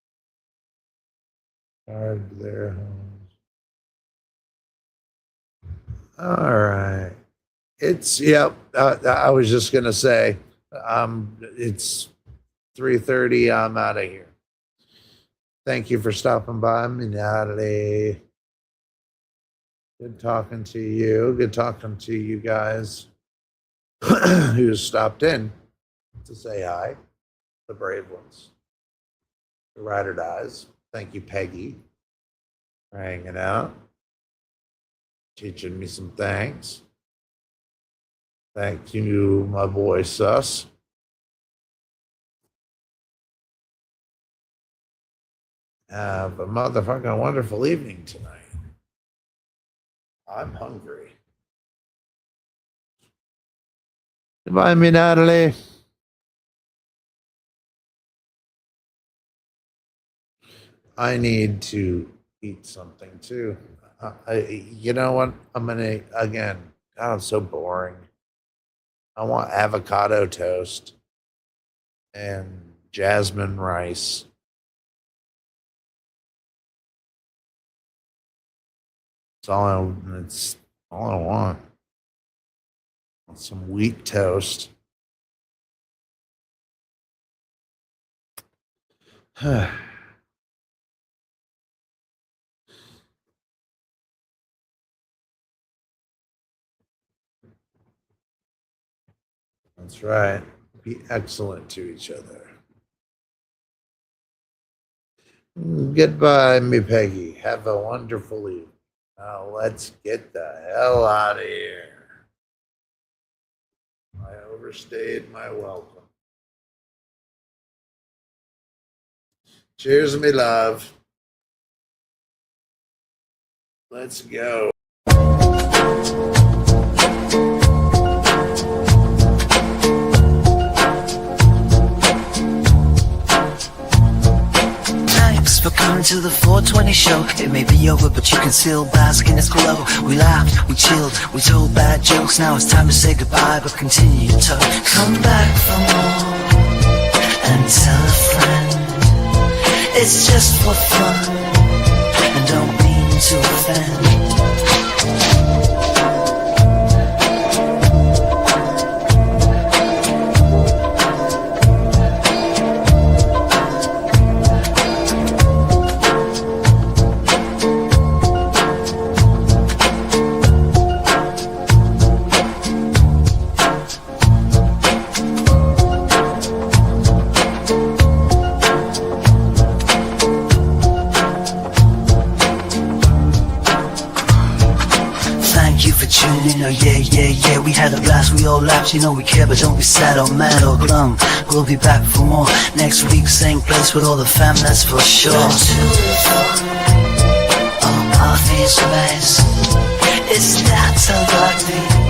guard their homes. All right. I was just gonna say, it's 3:30. I'm out of here. Thank you for stopping by, Natalie. Good talking to you. Good talking to you guys who stopped in to say hi, the brave ones, the ride or dies. Thank you, Peggy, for hanging out, teaching me some things. Thank you, my boy Sus. Have a motherfucking wonderful evening tonight. I'm hungry. Goodbye, me Natalie. I need to eat something too. You know what? I'm gonna again. God, I'm so boring. I want avocado toast and jasmine rice. It's all I want. Some wheat toast. That's right. Be excellent to each other. Goodbye, me Peggy. Have a wonderful evening. Now let's get the hell out of here. I overstayed my welcome. Cheers, me love. Let's go. Thanks for coming to the 420 show. It may be over, but you can still bask in its glow. We laughed, we chilled, we told bad jokes. Now it's time to say goodbye, but continue to come back for more and tell a friend. It's just for fun, and don't mean to offend. We had a blast, we all laughed, you know we care, but don't be sad or mad or glum. We'll be back for more next week, same place with all the fam, that's for sure. Oh, my face, it's that to luck me.